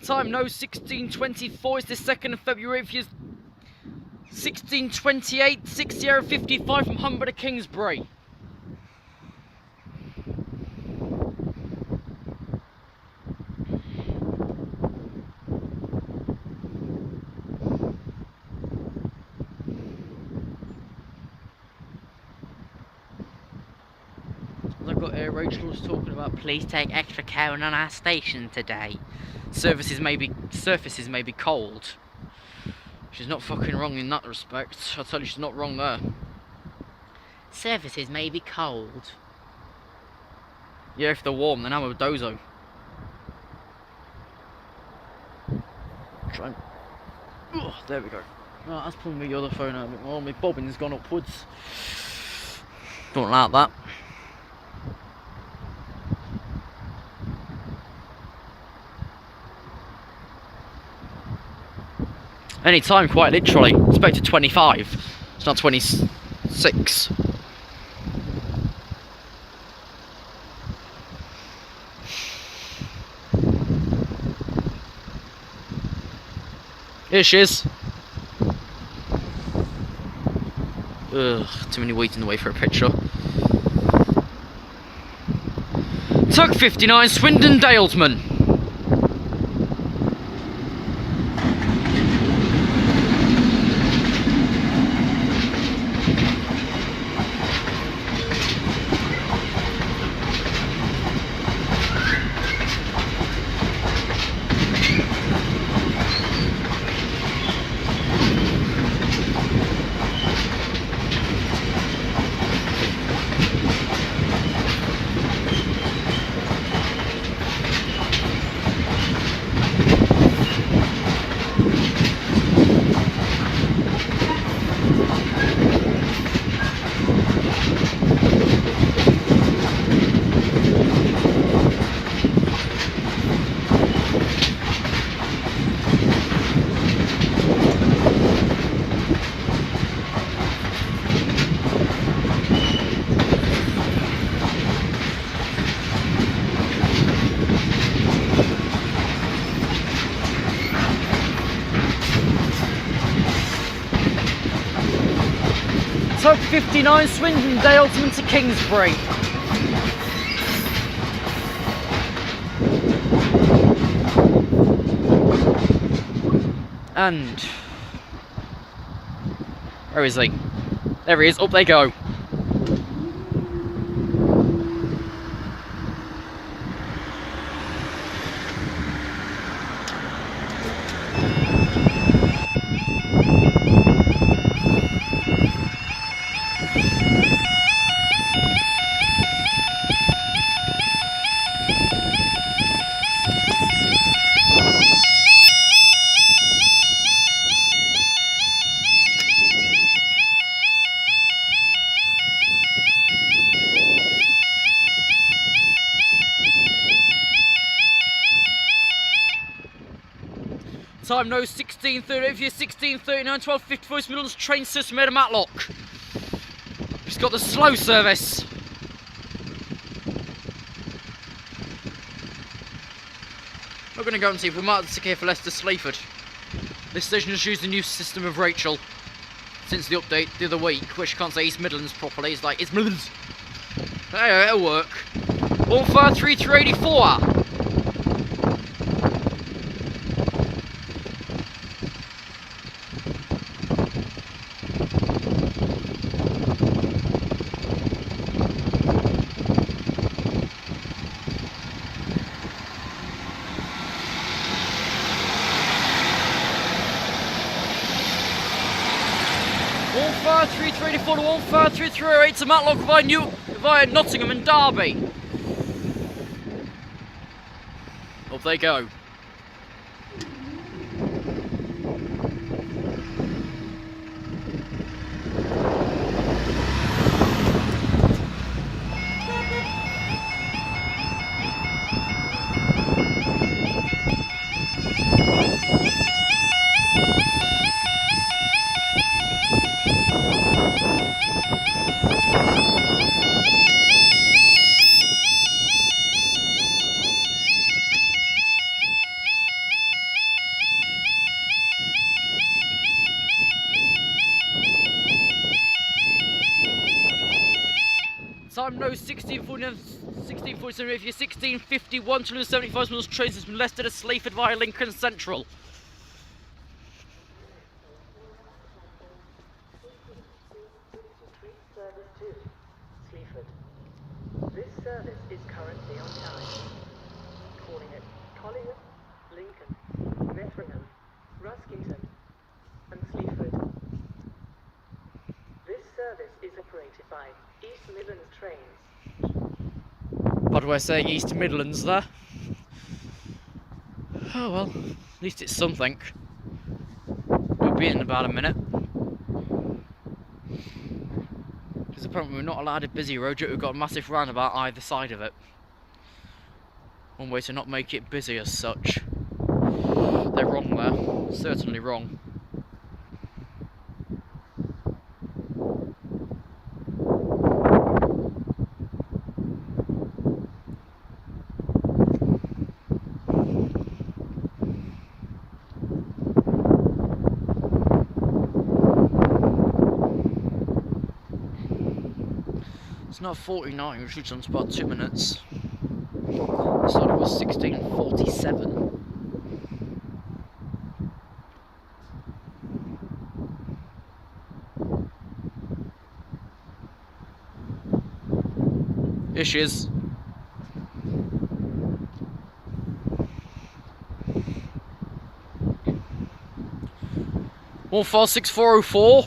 Time no 16:24. It's the 2nd of February. If you 16:28, 60:55 from Humber to Kingsbury. I've got Rachel was talking about please take extra care on our station today. Surfaces may be cold. She's not fucking wrong in that respect. I'll tell you, she's not wrong there. Surfaces may be cold. Yeah, if they're warm, then I'm a dozo. Try and... there we go. Right, that's pulling the other phone out a bit more. My bobbin's gone upwards. Don't like that. Any time, quite literally. Expected 25. It's not 26. Here she is. Ugh, too many wheat in the way for a picture. Tug 59, Swindon Dalesman. Tug 59, Swindon Dalesman to Kingsbury. And where is he? There he is, up they go. Time no 16:30, if you're 16:39, 12:54, Midlands train system out of Matlock. It's got the slow service. We're going to go and see if we might stick here for Leicester Sleaford. This station has used the new system of Rachel since the update the other week, which can't say East Midlands properly. It's like East Midlands. Anyway, it'll work. 153384. One 53384 to 153308 to Matlock via Nottingham and Derby. Up they go. 1649, 1647, if you're 1651 to lose 75 miles trains has been molested at Sleaford via Lincoln Central. Service to Sleaford. This service is currently on time. Calling at Collier, Lincoln, Metheringham, Ruskington and Sleaford. This service is operated by East Midlands Trains. What do I say, East Midlands there? Oh well, at least it's something. We'll be in about a minute. Because apparently we're not allowed a busy road yet, we've got a massive roundabout either side of it. One way to not make it busy as such. They're wrong there, certainly wrong. It's not 49, which is on about 2 minutes. I thought it was 1647. Here she is. One 156 404.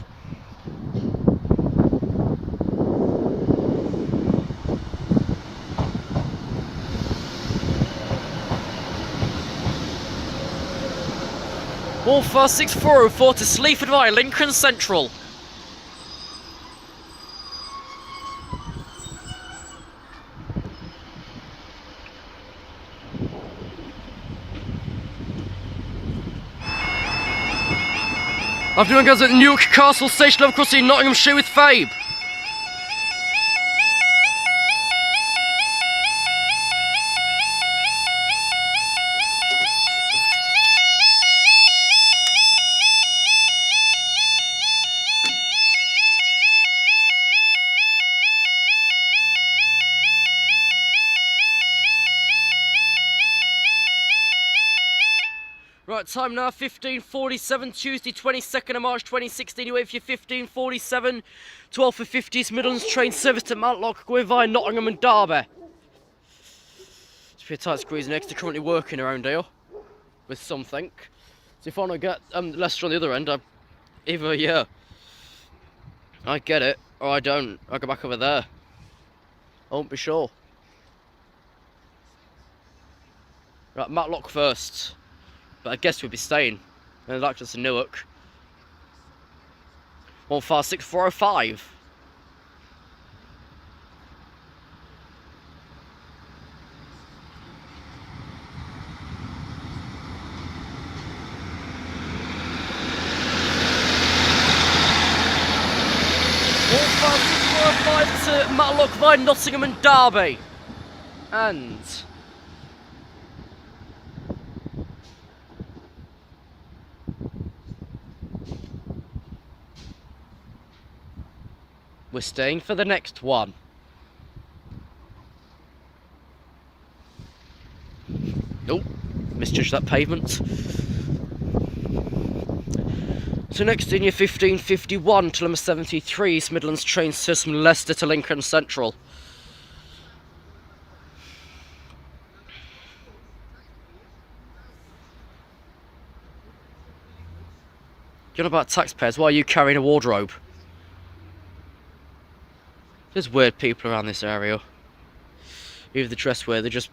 One 156 404 to Sleaford via Lincoln Central. Afternoon guys at Newark Castle Station, level crossing Nottinghamshire with Fabe. Right, time now 15:47, Tuesday 22nd of March 2016. You wait for your 15:47, 12 for 50 East Midlands train service to Matlock, going via Nottingham and Derby. It's a tight squeeze next. They're currently working around here with something. So if I want to get Leicester on the other end, I get it, or I don't. I go back over there. I won't be sure. Right, Matlock first. But I guess we'll be staying. And that's just in Newark. 156 405. To Matlock via Nottingham and Derby. And we're staying for the next one. Nope, misjudged that pavement. So next in your 15:51 to number 73 East Midlands train system Leicester to Lincoln Central. You know about taxpayers? Why are you carrying a wardrobe? There's weird people around this area. Either the dress wear, they just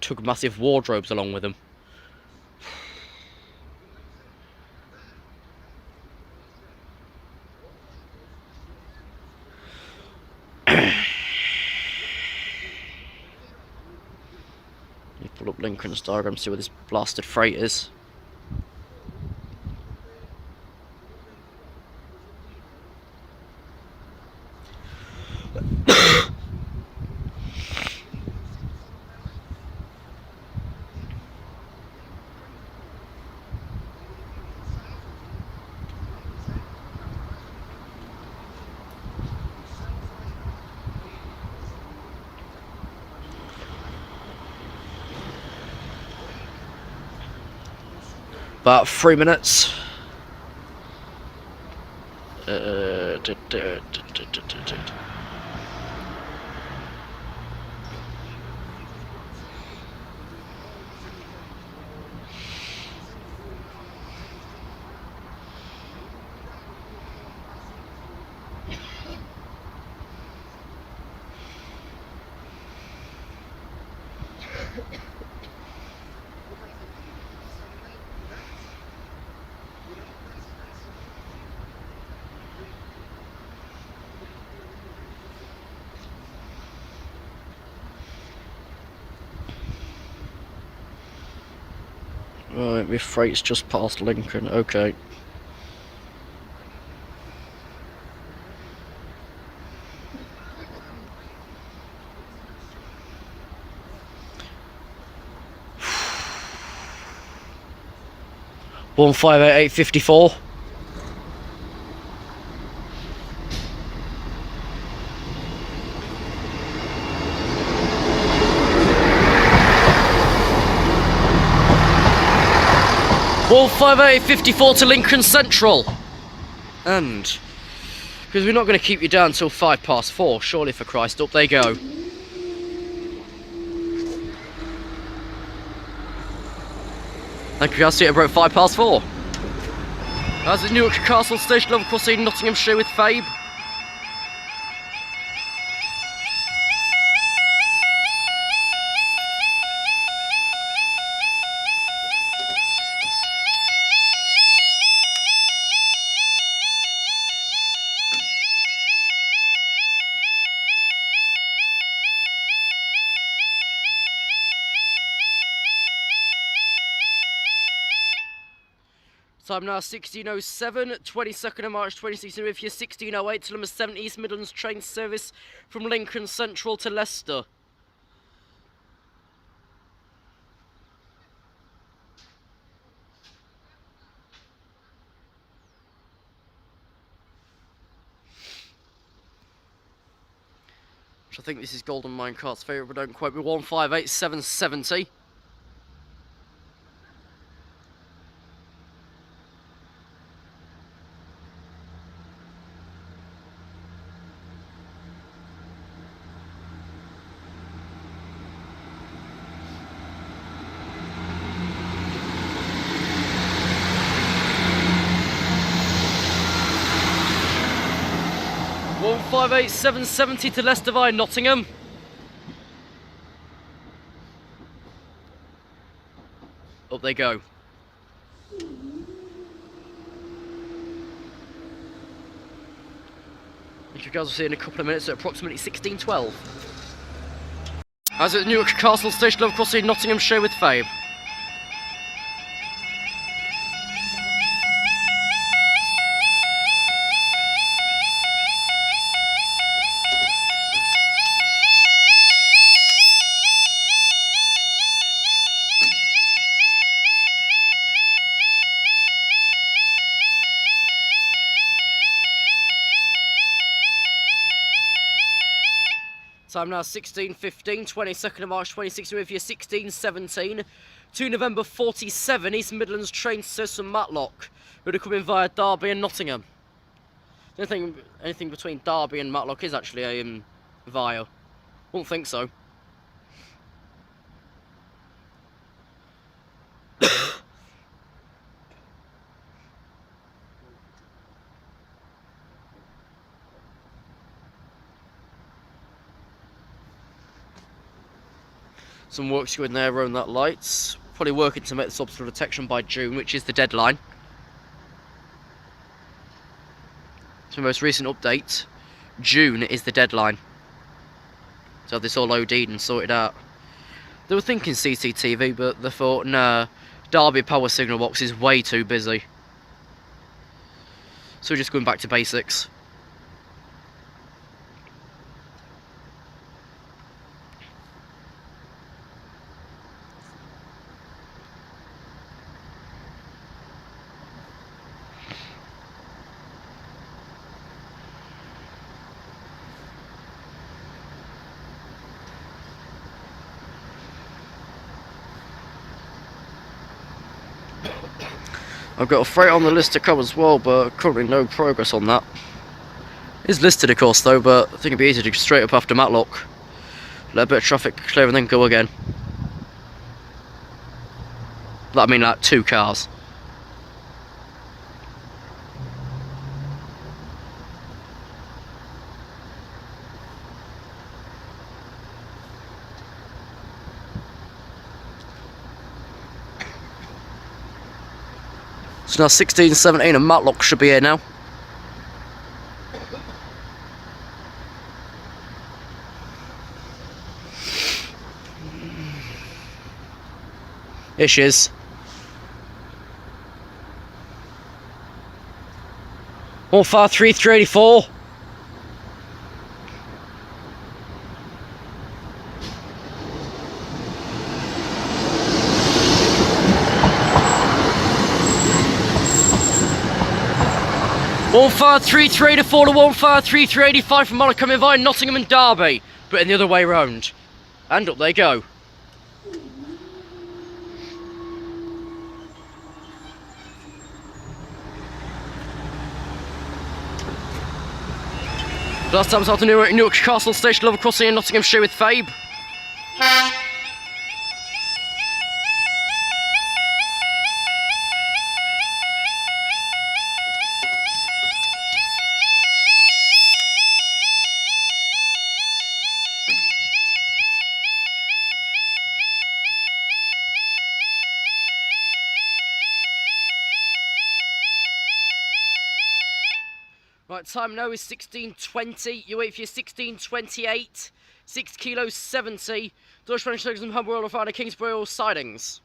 took massive wardrobes along with them. You pull up Lincoln's diagram, see where this blasted freight is. About 3 minutes. Right, my freight's just past Lincoln, okay. One 58854. Wall 58854 to Lincoln Central. And because we're not going to keep you down till 4:05, surely for Christ, up they go. Thank you, I'll see you at about 4:05. As at Newark Castle Station, level crossing Nottinghamshire with Fabe. Time now 16:07, 22nd of March 2016 with your 16:08 to number 7 East Midlands train service from Lincoln Central to Leicester. Which I think this is Golden Minecart's favourite, but don't quote me. 158770. One 58770 to Leicester via Nottingham. Up they go. Which you guys will see in a couple of minutes at approximately 16:12. As at Newark Castle Station, level crossing Nottinghamshire with Fabe. Time now 16:15, 22nd of March 2016 with your 16:17. 2 November 47, East Midlands train service from Matlock, who are coming via Derby and Nottingham. I don't think anything between Derby and Matlock is actually a via. Wouldn't think so. Some work's going there around that lights. Probably working to make this obstacle detection by June, which is the deadline. So most recent update, June is the deadline to have this all OD'd and sorted out. They were thinking CCTV, but they thought, nah, Derby power signal box is way too busy. So we're just going back to basics. I've got a freight on the list to come as well, but currently no progress on that. It's listed of course though, but I think it'd be easy to go straight up after Matlock. Let a bit of traffic clear and then go again. I mean like 2 cars. So now 16:17 and Matlock should be here now. Here she is. 153,384. One 153,384 to 153,385 from Monaco coming via Nottingham and Derby, but in the other way round. And up they go. Last time I was out to Newark Castle Station, level crossing in Nottinghamshire with Fabe. Right, time now is 16:20. You wait for your 16:28. 6 kilos 70. Deutsche Bank and Humber Royal Fire Kingsbury Oil sidings.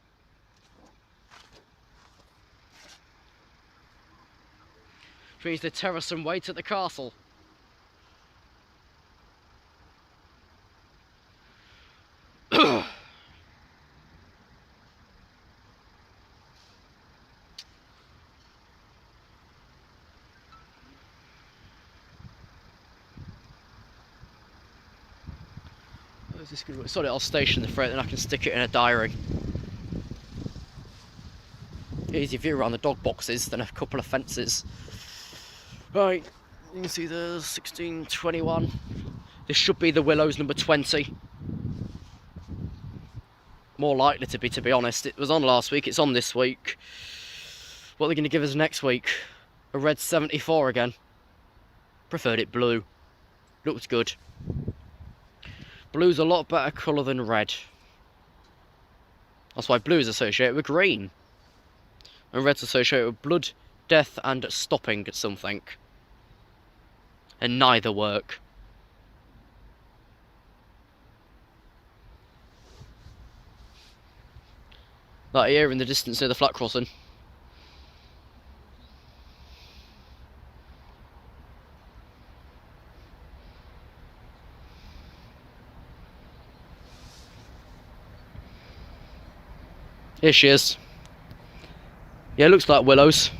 Which means the terrace and wait at the castle. This good. Sorry, I'll station the freight, then I can stick it in a diary. Easy view around the dog boxes, then a couple of fences. Right, you can see the 1621. This should be the Willows number 20. More likely to be honest. It was on last week, it's on this week. What are they going to give us next week? A red 74 again. Preferred it blue. Looked good. Blue's a lot better colour than red. That's why blue is associated with green. And red's associated with blood, death and stopping at something. And neither work. That here in the distance near the flat crossing. Here she is. Yeah, looks like Willows.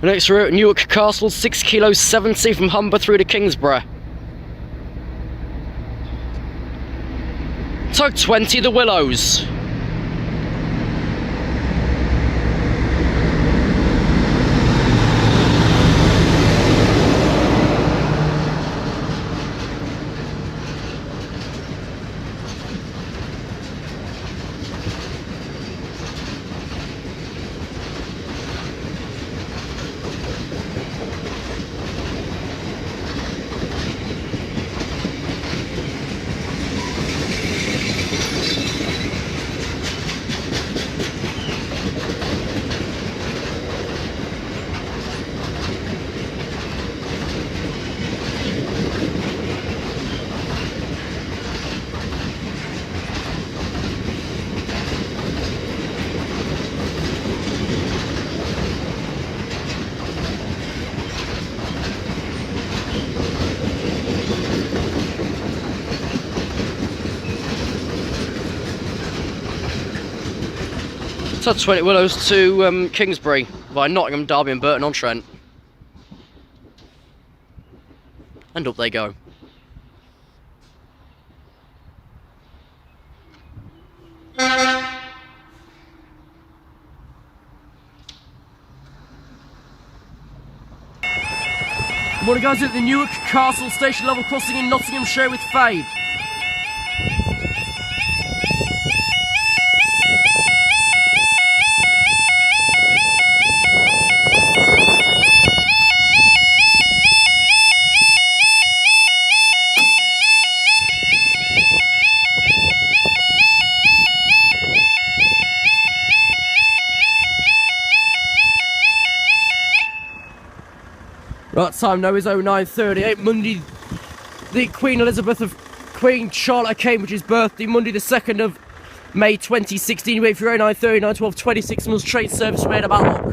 The next route, Newark Castle, 6 kilos 70 from Humber through to Kingsborough. Tug 20, the Willows. Tug 20 Willows to Kingsbury via Nottingham, Derby and Burton-on-Trent. And up they go. Morning guys, at the Newark Castle station level crossing in Nottinghamshire with Fabe. Right, time now is 09:38, Monday, the Queen Elizabeth of Queen Charlotte of Cambridge's birthday, Monday the 2nd of May 2016. Wait for your 09:30, 9:12, 26 months train service made about Lock.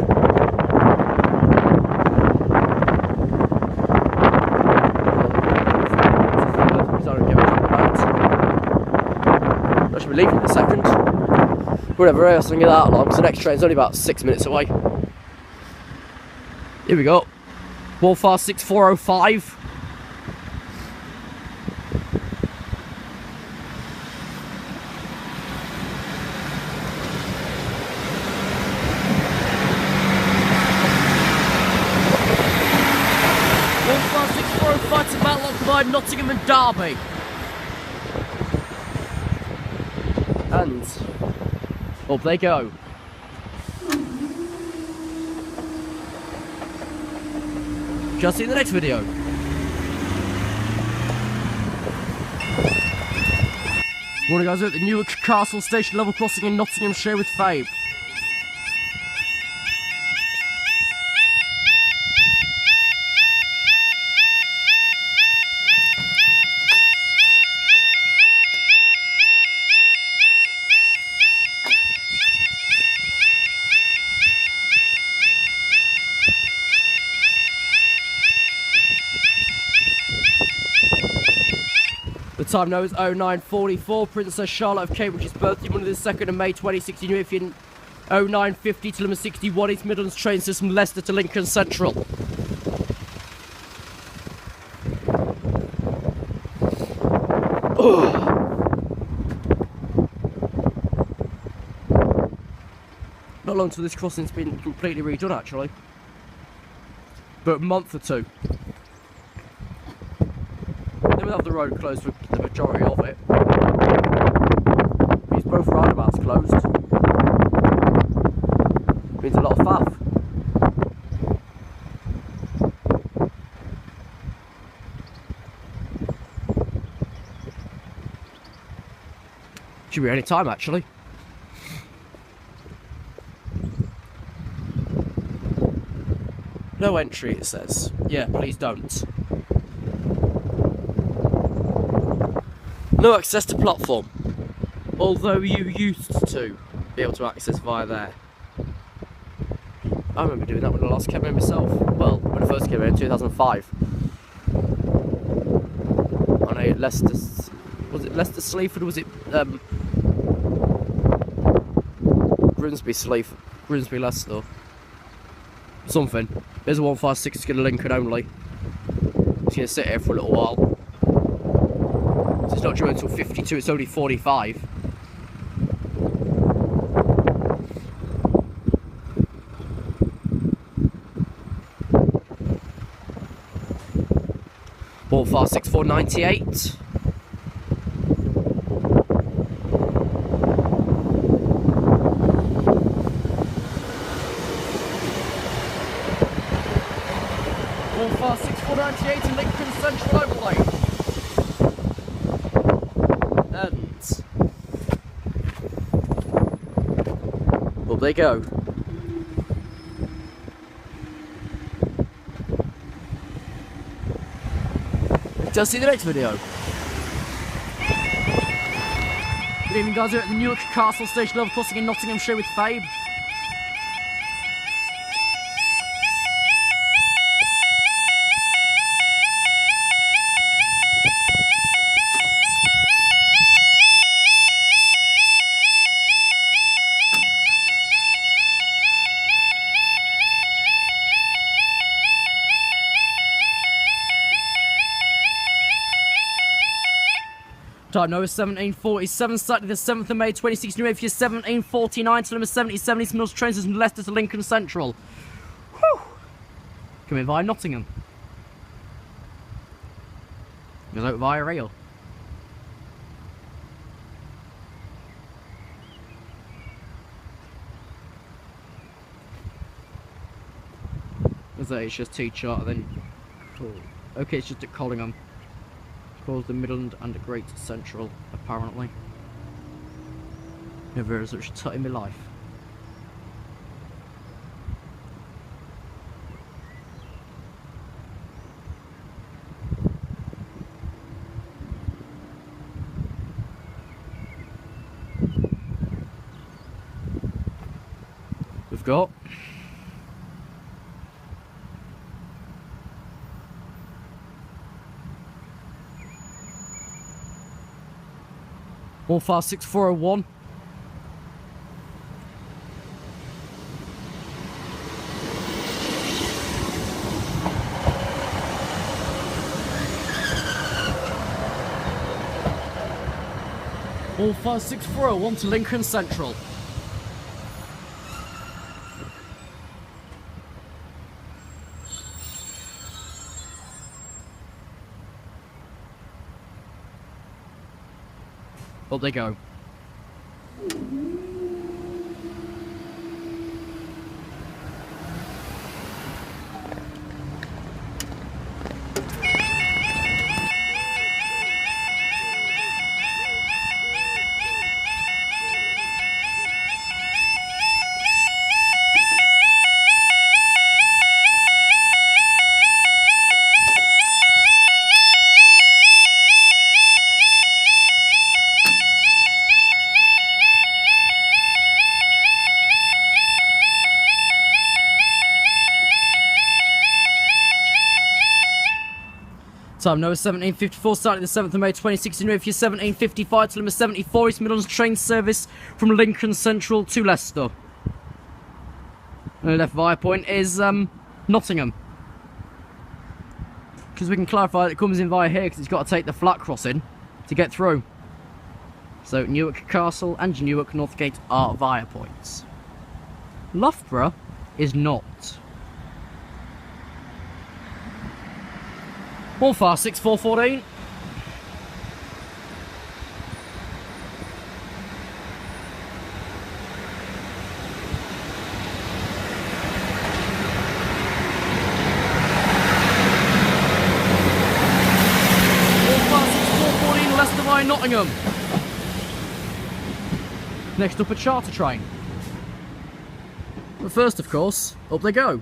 I should be leaving in a second. Whatever else, I can get that long, so the next train's only about 6 minutes away. Here we go. 156 405. To Matlock by Nottingham and Derby. And up they go. Just see you in the next video. Morning guys, we're at the Newark Castle station level crossing in Nottinghamshire with Fabe. The time now is 09:44. Princess Charlotte of Cambridge's birthday, Monday the 2nd of May 2016. If you're 09:50 to number 61, East Midlands train system, Leicester to Lincoln Central. Not long till this crossing's been completely redone, actually. But a month or two. They will have the road closed for the majority of it. Means both roundabouts closed. Means a lot of faff. Should be any time actually. No entry, it says. Yeah, please don't. No access to platform, although you used to be able to access via there. I remember doing that when I last came in myself. Well, when I first came in 2005. On a Leicester, was it Leicester Sleaford? Was it Grimsby Sleaford? Grimsby Leicester? Something. There's a 156, it's going to Lincoln only. It's going to sit here for a little while. It's not due until 52, it's only 45. Ball far 6498. Ball far 6498 in Lincoln Central overlay. And up they go. Just see the next video. Good evening guys, we're at the Newark Castle station level crossing in Nottinghamshire with Fabe. Time now is 17:47, Saturday the 7th of May 2016, ready for your 17:49 to number 77 East Midlands trains from Leicester to Lincoln Central. Whew. Coming via Nottingham. Goes out via rail. There's a HST chart, then cool. Okay, it's just at Collingham. Calls the Midland and the Great Central, apparently. Never had such a tut in my life. We've got All file 6401. All file 6401 to Lincoln Central. Up they go. Time now is 17:54, Saturday the 7th of May 2016, ready for your 17:55 to number 74 East Midlands train service from Lincoln Central to Leicester. And the left via point is Nottingham. Because we can clarify that it comes in via here because it's got to take the flat crossing to get through. So Newark Castle and Newark Northgate are via points. Loughborough is not. All far 6414. Leicester via Nottingham. Next up a charter train. But first, of course, up they go.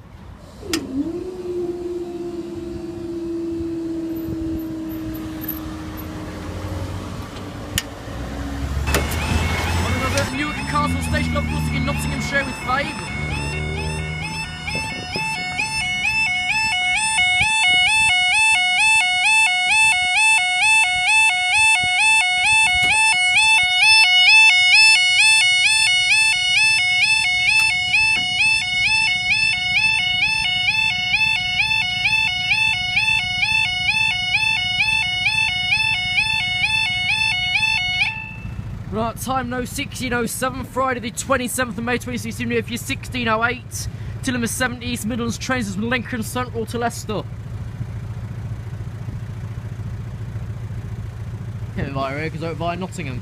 Newark Castle Station of crossing in Nottinghamshire with 5. Right, time now 16:07, Friday the 27th of May 2016, if you're 16:08, till number 70 East Midlands trains from Lincoln Central to Leicester. Came via here because out via Nottingham.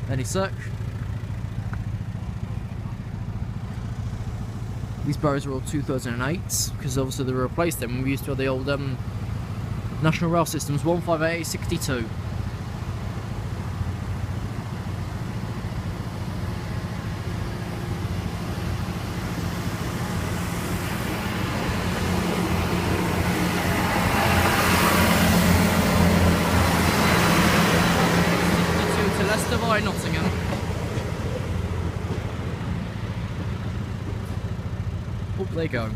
Any sec. These barriers are all 2008 because obviously they replaced them when we used to have the old National Rail Systems 15862. Up they go.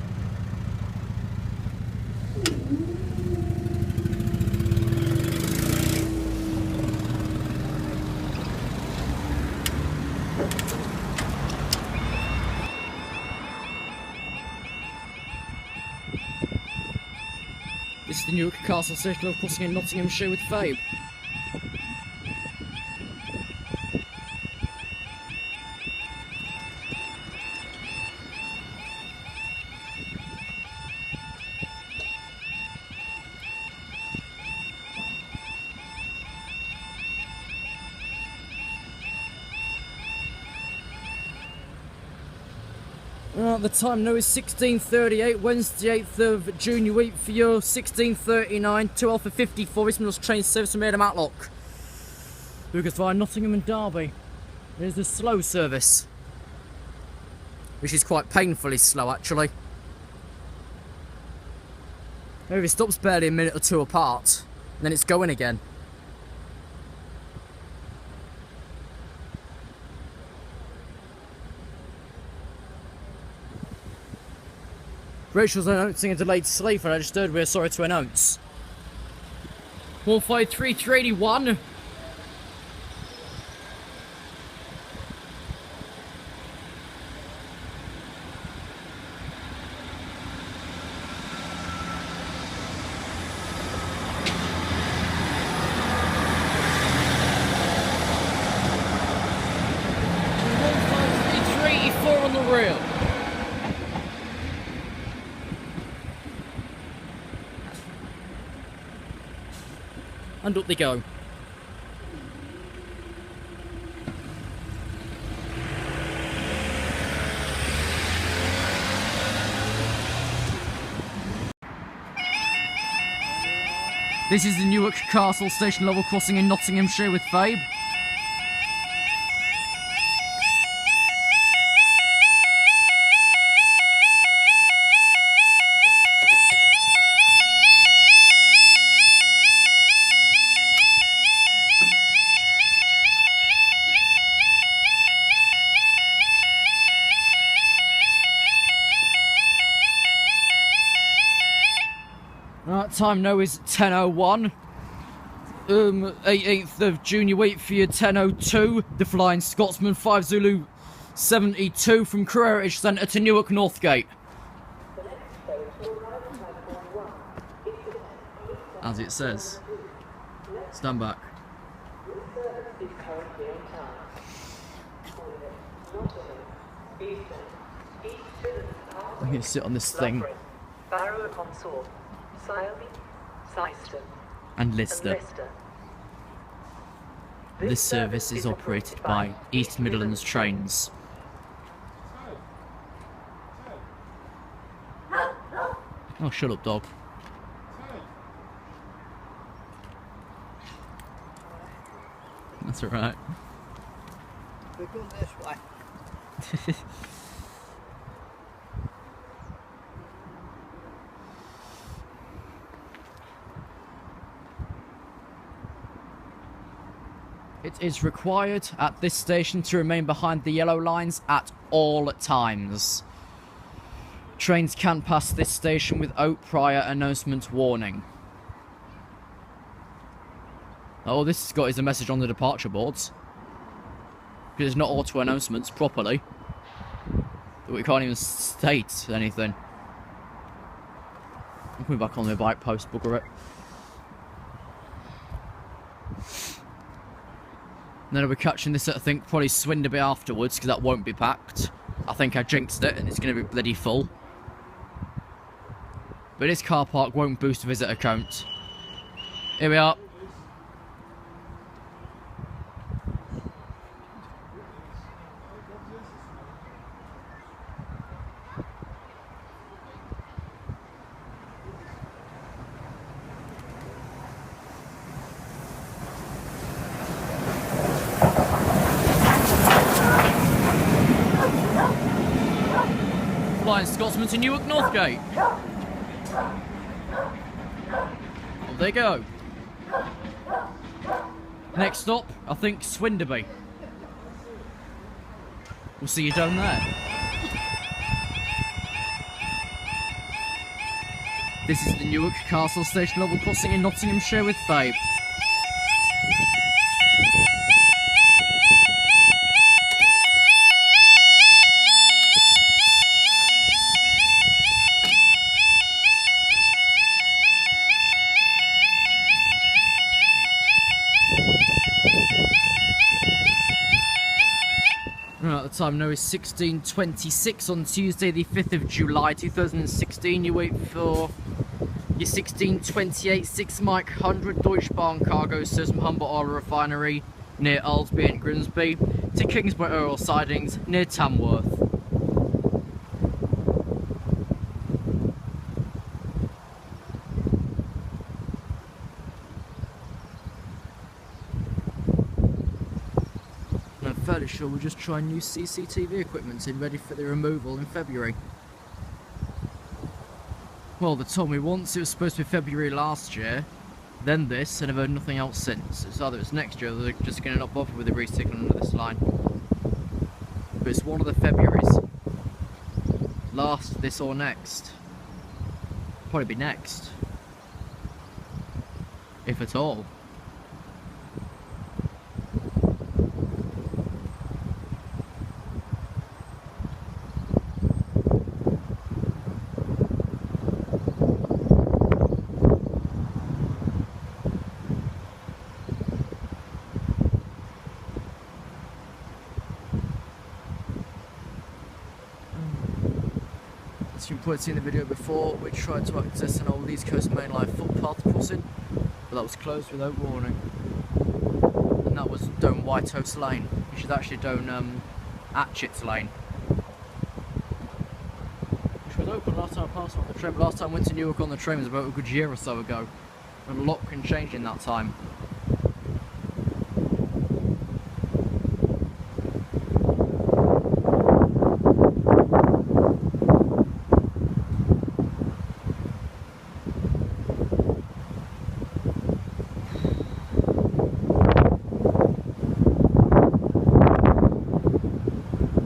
This is the Newark Castle Station of crossing in Nottinghamshire with Fabe. The time now is 16:38, Wednesday 8th of June. You wait for your 16:39, 2 Alpha 54 East Midlands train service from here to Matlock. Who goes via Nottingham and Derby. There's the slow service, which is quite painfully slow actually. Maybe it stops barely a minute or two apart, and then it's going again. Rachel's announcing a delayed Sleaford. I just heard we're sorry to announce. 153-381. On the rail. And up they go. This is the Newark Castle station level crossing in Nottinghamshire with Fabe. Time now is 10:01. 18th of June, you wait for your 10:02. The Flying Scotsman 5 Zulu 72 from Career Heritage Centre to Newark Northgate. As it says. Stand back. I'm going to sit on this thing. And Lister. This service is operated by East Midlands Trains. Oh, shut up, dog. That's alright. We're going this way. It is required at this station to remain behind the yellow lines at all times. Trains can pass this station without prior announcement warning. All this has got is a message on the departure boards. Because it's not auto announcements properly. But we can't even state anything. I'm coming back on the bike post, bugger it. And then I'll be catching this at, I think, probably Swinderby afterwards, because that won't be packed. I think I jinxed it, and it's going to be bloody full. But this car park won't boost visitor count. Here we are. Flying Scotsman to Newark Northgate. Oh, there you go. Next stop, I think Swinderby. We'll see you down there. This is the Newark Castle Station level crossing in Nottinghamshire with Fabe. Right, the time now is 16:26 on Tuesday the 5th of July 2016. You wait for your 16:28 6 Mike 100 Deutsche Bahn cargo service from Humboldt Oil Refinery near Aldesby and Grimsby to Kingsbury Oil Sidings near Tamworth. I'm fairly sure we'll just try new CCTV equipment in ready for the removal in February. Well, they told me once it was supposed to be February last year, then this, and I've heard nothing else since. It's either it's next year or they're just going to not bother with the recycling under this line. But it's one of the Februaries. Last, this or next. Probably be next. If at all. As you probably seen in the video before, we tried to access an old East Coast Main Line footpath crossing, but that was closed without warning. And that was down Whitehouse Lane, which is actually down Atchit's Lane. Which was open last time I passed on the train, but last time I went to Newark on the train was about a good year or so ago. And a lot can change in that time.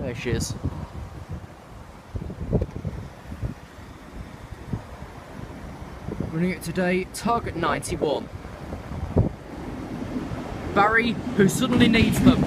There she is. Running it today, target 91. Barry, who suddenly needs them.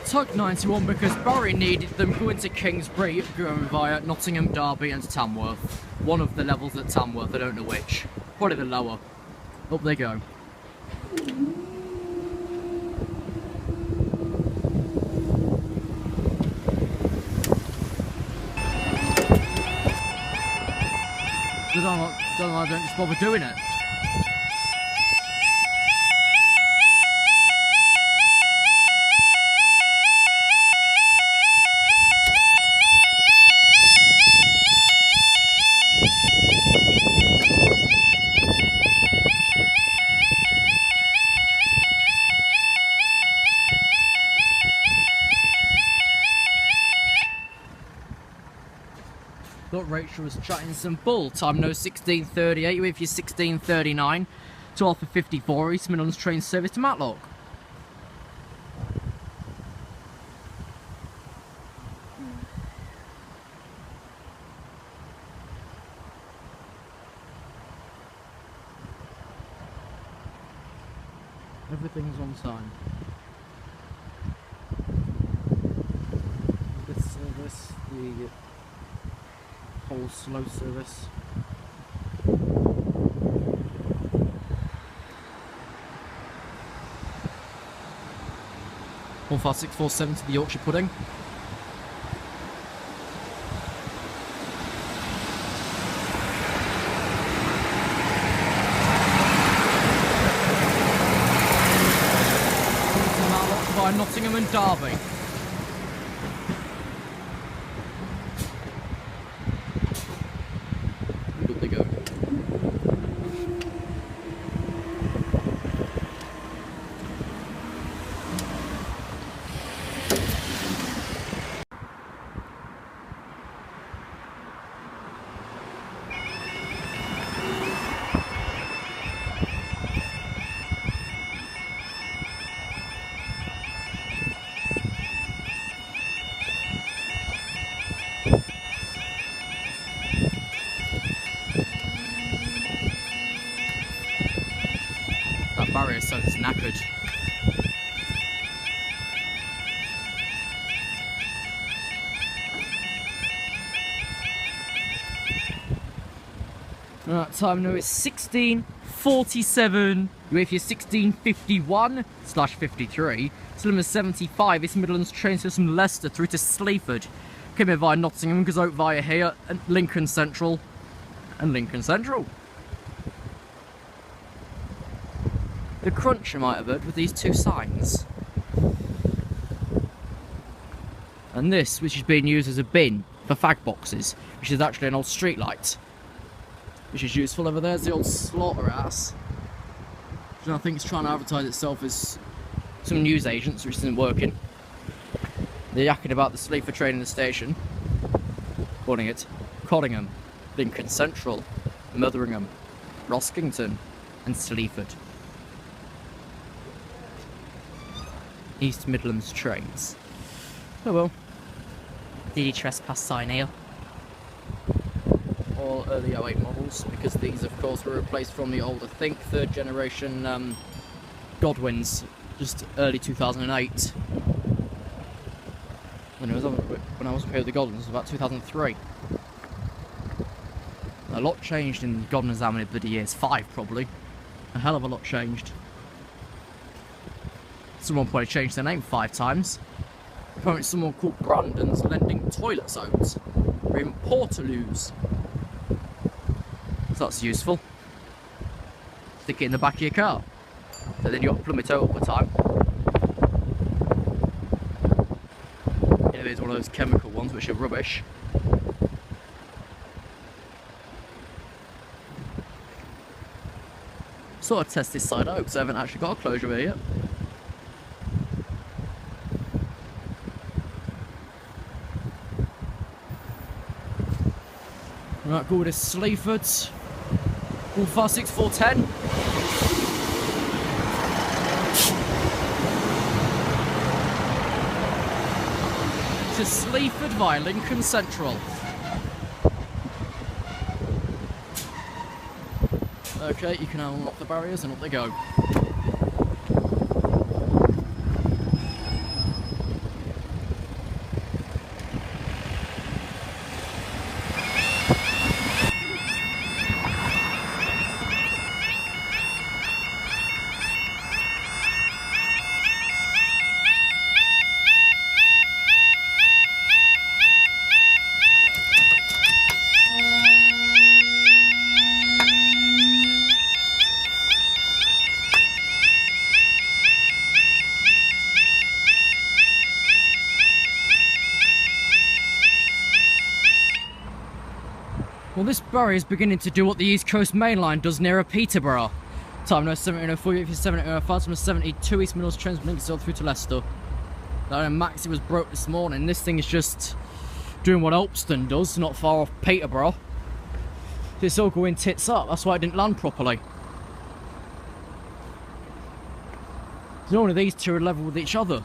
Tug 91 because Barry needed them going to Kingsbury, going via Nottingham, Derby and Tamworth. One of the levels at Tamworth, I don't know which. Probably the lower. Up they go. I don't just bother doing it. Thought Rachel was chatting some bull. Time now 16:38 with your 16:39 to Alpha 54 East Midlands train service to Matlock. Everything's on time. the whole slow service. 15647 to the Yorkshire pudding. By Nottingham and Derby. Good they go. That barrier so it's knackered. Right, time now it's 16:47. You wait for your 16:51/53. Still number 75. East Midlands train system Leicester through to Sleaford. Came in via Nottingham, goes out via here, and Lincoln Central, and Lincoln Central. The crunch I might have heard with these two signs. And this, which is being used as a bin for fag boxes, which is actually an old street light, which is useful. Over there's the old slaughterhouse, which I think is trying to advertise itself as some news agents, which isn't working. They're yakking about the Sleaford train in the station, calling it Collingham, Lincoln Central, Motheringham, Roskington, and Sleaford. East Midlands trains. Oh well. DD trespass sign here. All early 08 models, because these of course were replaced from the old, I think, 3rd generation Godwins, just early 2008. When I was up here with the Godwins, it was about 2003. A lot changed in Godwins how many bloody years? 5 probably. A hell of a lot changed. Someone probably changed their name 5 times. Apparently someone called Brandon's lending toilets out. Or even Portaloos. So that's useful. Stick it in the back of your car. So then you got to plumb it out all the time. You know, there's one of those chemical ones which are rubbish. Sort of test this side out because I haven't actually got a closure here yet. Right, go with this Sleaford. 156-410. To Sleaford via Lincoln Central. Okay, you can now unlock the barriers and up they go. Well, this barrier is beginning to do what the East Coast Main Line does near Peterborough. Time now 17:04, 17:05, from 72 East Midlands trains from Lincoln through to Leicester. That Maxi was broke this morning. This thing is just doing what Elpston does, not far off Peterborough. It's all going tits up, that's why it didn't land properly. Normally these two are level with each other.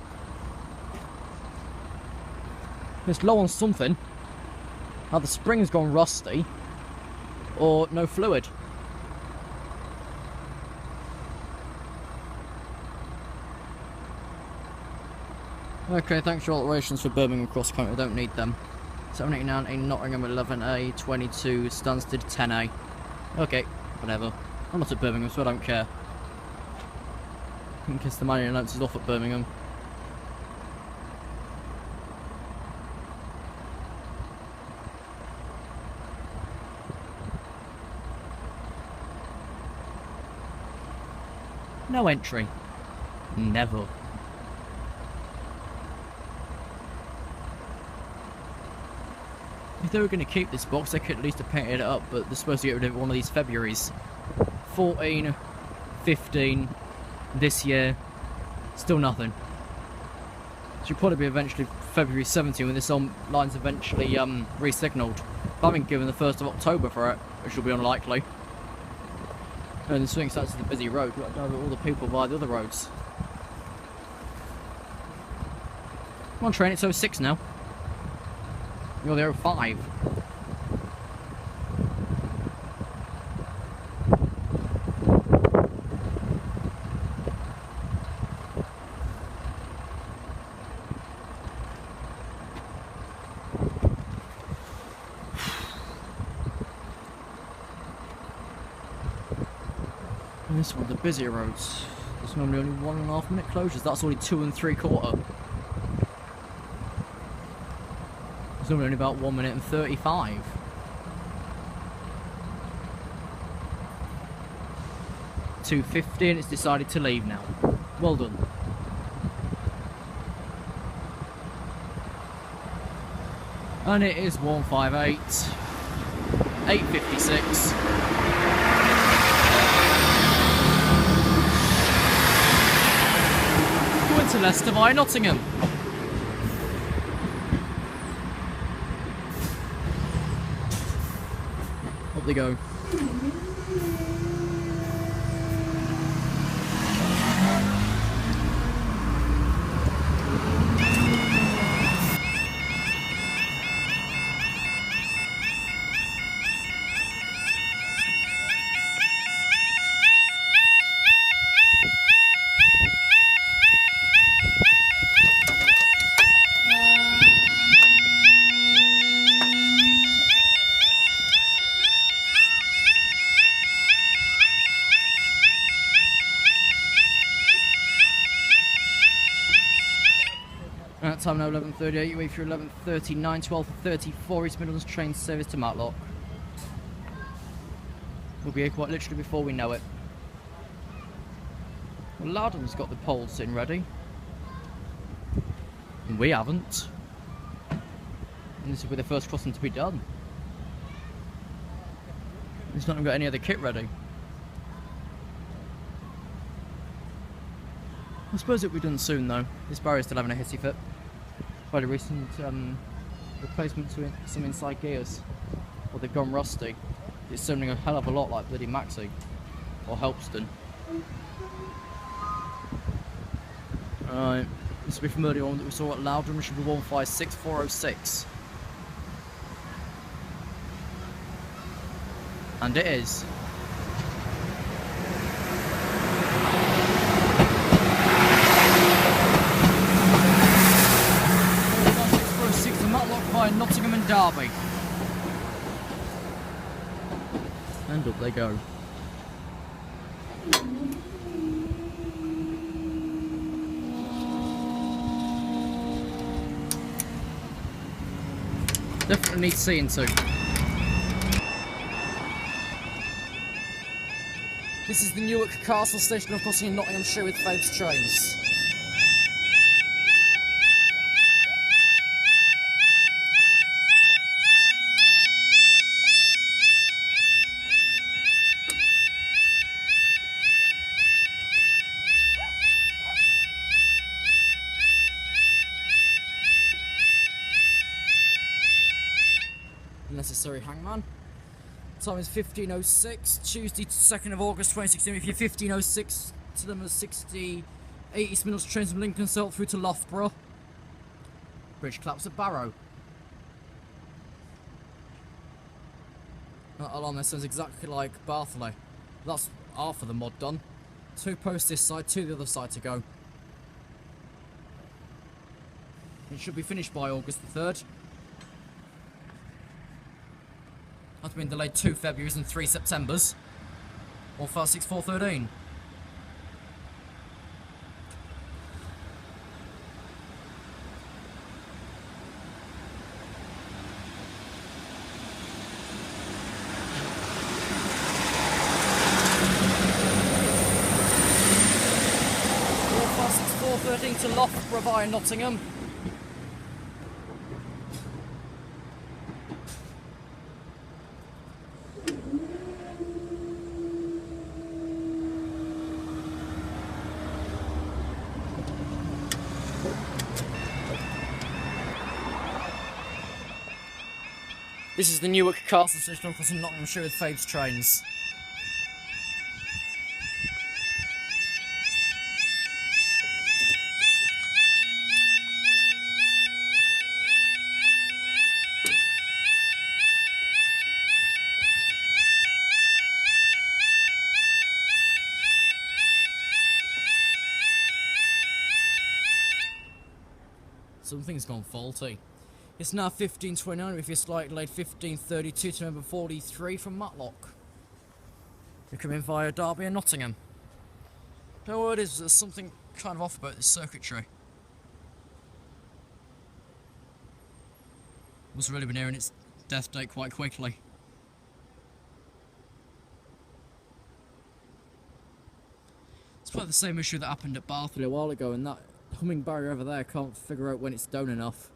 It's low on something. Either the spring's gone rusty, or no fluid. Okay, thanks for alterations for Birmingham Cross Country, I don't need them. 789 in Nottingham 11A 22 Stansted 10A. Okay, whatever. I'm not at Birmingham, so I don't care. In case the man announces off at Birmingham. No entry. Never. If they were going to keep this box, they could at least have painted it up, but they're supposed to get rid of it one of these Februaries. 14, 15, this year, still nothing. Should probably be eventually February 17 when this line's eventually re-signalled. I've been given the 1st of October for it, which will be unlikely. And the swing starts as a busy road, we've got to divert all the people via the other roads. Come on train, it's 06 now. You're the 05. And this one, the busier roads. There's normally only 1.5 minute closures. That's only 2 3/4. There's normally only about 1 minute and 35. .250 and it's decided to leave now. Well done. And it is 158. 8:56. Going to Leicester via Nottingham. Up they go. At time now 11:38, you wait for 11:39, 12:34 East Midlands train service to Matlock. We'll be here quite literally before we know it. Well, Loudon's got the poles in ready. And we haven't. And this will be the first crossing to be done. It's not even got any other kit ready. I suppose it'll be done soon though. This barrier's still having a hissy fit. Quite a recent replacement to some inside gears. Well, they've gone rusty. It's sounding a hell of a lot like bloody Maxi or Helpston. Alright, this will be from earlier on that we saw at Loudon, which should be 156406. And it is. By Nottingham and Derby. And up they go. Definitely need seeing to. This is the Newark Castle station, of course, in Nottinghamshire with Fasteroute trains. Necessary hangman. Time is 15:06, Tuesday 2nd of August 2016. If you're 15:06 to them as 68 East Midlands trains from Lincolnshire through to Loughborough. Bridge collapse at Barrow. That alarm there sounds exactly like Bartholay. That's half of the mod done. 2 posts this side, 2 the other side to go. It should be finished by August the 3rd. That's been delayed 2 Februaries and 3 Septembers. 156413. To Loughborough via Nottingham. This is the Newark Castle station across Nottinghamshire with Fabe's trains. Something's gone faulty. It's now 15:29 if you're slightly late, 15:32 to number 43 from Matlock. You're coming via Derby and Nottingham. The word is there's something kind of off about this circuitry. Must really be nearing its death date quite quickly. It's probably the same issue that happened at Bartley a while ago, and that humming barrier over there can't figure out when it's down enough.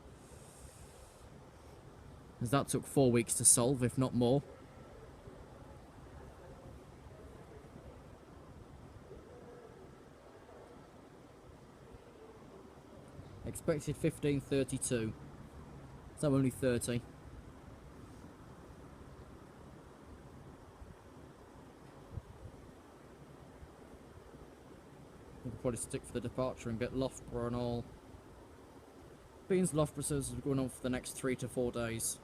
As that took 4 weeks to solve, if not more. Expected 15:32. So only 30. We'll probably stick for the departure and get Loughborough and all. Beans Loughborough services are going on for the next 3 to 4 days.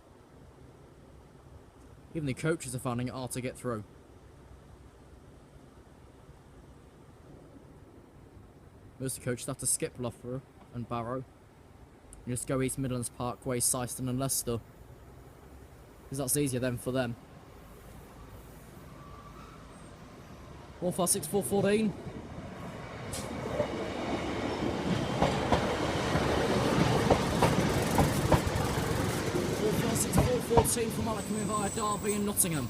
Even the coaches are finding it hard to get through. Most of the coaches have to skip Loughborough and Barrow. You just go East Midlands Parkway, Syston and Leicester. Because that's easier then for them. 156414. 14 from Alec coming via Derby and Nottingham.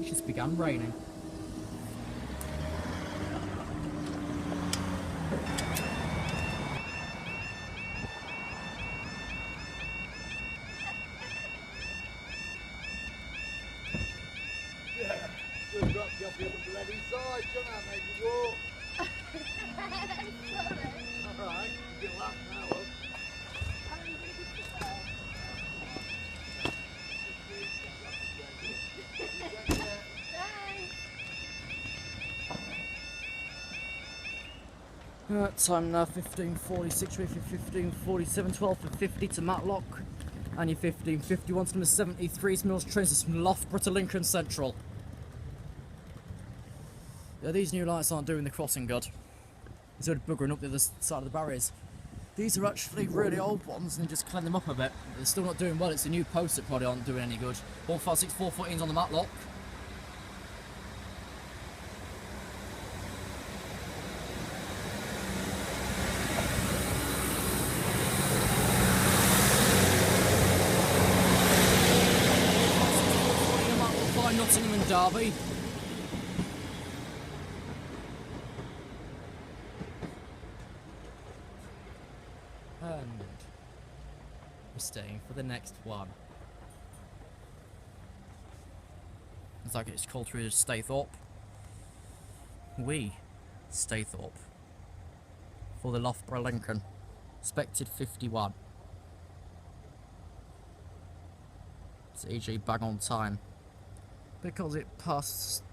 It just began raining. Yeah, should have dropped you off the other bloody side, shouldn't I? Made you walk. Alright, you can laugh now, love. Time now 15:46, ready for 15:47, 12 to 50 to Matlock. And your 15:51 to number 73 Mills trains from Loughborough to Lincoln Central. Yeah, these new lights aren't doing the crossing good. Instead of buggering up the other side of the barriers. These are actually really old ones and just clean them up a bit. They're still not doing well. It's the new posts that probably aren't doing any good. 156414's on the Matlock. Nottingham and Derby. And we're staying for the next one. It's like it's called through to Staithorpe. We, Staithorpe. For the Loughborough Lincoln. Expected 51. It's e.g. bang on time. Because it passed.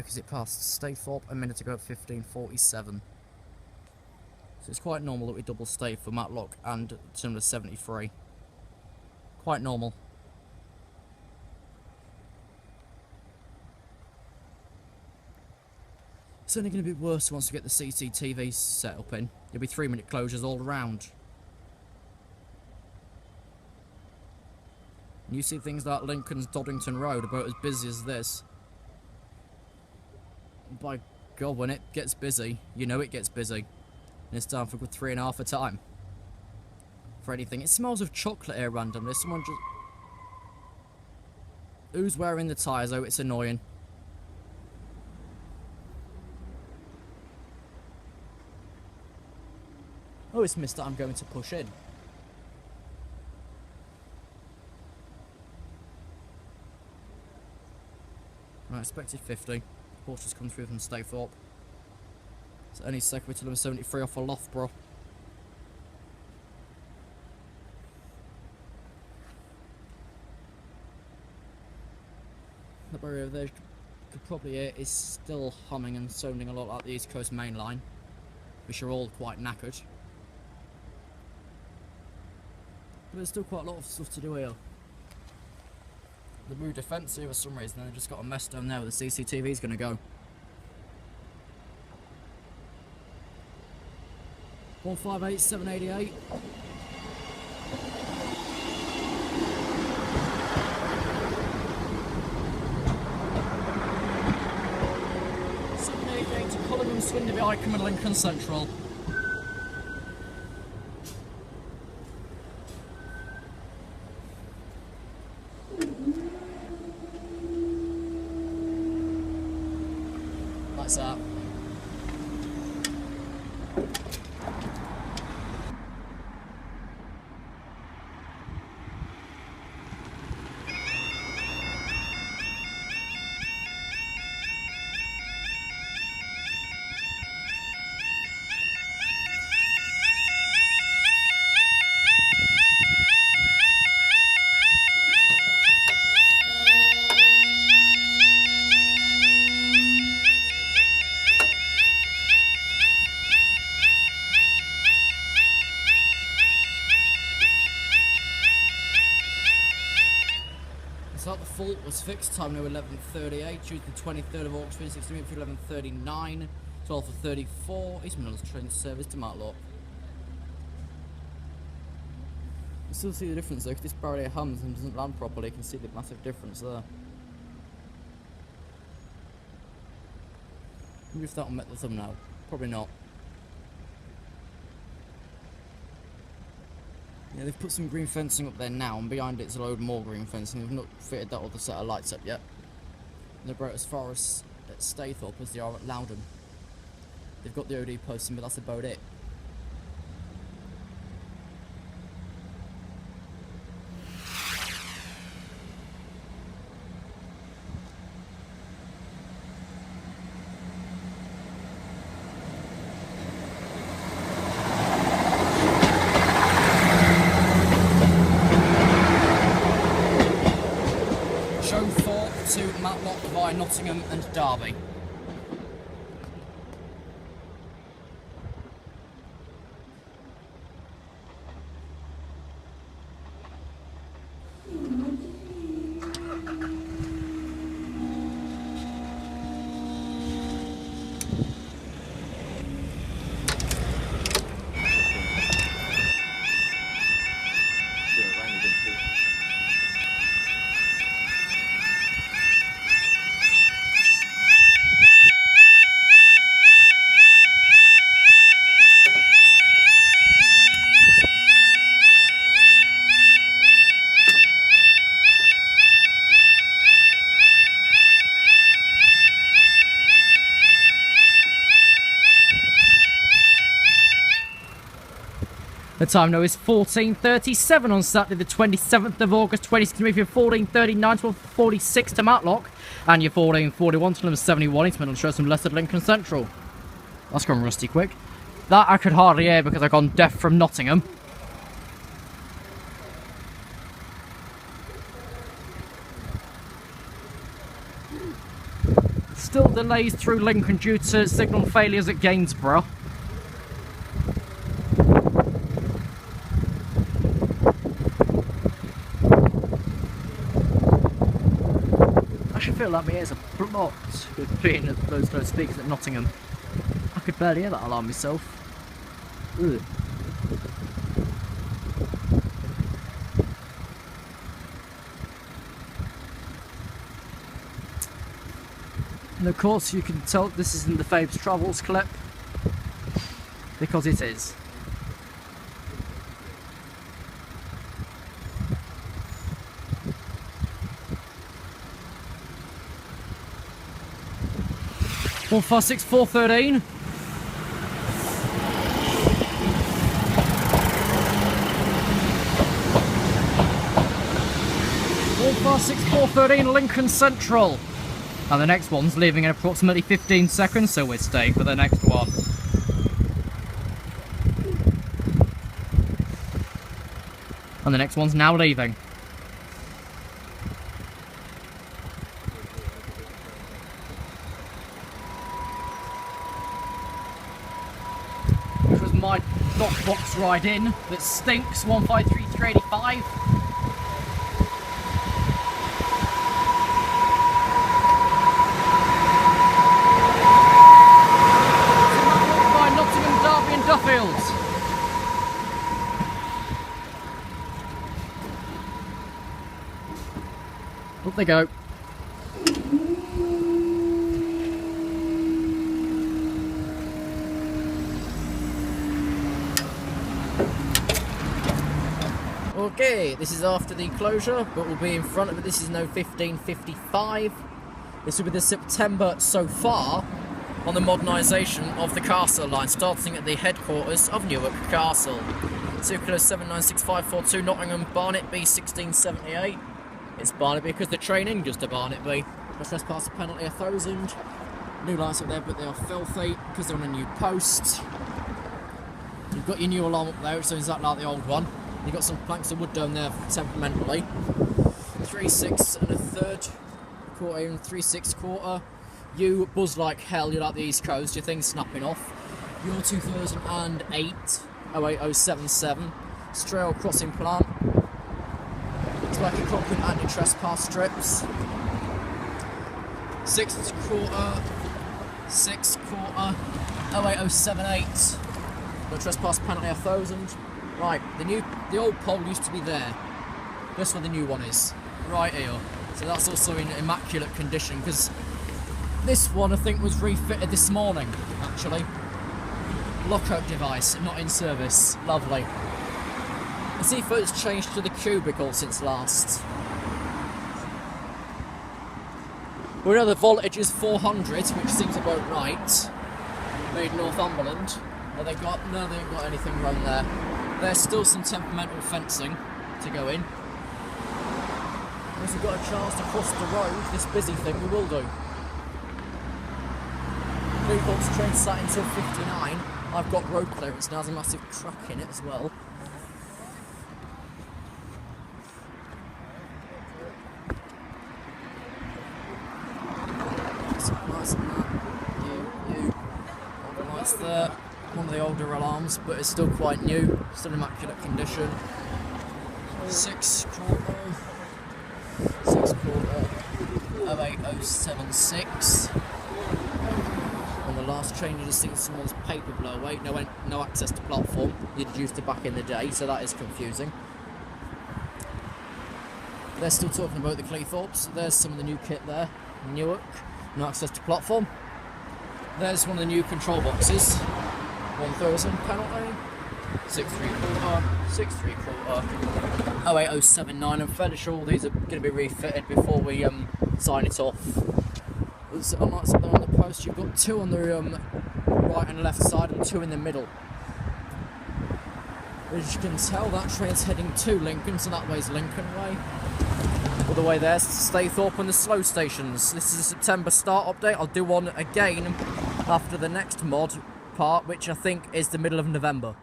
because it passed Stathorpe a minute ago at 15:47. So it's quite normal that we double stay for Matlock and similar 73. Quite normal. It's only going to be worse once we get the CCTV set up in. There'll be 3-minute closures all around. And you see things like Lincoln's Doddington Road about as busy as this. By God, when it gets busy, you know it gets busy. And it's down for a good 3.5 a time. For anything. It smells of chocolate here randomly. Someone just... Who's wearing the tyres? Oh, it's annoying. Oh, it's missed that I'm going to push in. Right, expected 50. Porter's come through from Stathorpe. So any second to number 73 off for Loughborough. The barrier over there, you could probably hear, is still humming and sounding a lot like the East Coast main line, which are all quite knackered. But there's still quite a lot of stuff to do here. They moved defensive for some reason, and they've just got a mess down there where the CCTV's going to go. 158, 788. To Cullingham, Swindon, Icombe and Lincoln Central. That's that. So the fault was fixed, time now 11:38, Tuesday the 23rd of August 2016 for 11:39, 12 for 34, East Midlands train service to Matlock. You still see the difference though, because this barrier hums and doesn't land properly, you can see the massive difference there. I wonder if that'll make the thumbnail, probably not. Yeah, they've put some green fencing up there now, and behind it's a load more green fencing. They've not fitted that other set of lights up yet. They're about as far as at Stathorpe as they are at Loudon. They've got the OD posting, but that's about it. To Matlock via Nottingham and Derby. The time now is 14:37 on Saturday the 27th of August 2016 for 14:39 to 46 to Matlock, and your 14:41 to number 71 East Midlands shows from Leicester Lincoln Central. That's gone rusty quick. That I could hardly hear because I've gone deaf from Nottingham. still delays through Lincoln due to signal failures at Gainsborough. I should feel like my ears are blocked with being at those speakers at Nottingham. I could barely hear that alarm myself. Ugh. And of course you can tell this isn't the Fabes Travels clip, because it is. Four, 5, 6, 4, 13. 4, 6, 4, 13 Lincoln Central. And the next one's leaving in approximately 15 seconds, so we're staying for the next one. And the next one's now leaving. Which was my Dockbox ride in that stinks, 153385. Duffields. Up they go. Okay, this is after the closure, but we'll be in front of it. This is no 1555. This will be the September so far on the modernisation of the Castle line, starting at the headquarters of Newark Castle. Circular 796542 Nottingham, Barnet B1678. It's Barnet because the train in goes to Barnet B. The trespass penalty 1,000. New lights up there, but they are filthy because they're on a new post. You've got your new alarm up there, it's exactly like the old one. You've got some planks of wood down there temperamentally. 3 6 and a third, quarter and 3 6 quarter. You buzz like hell, you're like the East Coast, your thing's snapping off. Your 2008 08077 Strail crossing plant. It's like a concrete anti-trespass strips. 6 quarter 08078. No trespass penalty 1,000. Right, the old pole used to be there. Guess where the new one is? Right here. So that's also in immaculate condition because this one I think was refitted this morning, actually. Lockout device, not in service. Lovely. Let's see if it's changed to the cubicle since last. We know the voltage is 400, which seems about right. Made Northumberland. But they ain't got anything around there. There's still some temperamental fencing to go in. If we've got a chance to cross the road, this busy thing, we will do. Newport's train sat until 59. I've got road clearance now, there's a massive crack in it as well. Nice and that. All the lights there. One of the older alarms, but it's still quite new, still in immaculate condition. 6 quarter 08076. On the last train you just seen someone's paper blow away, no access to platform, you'd used it back in the day, so that is confusing. They're still talking about the Cleethorpes. There's some of the new kit there, Newark, no access to platform. There's one of the new control boxes. 1,000 penalty, 6 3 quarter, 6 3 quarter, 08079. I'm fairly sure all these are going to be refitted before we sign it off. Unlike something on the post, you've got 2 on the right and left side and 2 in the middle. As you can tell, that train's heading to Lincoln, so that way's Lincoln Way. All the way there's Staithorpe and the slow stations. This is a September start update. I'll do one again after the next mod part, which I think is the middle of November.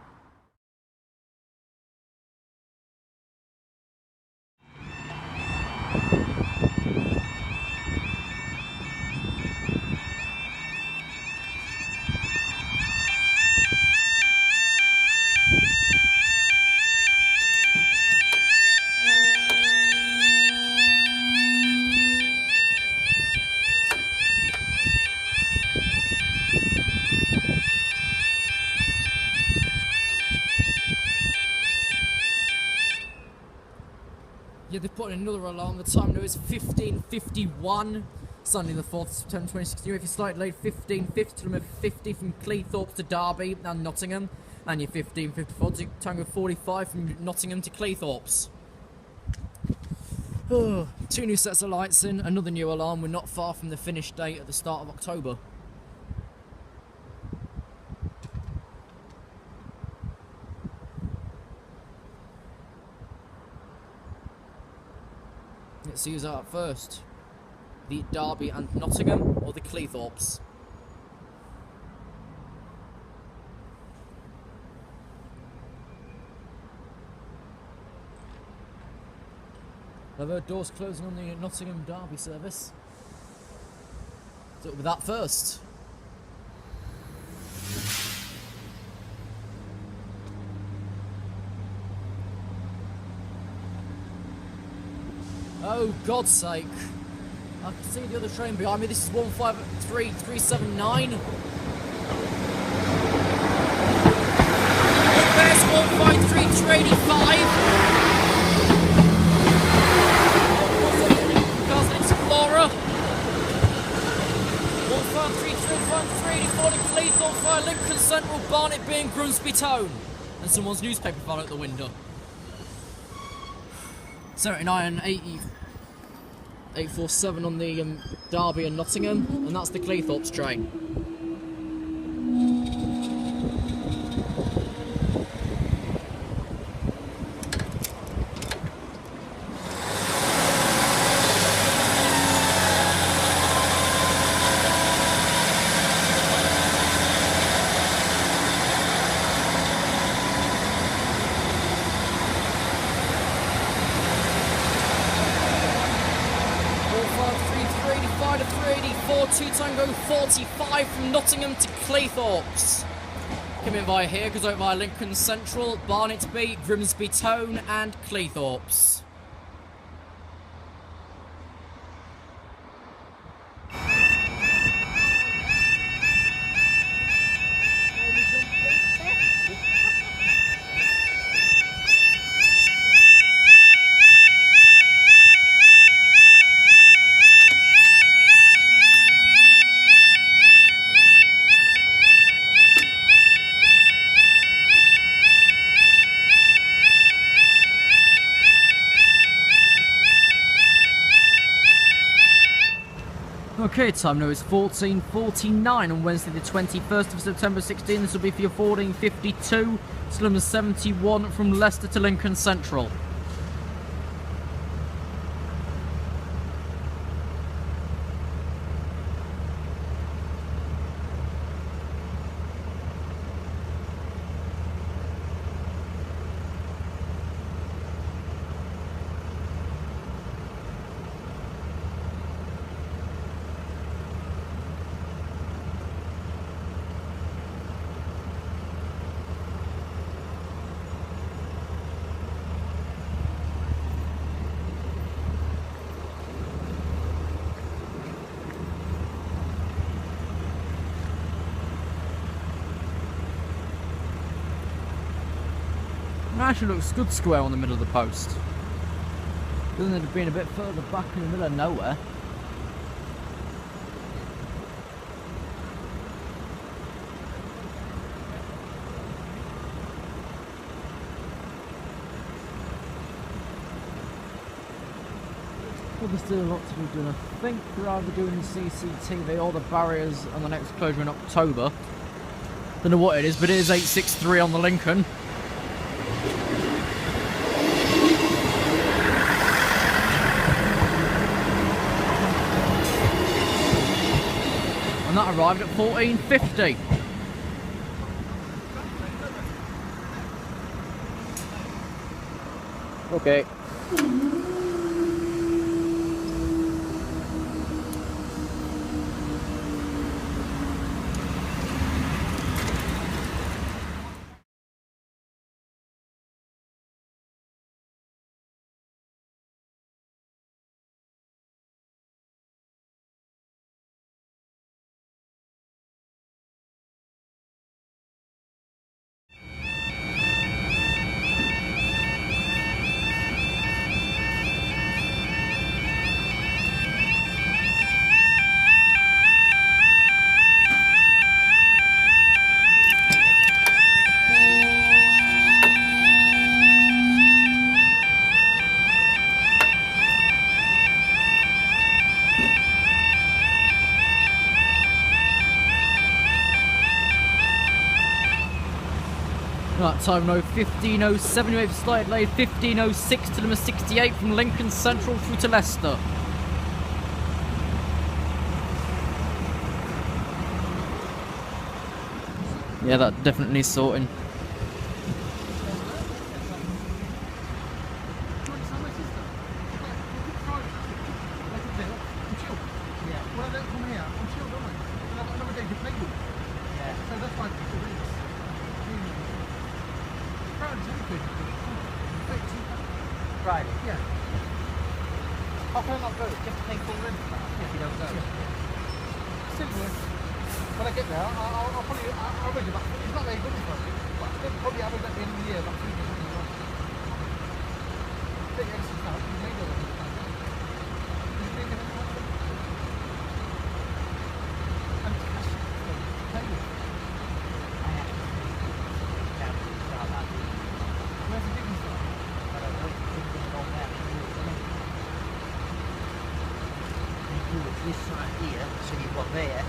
Yeah, they've put in another alarm. The time now is 15:51. Sunday the 4th of September 2016. If you're slightly late, 15:50 to number 50 from Cleethorpes to Derby and Nottingham. And your 15:54 to Tango 45 from Nottingham to Cleethorpes. Oh, 2 new sets of lights in, another new alarm. We're not far from the finish date at the start of October. Let's see who's out first. The Derby and Nottingham or the Cleethorpes? I've heard doors closing on the Nottingham Derby service. So with that first. Oh, God's sake. I can see the other train behind me. This is 153379. There's 153285. Castle Explorer. 153384 to Cleethorpes via Lincoln Central, Barnet B and Grimsby Tone. And someone's newspaper fell out the window. 79 and 80. 847 on the Derby and Nottingham, and that's the Cleethorpes train. Tango 45 from Nottingham to Cleethorpes. Come in via here, goes over via Lincoln Central, Barnet B, Grimsby Tone and Cleethorpes. Okay, time now is 14:49 on Wednesday the 21st of September 16. This will be for your 14:52. Slum 71 from Leicester to Lincoln Central. It actually looks good square on the middle of the post. Doesn't it have been a bit further back in the middle of nowhere? Well, there's still a lot to be done. I think they're either doing the CCTV or the barriers on the next closure in October. Don't know what it is, but it is 863 on the Lincoln. And that arrived at 14:50. Okay. time no 1507, you have started lane 1506 to number 68 from Lincoln Central through to Leicester. Yeah, that definitely needs sorting. Friday? Yeah. How can I not go? Just pay full rent if you don't go. Simple. When I get there, I'll probably I'll ring you back. It's not very good for me, but I'll probably have it at the end of the year. About 3 days. Take extra out. You may go there. And cash. Pay you. I have to start that. Where's the digging from? I don't know. It's on there. You do it this side here, so you've got there.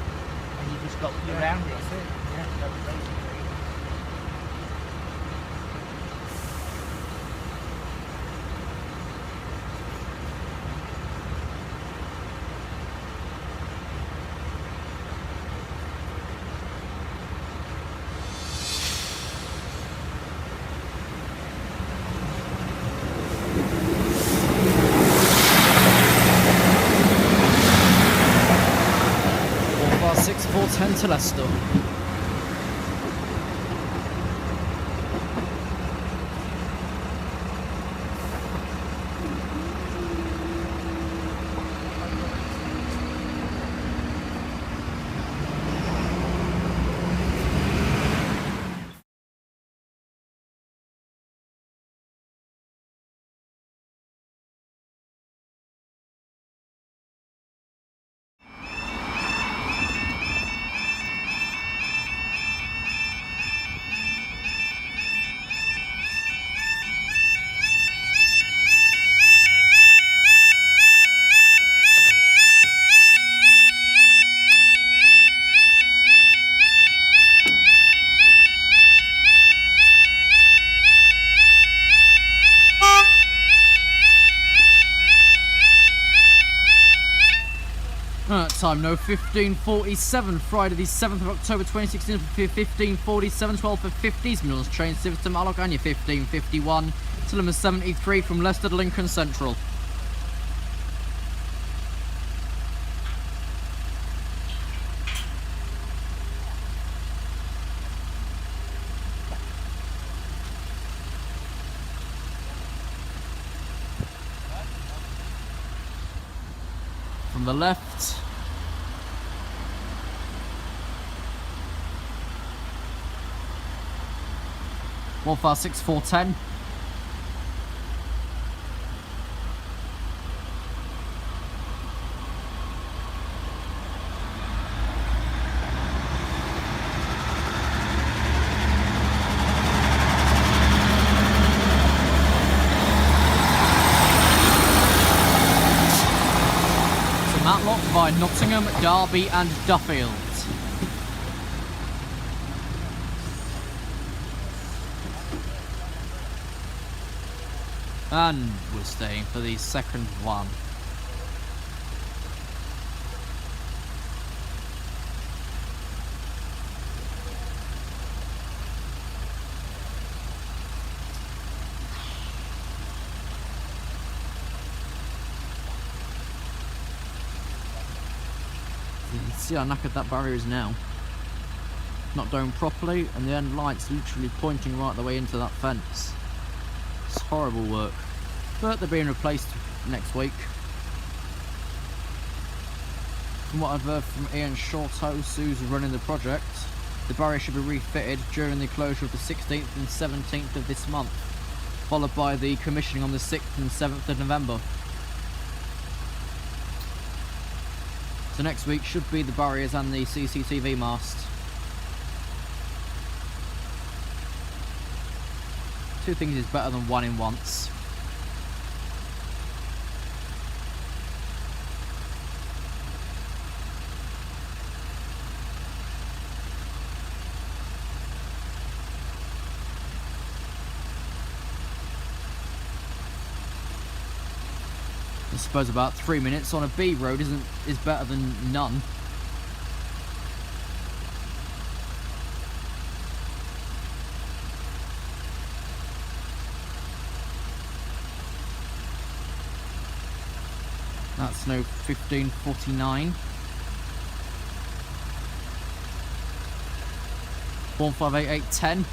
And you just got around it. That's it. Yeah, so basically. Bar 6410 to Leicester. Time no 1547, Friday the 7th of October 2016 for 1547, 12 for 50s, Mills train Civic to Mallock, and your 1551 to number 73 from Leicester to Lincoln Central. From the left, Wolfar 6410. Matlock by Nottingham, Derby and Duffield. And we're staying for the second one. You can see how knackered that barrier is now. Not done properly, and the end light's literally pointing right the way into that fence. It's horrible work, but they're being replaced next week. From what I've heard from Ian Shorthouse, who's running the project, the barrier should be refitted during the closure of the 16th and 17th of this month, followed by the commissioning on the 6th and 7th of November. So next week should be the barriers and the CCTV mast. Two things is better than one in once. I suppose about 3 minutes on a B road is better than none. That's no 1549. 158810.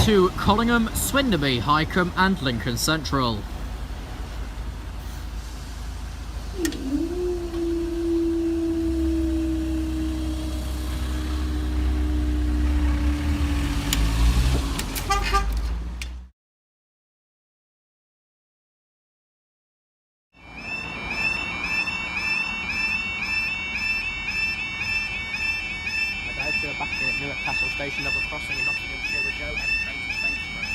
To Collingham, Swinderby, Highcombe and Lincoln Central. Back in at Newark Castle Station, double crossing in Nottinghamshire with Joe, NexTrain and Fasteroute.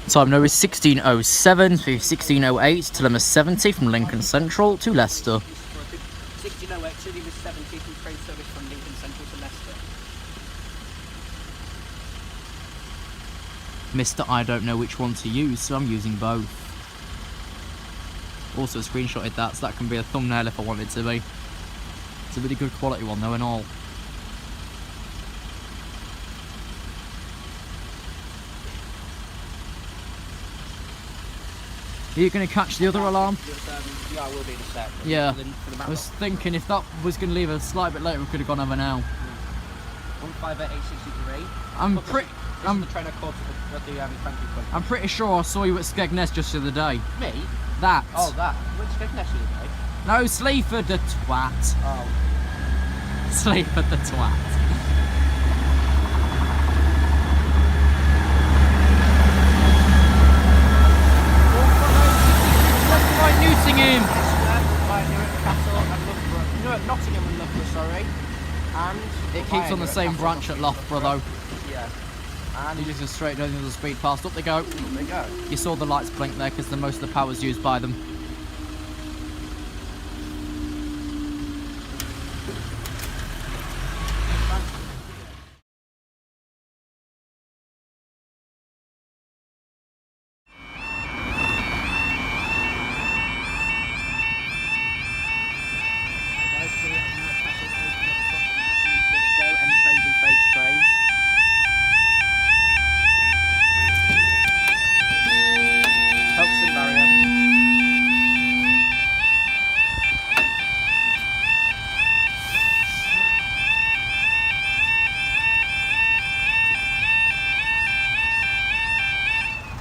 Time now is 16:07 through 16:08 to limit 70 from Lincoln Central to Leicester. 16:08 to limit 70 from train service from Lincoln Central to Leicester. Mr. I don't know which one to use, so I'm using both. Also screenshotted that, so that can be a thumbnail if I want it to be. It's a really good quality one though and all. Are you going to catch the other alarm? Yeah, I will be in a sec. Yeah. For the I was thinking if that was going to leave a slight bit later, we could have gone over now. 158863. I'm pretty. The train I caught at the Frankfurt Club. I'm pretty sure I saw you at Skegness just the other day. Me? That. Oh, that. Which Skegness the other day? No, Sleaford the twat. Oh. Sleaford the twat. Nottingham. Nottingham and Loughborough, sorry. And it keeps on the same branch at Loughborough though. Yeah. And you just go straight down the speed past. Up they go. Up they go. You saw the lights blink there because most of the power's used by them.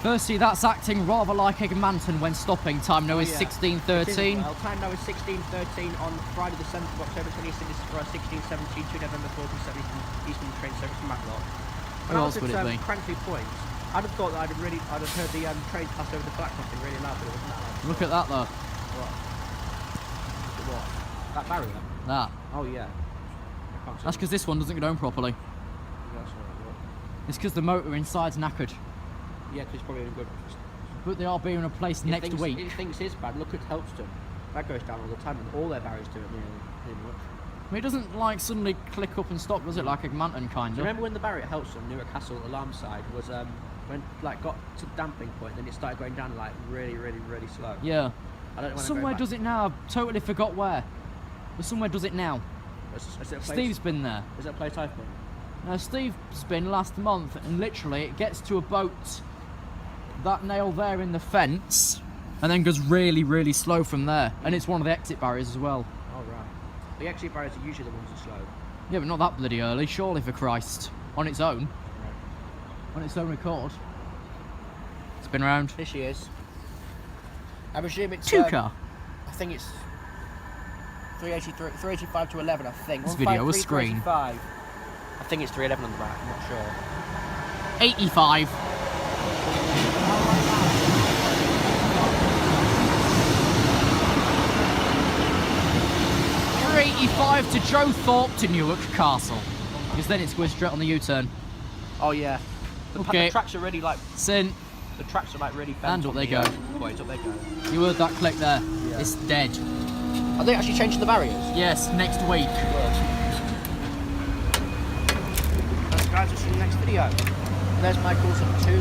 Firstly, that's acting rather like a Manton when stopping. Time now is 16:13. Well, time now is 16:13 on Friday the 7th of October 2016. This is for our 16:17 to November 47 Eastern train service from Matlock. Who else would it be? Crankley Point. I'd have thought that I'd have heard the train pass over the flat crossing really loud, but it wasn't that loud. Look at that though. What? That barrier? That. Oh yeah. That's because this one doesn't go down properly. That's right. It's because the motor inside's knackered. Yeah, because it's probably in good. But they are being replaced next week. It thinks it's bad. Look at Helpston. That goes down all the time, and all their barriers do it nearly much. I mean, it doesn't like suddenly click up and stop, does it? Like a Manton kind of. Do you remember when the barrier at Helpston, Newark Castle alarm side, was when like got to the damping point, then it started going down like really slow. Yeah. I don't know when somewhere does it now. I've totally forgot where. But somewhere does it now. Is it a place, Steve's been there. Is it a place I've been? No, Steve's been last month, and literally it gets to about that nail there in the fence, and then goes really slow from there. And it's one of the exit barriers as well. Oh right. The exit barriers are usually the ones that are slow. Yeah, but not that bloody early, surely, for Christ. On its own. Right. On its own record. It's been around. Here she is. I presume it's Tuca. I think it's 385 to 11, I think. This video was screen. I think it's 311 on the back, I'm not sure. 85. A5 to Joe Thorpe to Newark Castle. Because then it's going straight on the U-turn. Oh yeah. Okay. The tracks are really like. Sin. The tracks are like really bent. And up they go. Boys, up they go. You heard that click there. Yeah. It's dead. Are they actually changing the barriers? Yes, next week. That's guys, we'll see you in the next video. There's Michael's up 2.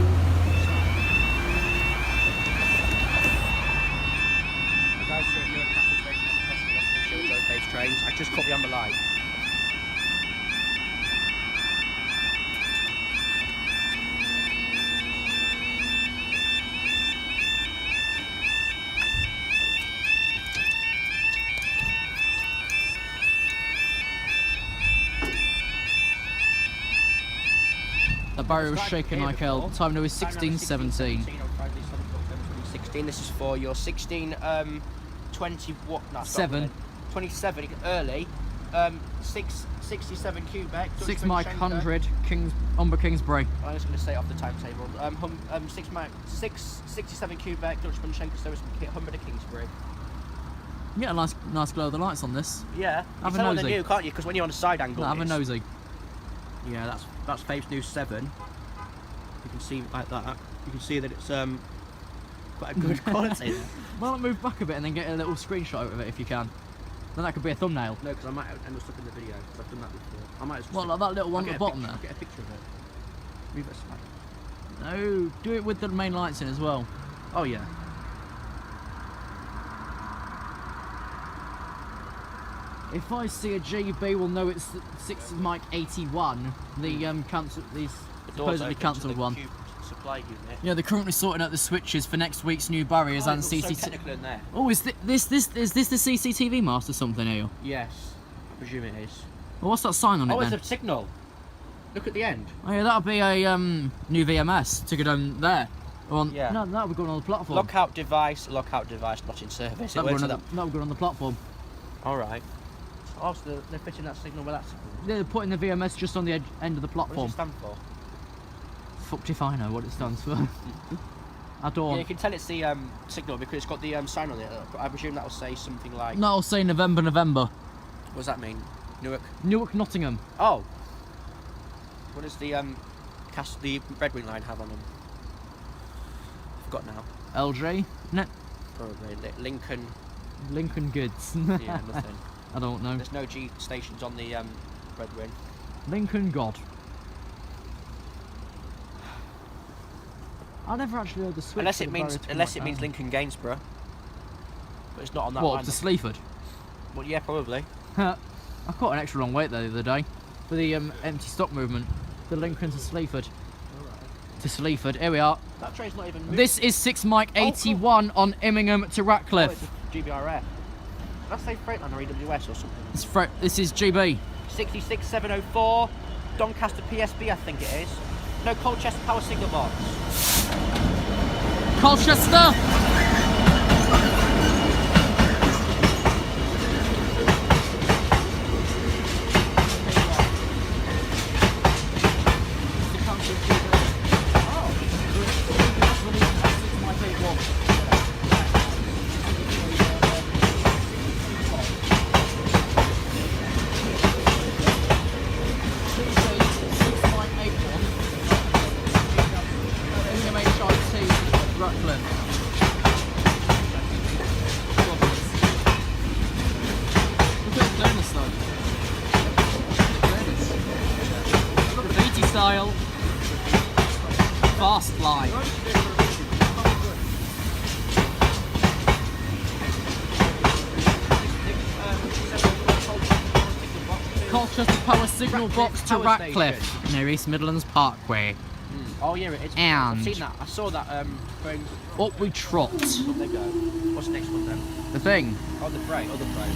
The guys are at Newark Castle Station crossing the Nottinghamshire road-based trains. I just caught the amber light. The barrier was shaking like hell. Time now is 16:17. 16. This is for your 20 what? No, 7. 27 early. 67 Quebec. 6 Mike 100 Umber Kingsbury. I was going to say it off the timetable. 67 Quebec. Dutch Munchenko service from Humber to Kingsbury. You get a nice glow of the lights on this. Yeah. You Have a tell when they're nosy. new, can't you? Because when you're on a side angle. Have a it's- nosy. Yeah, that's Fave's new 7. You can see like that. You can see that it's quite a good quality. Why not move back a bit and then get a little screenshot of it if you can? Then that could be a thumbnail. No, because I might end up stuck in the video. Because I've done that before. I might. What, like that little one at the bottom there? I'll get a picture of it. Move it aside. No, do it with the main lights in as well. Oh yeah. If I see a GB, we'll know it's 6 Mike 81. The The door's supposedly open to cancelled the one. cube supply unit. Yeah, they're currently sorting out the switches for next week's new barriers and it looks so CCTV. technical in there. Oh, is this the CCTV mast or something here? Yes, I presume it is. Well, what's that sign on it Oh, then? it's a signal. Look at the end. Oh yeah, that'll be a new VMS to go down there. Yeah. No, that'll be going on the platform. Lockout device not in service. That'll be going on the platform. All right. Oh, so they're fitting that signal with that signal. They're putting the VMS just on the end of the What platform. does it stand for? Fucked if I know what it stands for. I Yeah, don't. you can tell it's the signal because it's got the sign on it. I presume that will say something like. No, I'll say November. What does that mean? Newark, Nottingham. Oh. What does the the Red Wing line have on them? Forgot now. LJ. No. Probably Lincoln. Lincoln Goods. Yeah, nothing. I don't know. There's no G stations on the Red Wing. Lincoln God. I never actually heard the switch. Unless for it the means barrier to come back Lincoln Gainsborough. But it's not on that down. What, line. to Sleaford? Well, yeah, probably. I caught an extra long wait there the other day for the empty stock movement. The Lincoln to Sleaford. To Sleaford. Here we are. That train's not even moving. This is 6 Mike 81 on Immingham to Oh, Ratcliffe. it's a GBRF. Did I say Freightliner or EWS or something? This is GB. 66704, Doncaster PSB, I think it is. No, Colchester Power Signal Box. Colchester. Style fast line. Colchester Power Signal Box to Power Ratcliffe near East Midlands Parkway. Oh yeah, it is. And- I've seen that. I saw that going. Up we trot. Up they go. What's the next one then? The thing. Oh, the freight. Oh, the freight.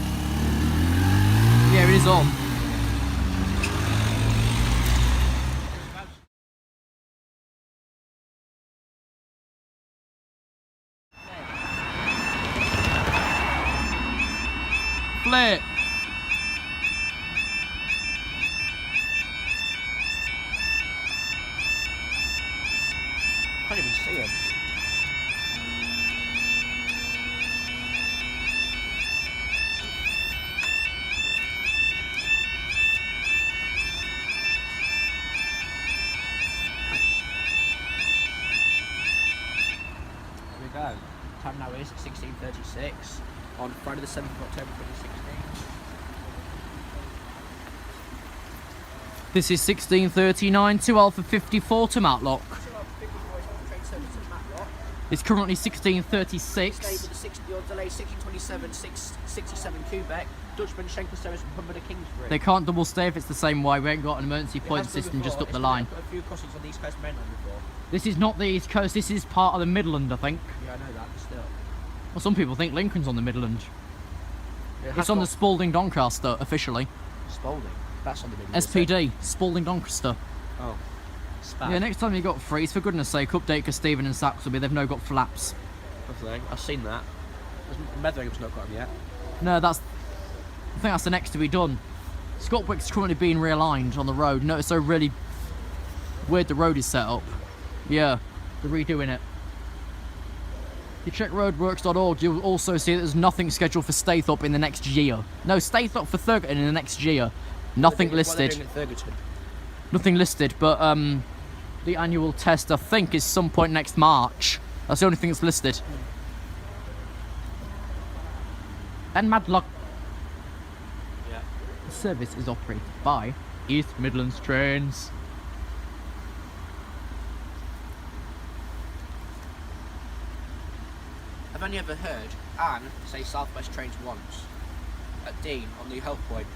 Yeah, it is on. Flip. Can't even see him. time now is 16:36 on Friday the 7th of October 2016. This is 16:39 to Alpha 54 to Matlock. It's currently 16:36. Your delay 1627, 667 Quebec, Dutchman Schenker service from Humber to Kingsbury. They can't double stay if it's the same way. We ain't got an emergency point system just up the line. Put a few crossings on the East Coast mainland before. This is not the East Coast, this is part of the Midland, I think. Yeah, I know that, but still. Well, some people think Lincoln's on the Midland. It's on the Spalding Doncaster, officially. Spalding? That's on the Midland. SPD, Spalding Doncaster. Oh. Spad. Yeah, next time you got freeze, for goodness sake, update because Stephen and Saxby, they've now got flaps. Nothing. I've seen that. Medringham's not got them yet. No, I think that's the next to be done. Scotwick's currently being realigned on the road. Notice how really weird the road is set up. Yeah, they're redoing it. If you check roadworks.org, you'll also see that there's nothing scheduled for Staithup in the next year. No, Staithup for Thurgerton in the next year. Nothing listed. What are they doing at Thurgerton? Nothing listed, but the annual test, I think, is some point next March. That's the only thing that's listed. And Madlock. Yeah. The service is operated by East Midlands Trains. I've only ever heard Anne say South West Trains once at Dean on the Health Point.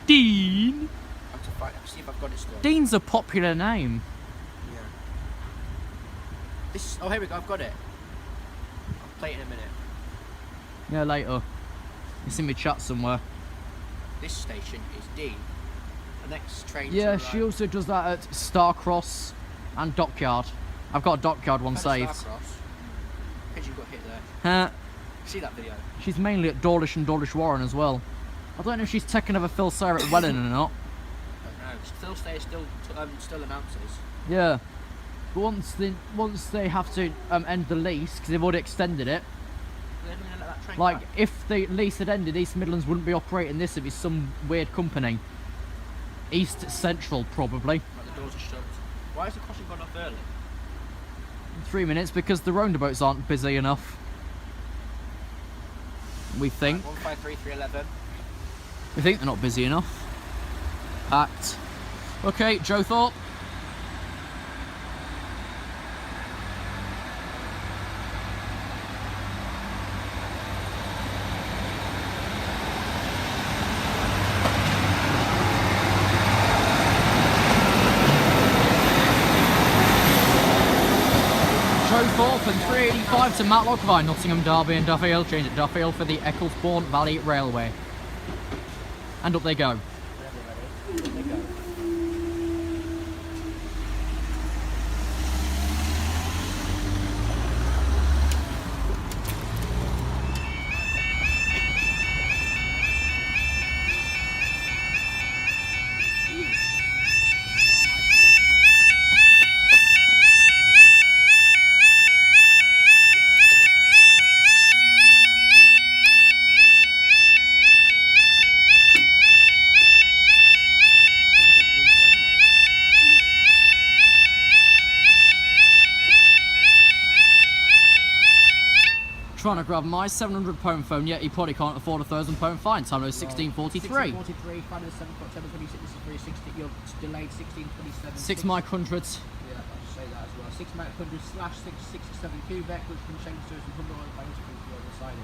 Dean? I have to find, see if I've got it still. Dean's a popular name. Yeah. This. Oh, here we go. I've got it. I'll play it in a minute. Yeah, later. It's in my chat somewhere. This station is Dean. The next train. Yeah, she also does that at Starcross and Dockyard. I've got a Dockyard one saved. Pigeon got hit there. Uh, See that video? she's mainly at Dawlish and Dawlish Warren as well. I don't know if she's taken over Phil Sayre at Welling or not. I don't know. Still stays. Still announces. Yeah. But once they have to end the lease, because they've already extended it, They're gonna let that train like, back. if the lease had ended, East Midlands wouldn't be operating this, it'd be some weird company. East Central, probably. Like the doors are shut. Why has the crossing gone off early? 3 minutes, because the roundabouts aren't busy enough. We think. 153311. We think they're not busy enough. Packed. Okay, Joe Thorpe. Joe Thorpe and 385 to Matlock via Nottingham, Derby and Duffield. Change at Duffield for the Ecclesbourne Valley Railway. And up they go. Trying to grab my £700 phone, yet he probably can't afford a £1,000 fine. Time is 16:43. 16:43, Friday the 7th of October 2016, this is 360, you're delayed 16:27. 6 mic hundreds. Yeah, I'll just say that as well. 6 mic 100 slash 667 Quebec, which can change to us from Humber on banks to the other side.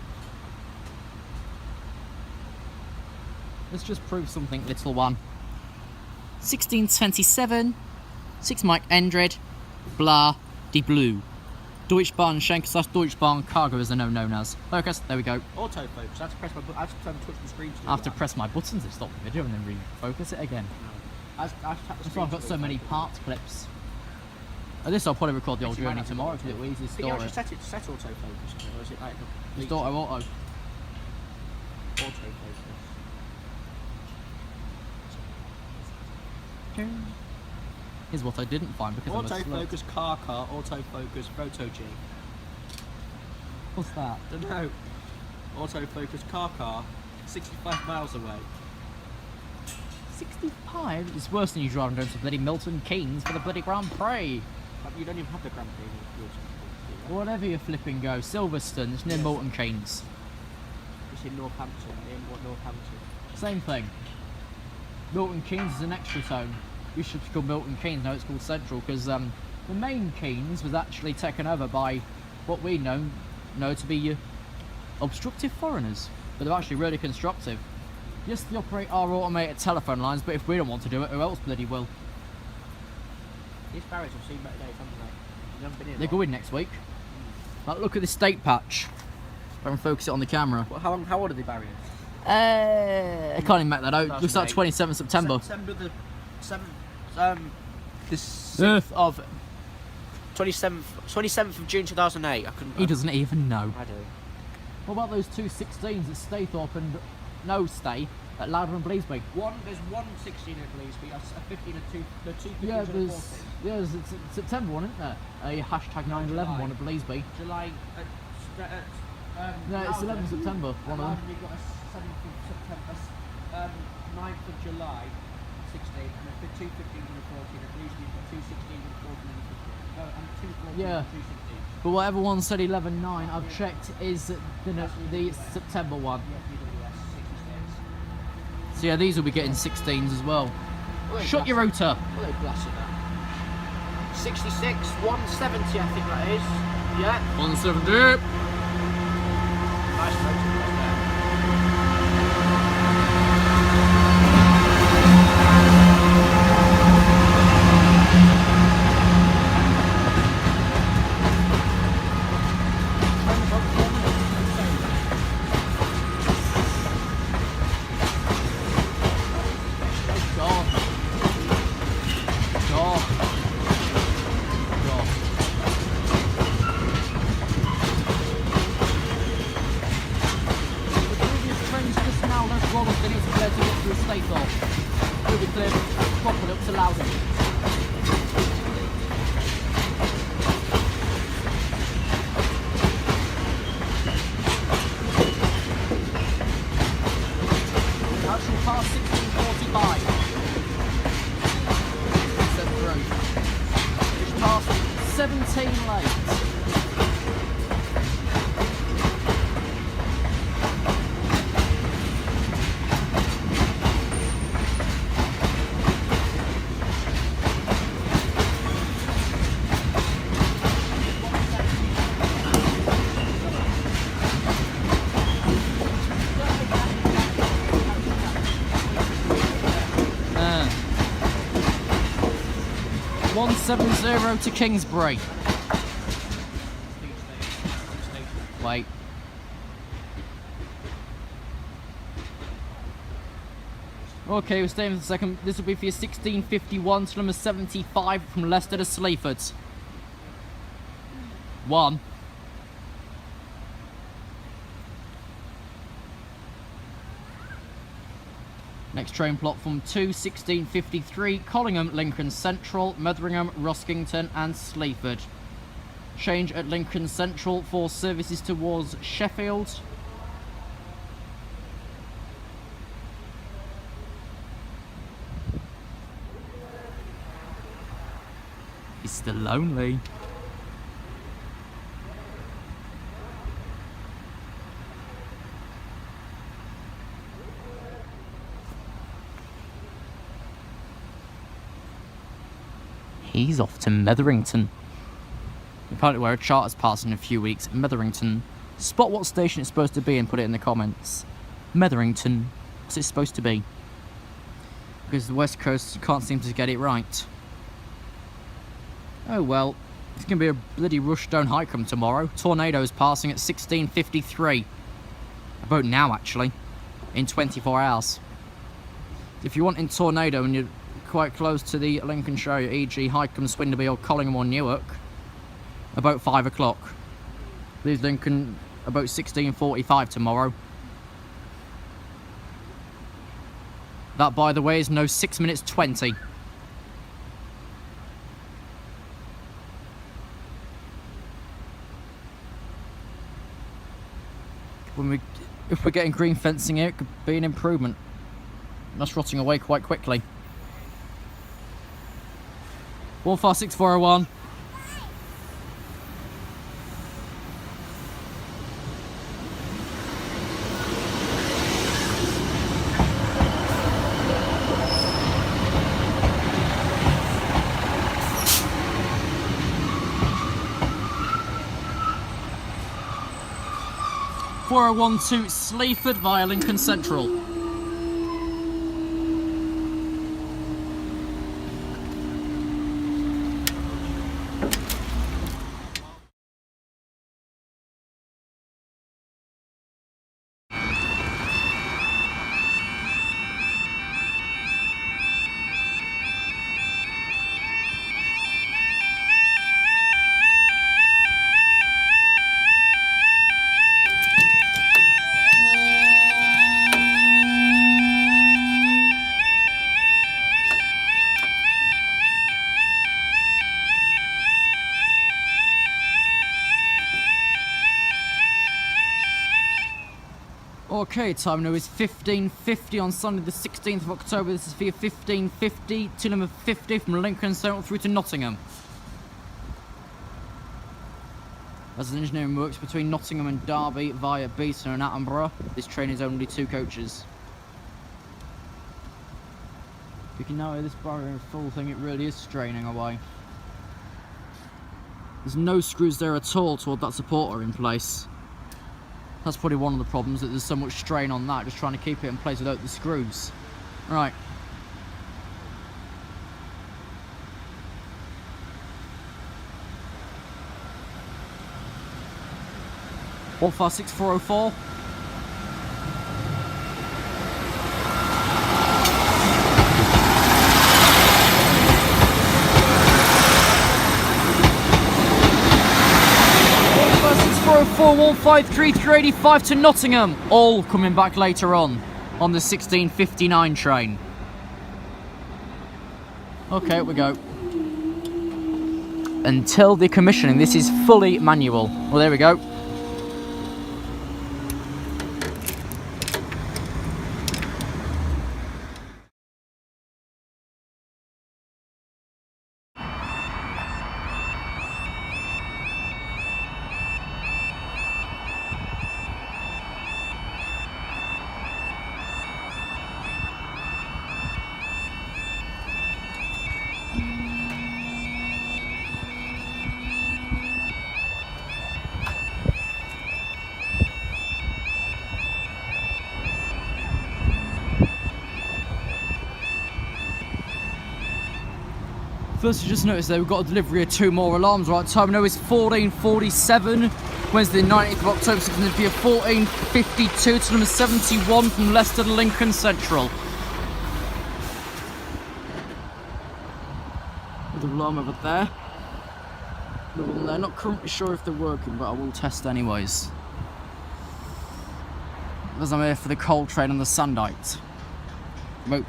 Let's just prove something, little one. 1627, 6 mic 100, blah, de blue. Deutschbahn Schenker / Deutschbahn Cargo as they're now known as. Focus, there we go. Autofocus, I have to press my I have to touch the screen to do I have to that. press my buttons to stop the video and then refocus it again. I have to tap the That's screen why I've to got do so it. many part clips. This I'll probably record the old Actually, might journey have to tomorrow do because it will easily Can you store actually it. set it to set autofocus, or is it like a Just complete auto. autofocus? Here's what I didn't find because I'm a slut. Autofocus car, autofocus photo G. What's that? Don't know. Autofocus car, 65 miles away. 65? It's worse than you driving down to bloody Milton Keynes for the bloody Grand Prix. You don't even have the Grand Prix in your Whatever you flipping go, Silverstone, it's near Milton Keynes. It's in Northampton, Northampton. Same thing. Milton Keynes is an extra zone. You should be called Milton Keynes, no, it's called Central, because the main Keynes was actually taken over by what we know to be obstructive foreigners, but they're actually really constructive. Yes, they operate our automated telephone lines, but if we don't want to do it, who else bloody will? These barriers have seen better days, haven't they? You've never been here. They go in next week. Like, look at this state patch. If I can focus it on the camera. Well, how old are the barriers? I can't even make that out. Looks like 27th September. September the 7th. The 6th of 27th of June 2008. I couldn't. He doesn't even know. I do. What about those two 16s at Staithorpe and Stay at Louder and Bleasby? There's one 16 at Bleasby, a 15 and two 15s Yeah, and a 14. there's September one, isn't there? A hashtag 9/11 one at Bleasby. July. No, it's 11th September. One of them. You've got a 7th of September, 9th of July, 16, and then two 15s and a 14. At Bleasby, you've got two 16s and a 14 and a 15. No, and two 14s Yeah. and two 16s. But whatever one said 11/9, I've checked is the September one. NWRKCAS 66. So yeah, these will be getting 16s as well. Shut your router. What are they blasting at? 66, 170, I think that is. Yeah. 170. Nice motor there. Past 1645. Which passed 17 lanes. Uh, 170 to Kingsbury. Wait. Okay, we're staying for a second. This will be for your 1651 to number 75 from Leicester to Sleaford. 1. Next train platform 2, 1653, Collingham, Lincoln Central, Metheringham, Roskington and Sleaford. Change at Lincoln Central for services towards Sheffield. He's still lonely. He's off to Metherington. Apparently where a charter's passing in a few weeks. Metherington. Spot what station it's supposed to be and put it in the comments. Metherington. What's it supposed to be? Because the West Coast can't seem to get it right. Oh well. It's going to be a bloody Rushstone Highcombe tomorrow. Tornado's passing at 1653. About now actually. In 24 hours. If you're wanting Tornado and you're quite close to the Lincolnshire, e.g. Highcombe, Swinderby or Collingham or Newark, about 5 o'clock. Leaves Lincoln about 1645 tomorrow. That, by the way, is no 6 minutes 20. If we're getting green fencing here, it could be an improvement. That's rotting away quite quickly. 156 401. 4012 Sleaford via Lincoln Central. Okay, time now is 15:50 on Sunday the 16th of October. This is for your 15:50 to number 50 from Lincoln Central through to Nottingham. As an engineering works between Nottingham and Derby via Beaton and Attenborough, this train is only 2 coaches. You can now hear this barrier full thing, it really is straining away. There's no screws there at all to hold that supporter in place. That's probably one of the problems, that there's so much strain on that, just trying to keep it in place without the screws. Right. One 156 404. Four 153 385 to Nottingham, all coming back later on the 1659 train. Okay, we go. Until the commissioning, this is fully manual. Well, there we go. First, I just noticed that we've got a delivery of 2 more alarms. Right, time now is 14:47, Wednesday the 19th of October, so it's going to be a 14:52 to number 71 from Leicester to Lincoln Central. Another alarm over there. Another one there. Not currently sure if they're working, but I will test anyways. As I'm here for the coal train on the Sandite. About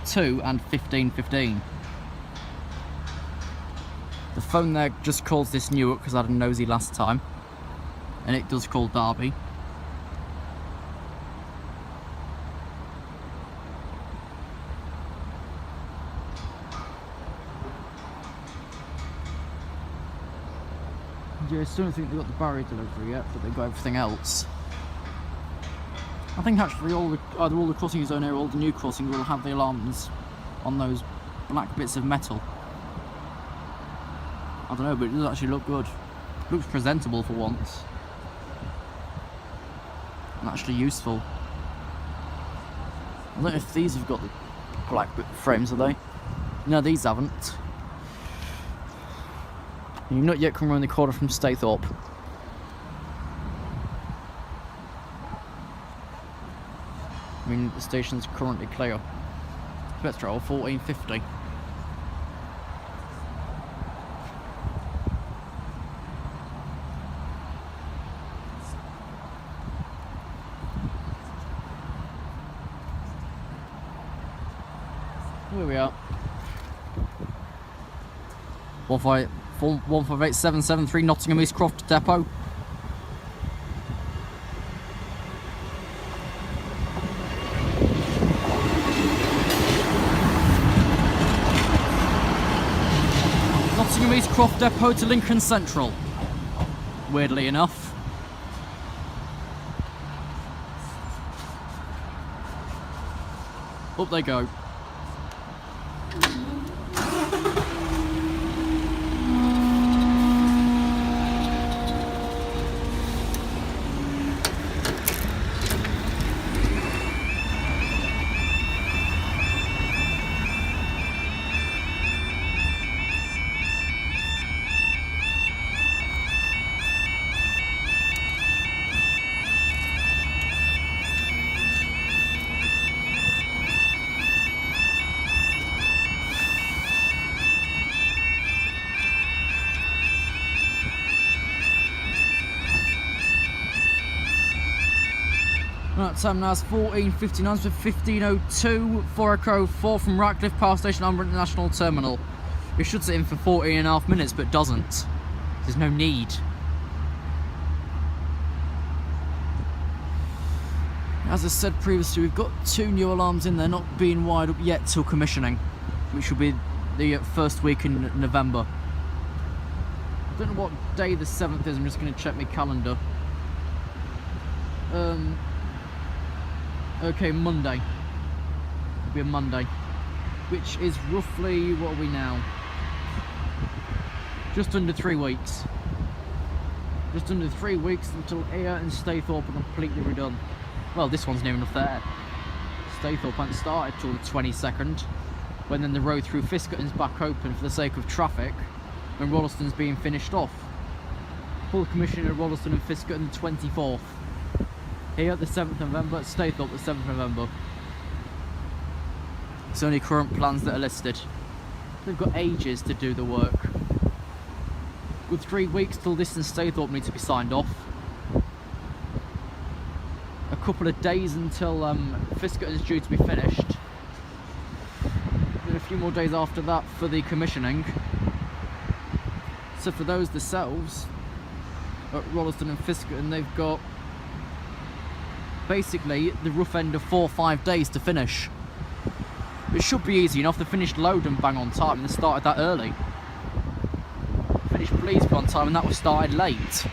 02 and 15:15. The phone there just calls this Newark because I had a nosy last time, and it does call Derby. Yeah, I still don't think they got the barrier delivery yet, but they got everything else. I think actually either all the crossings down here or all the new crossings will have the alarms on those black bits of metal. I don't know, but it does actually look good. It looks presentable for once. And actually useful. I don't know if these have got the black frames, are they? No, these haven't. You've not yet come around the corner from Staithorpe. I mean, the station's currently clear. Let's try 14:50. Here we are. 158773 Nottingham East Croft Depot. Nottingham East Croft Depot to Lincoln Central. Weirdly enough. Up they go. Right, time now is 14:59, so 15:02, 404 from Ratcliffe Power Station, Amber International Terminal. It should sit in for 14.5 minutes, but doesn't. There's no need. As I said previously, we've got 2 new alarms in there, not being wired up yet till commissioning, which will be the first week in November. I don't know what day the 7th is, I'm just going to check my calendar. Okay, Monday. It'll be a Monday. Which is roughly, what are we now? Just under 3 weeks. Just under 3 weeks until Ayr and Staithorpe are completely redone. Well, this one's near enough there. Staithorpe hadn't started till the 22nd, when then the road through Fiskerton's back open for the sake of traffic, when Rolleston's being finished off. Full commissioning at Rolleston and Fiskerton the 24th. Here at the 7th of November, at Staithorpe the 7th of November. It's only current plans that are listed. They've got ages to do the work. With 3 weeks till this and Staithorpe need to be signed off. A couple of days until Fiskerton is due to be finished. Then a few more days after that for the commissioning. So for those themselves, at Rolleston and Fiskerton, they've got basically the rough end of 4 or 5 days to finish. It should be easy enough. They finished load and bang on time, and they started that early. Finished Bleasby on time, and that was started late.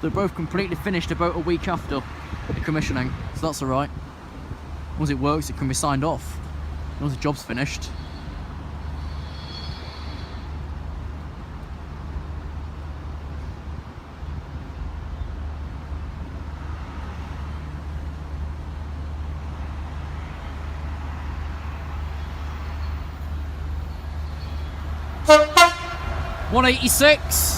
They're both completely finished about a week after the commissioning, so that's alright. Once it works, it can be signed off. Once the job's finished. $186.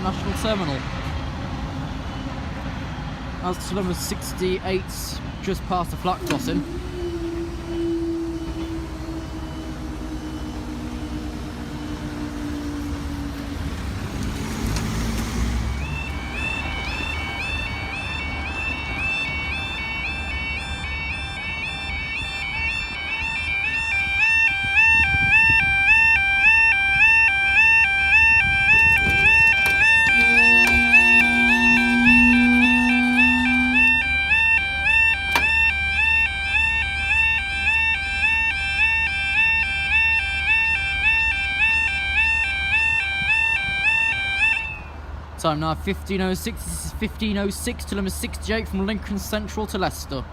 National Terminal. As to number 68, just past the flat crossing. Time now 15:06. This is 15:06 to number 68 from Lincoln Central to Leicester.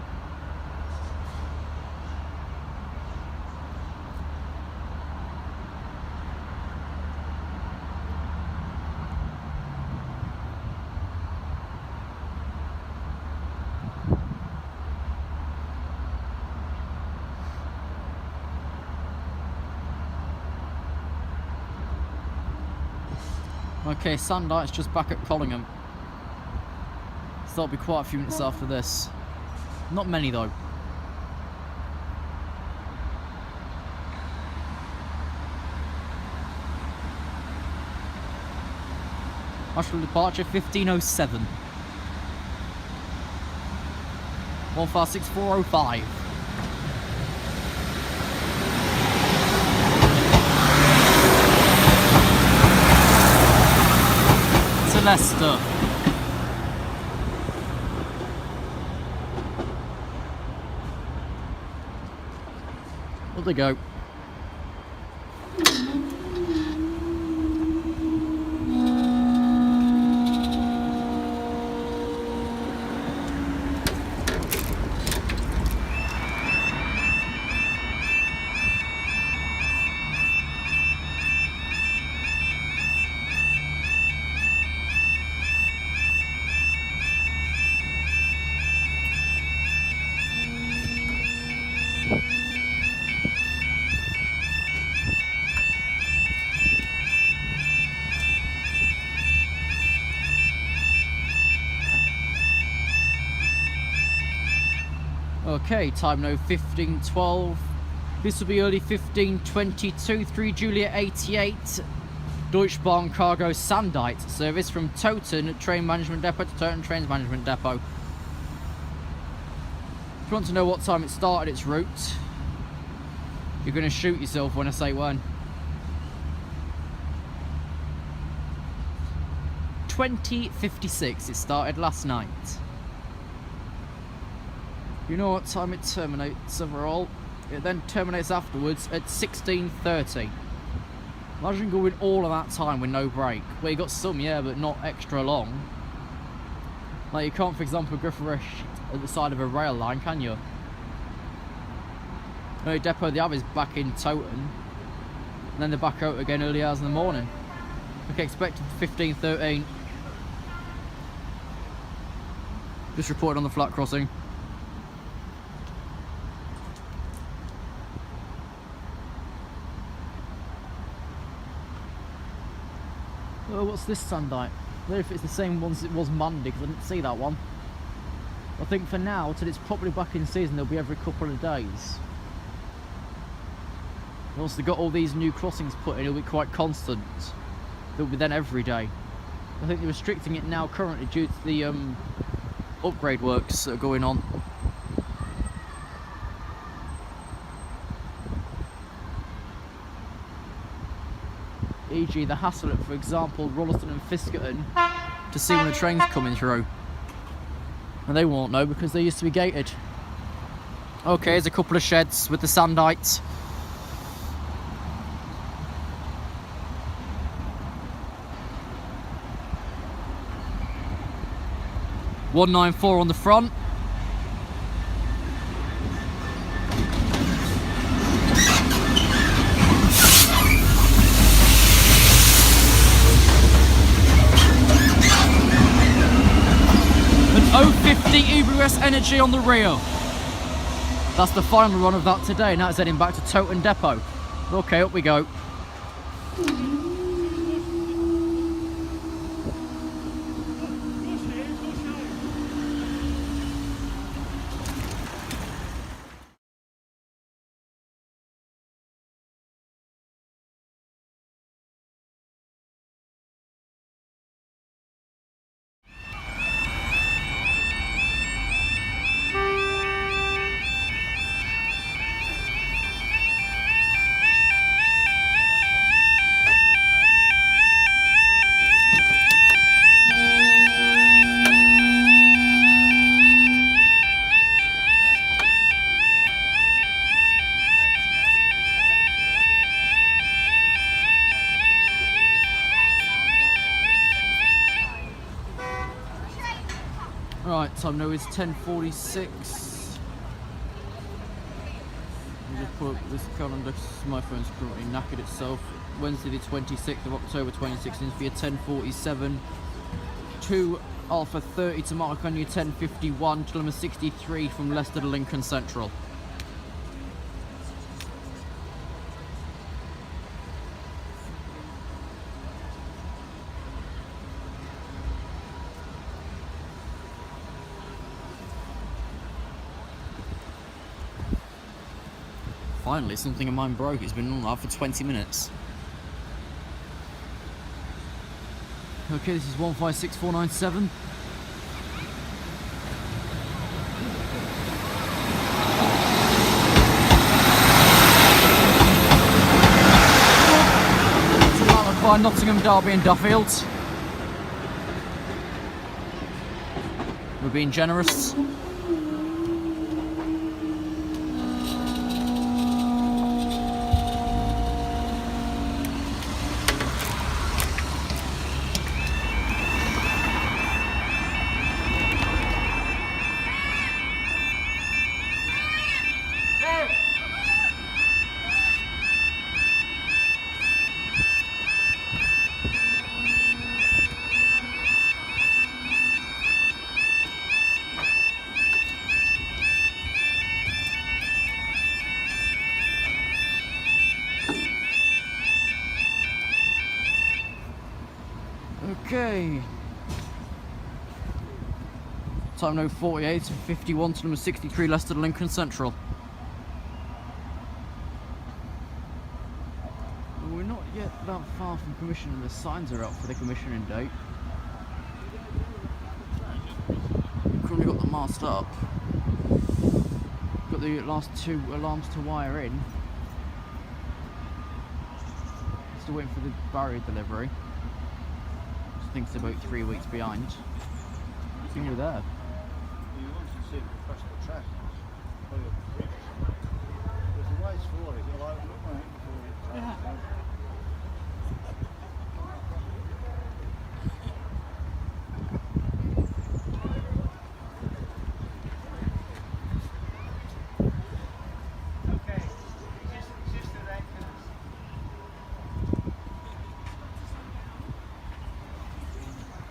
Okay, Sandite's just back at Collingham. So that'll be quite a few minutes after this. Not many though. Actual departure 15:07. 156405. Leicester. Up they go. Okay, time now 15:12. This will be early 15:22. 3 Juliet 88. Deutsche Bahn Cargo Sandite service from Toten Train Management Depot to Toten Trains Management Depot. If you want to know what time it started its route, you're going to shoot yourself when I say when. 20:56, it started last night. You know what time it terminates overall? It then terminates afterwards at 16:30. Imagine going all of that time with no break. Well, you got some, yeah, but not extra long. Like, you can't, for example, go for a at the side of a rail line, can you? The only depot they have is back in Toten, and then they're back out again early hours in the morning. Okay, expected 15:13. Just reported on the flat crossing. Oh, what's this Sandite? I don't know if it's the same ones it was Monday, because I didn't see that one. I think for now, till it's properly back in season, they'll be every couple of days. Once they've got all these new crossings put in, it'll be quite constant. They'll be then every day. I think they're restricting it now currently due to the upgrade works that are going on. E.g. the Hasslet, for example, Rolleston and Fiskerton, to see when the train's coming through. And they won't know because they used to be gated. Okay, there's a couple of sheds with the Sandite. .194 on the front. An 050 EWS Energy on the rear. That's the final run of that today. Now it's heading back to Toten Depot. Okay, up we go. Right, time now is 10:46. I'll just put up this calendar because my phone's currently knackered itself. Wednesday the 26th of October 2016 for your 10:47. 2 Alpha 30 to mark on your 10:51, kilometre 63 from Leicester to Lincoln Central. Finally, something of mine broke. It's been on that for 20 minutes. Okay, this is 156497. It's by Nottingham, Derby and Duffield. We're being generous. Okay. Time no 48 to 51 to number 63 Leicester to Lincoln Central. We're not yet that far from commissioning. The signs are up for the commissioning date. We've currently got the mast up. Got the last 2 alarms to wire in. Still waiting for the barrier delivery. I think it's about 3 weeks behind. I think you're there. You want to see the press the track. There's a race for it. You'll open up, mate, before it.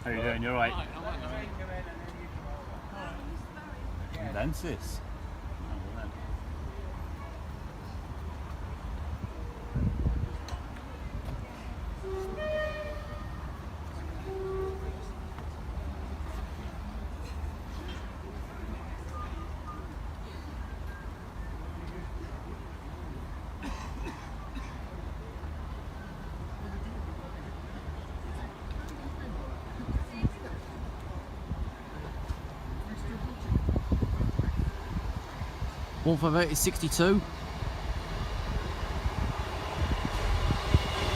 How you doing? You alright? Condenses. One 158 is 62.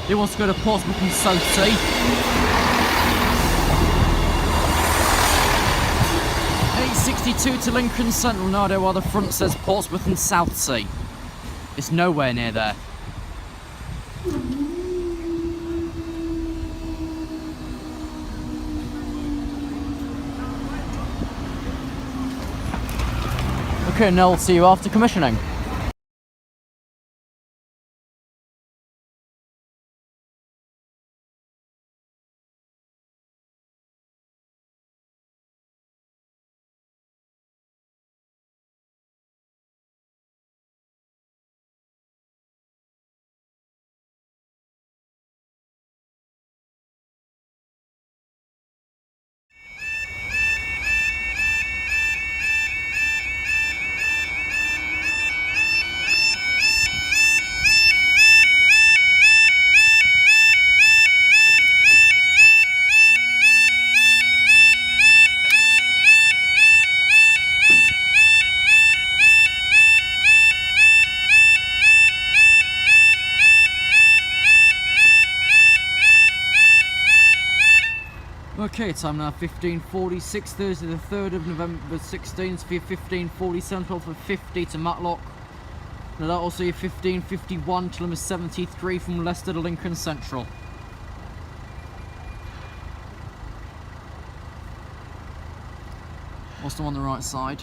He wants to go to Portsmouth and Southsea. 862 to Lincoln Central Nardo, while the front says Portsmouth and Southsea. It's nowhere near there. Okay, and I'll see you after commissioning. Okay, time now 15:46, Thursday the 3rd of November 16th for your 15:40 Central for 50 to Matlock. Now that also your 15:51 to number 73 from Leicester to Lincoln Central. Also on the right side,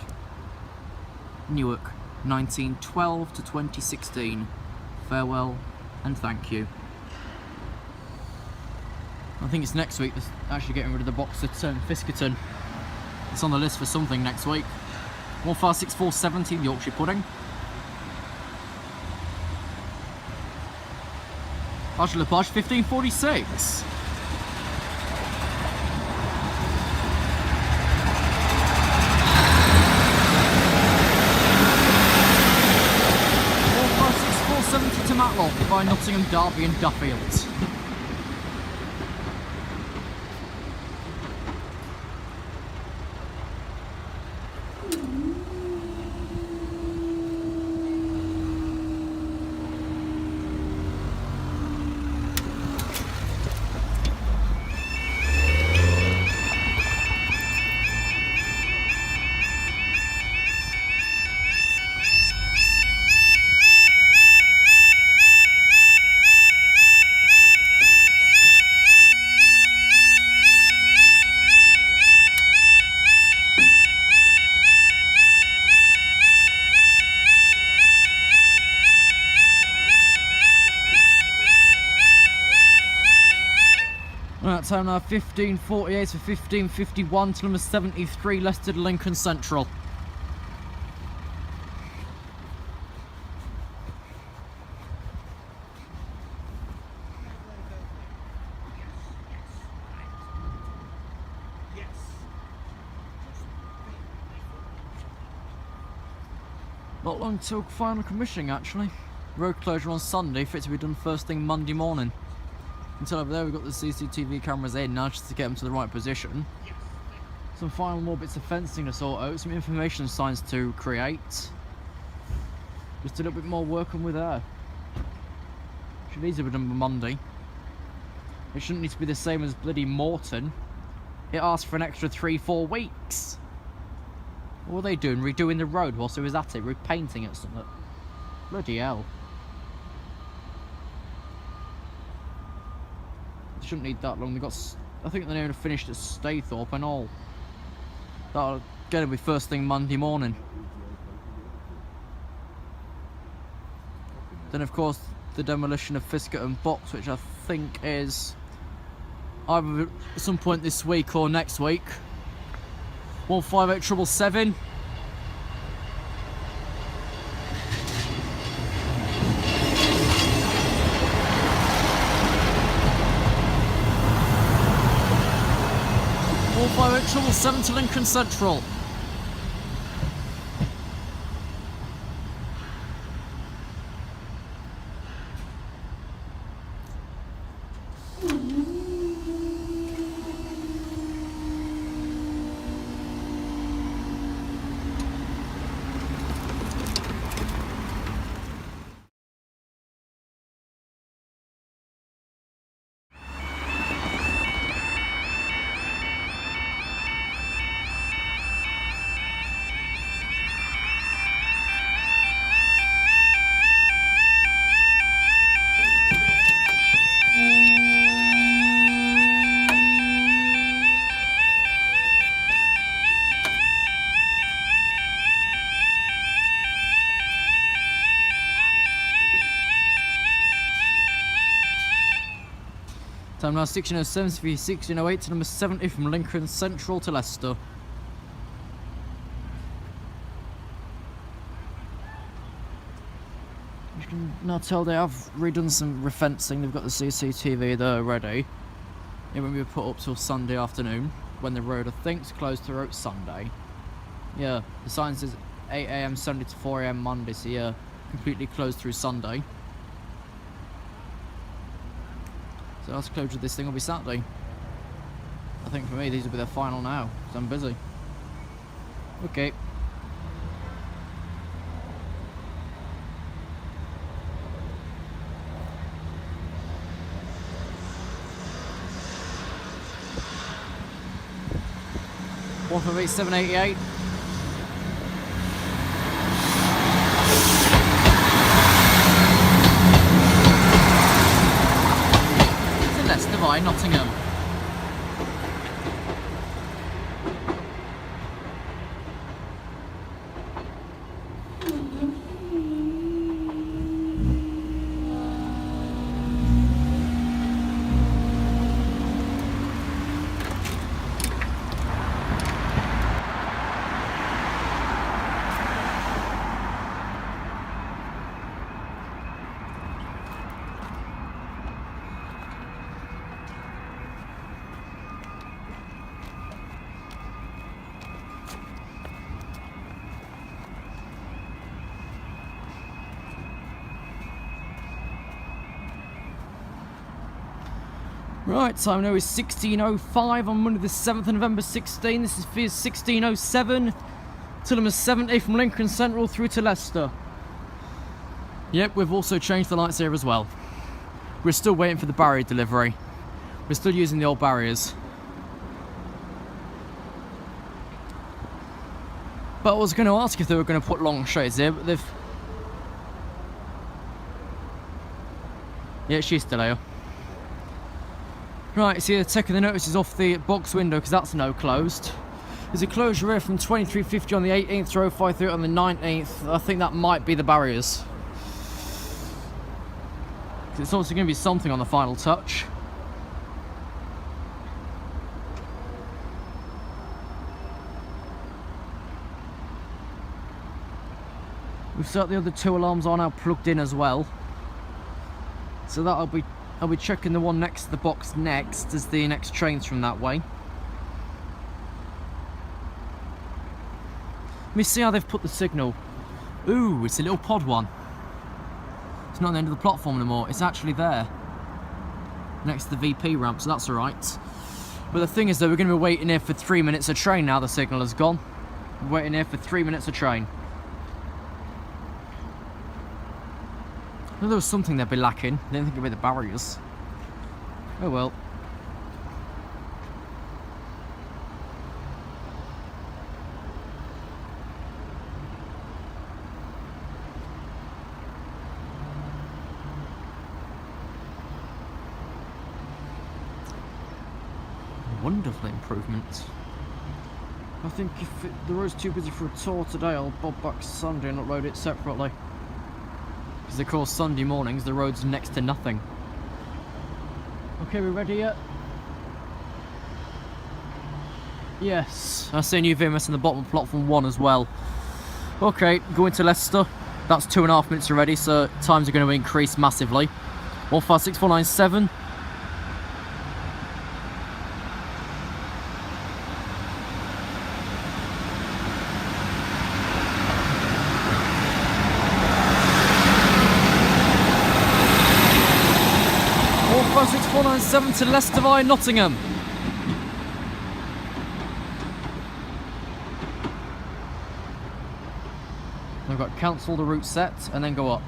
Newark 1912 to 2016. Farewell and thank you. I think it's next week that's actually getting rid of the box at Fiskerton. It's on the list for something next week. 156470, Yorkshire Pudding. Archer Lepage 1546. To Matlock by Nottingham, Derby and Duffield. Right, time now 15:48 for 15:51 to number 73 Leicester to Lincoln Central. Not long till final commissioning actually. Road closure on Sunday, fit to be done first thing Monday morning. Until over there we've got the CCTV cameras in now just to get them to the right position. Some final more bits of fencing to sort out, some information signs to create. Just a little bit more work on with there. Should easily be done by Monday. It shouldn't need to be the same as bloody Morton. It asked for an extra 3-4 weeks. What were they doing? Redoing the road whilst it was at it? Repainting it or something? Bloody hell. They shouldn't need that long. They got, I think they're only finished at Staithorpe and all. That'll get it be first thing Monday morning. Then of course the demolition of Fiscot and Box, which I think is either at some point this week or next week. 158777. to Lincoln Central. Time now 1607 for 1608 to number 70 from Lincoln Central to Leicester. You can now tell they have redone some refencing. They've got the CCTV there ready. It won't be put up till Sunday afternoon when the road I think's closed throughout Sunday. Yeah, the sign says 8 AM Sunday to 4 AM Monday, so yeah, completely closed through Sunday. So last closure of this thing will be Saturday. I think for me these will be their final now, because I'm busy. Okay. One for V788. Leicester by Nottingham. Right, time now is 16:05 on Monday the 7th of November 16. This is for 16:07 till number 70 from Lincoln Central through to Leicester. Yep, we've also changed the lights here as well. We're still waiting for the barrier delivery. We're still using the old barriers. But I was going to ask if they were going to put long shades here, but they've... Yeah, she's still here. Right, so you're taking the notices off the box window because that's now closed. There's a closure here from 2350 on the 18th to 053 on the 19th. I think that might be the barriers. It's also going to be something on the final touch. We've set the other two alarms are now plugged in as well. So that'll be... I'll be checking the one next to the box next as the next train's from that way. Let me see how they've put the signal. Ooh, it's a little pod one. It's not at the end of the platform anymore, it's actually there. Next to the VP ramp, so that's alright. But the thing is though, we're going to be waiting here for 3 minutes of train now the signal has gone. We're waiting here for 3 minutes of train. I knew there was something they'd be lacking. I didn't think it'd be the barriers. Oh well. Wonderful improvement. I think if the road's too busy for a tour today, I'll bob back Sunday and upload it separately. Because of course Sunday mornings the road's next to nothing. Okay, we ready yet? Yes, I see a new VMS in the bottom of platform 1 as well. Okay, going to Leicester. That's 2.5 minutes already, so times are going to increase massively. 156497. to Leicester via Nottingham. We've got to cancel the route set and then go up.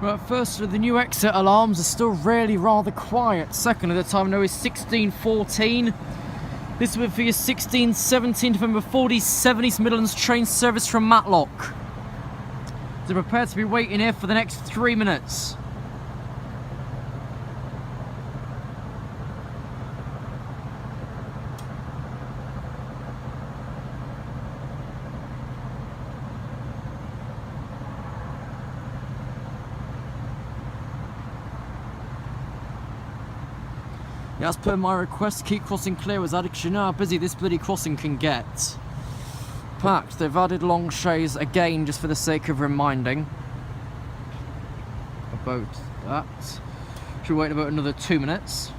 Right, firstly, the new exit alarms are still really rather quiet. Secondly, the time now is 16:14. This will be for your 16-17 November 47 East Midlands train service from Matlock. So prepare to be waiting here for the next 3 minutes. Yeah, as per my request, keep crossing clear as added, 'cause you know how busy this bloody crossing can get. Packed, they've added long shays again just for the sake of reminding about that. Should wait about another 2 minutes.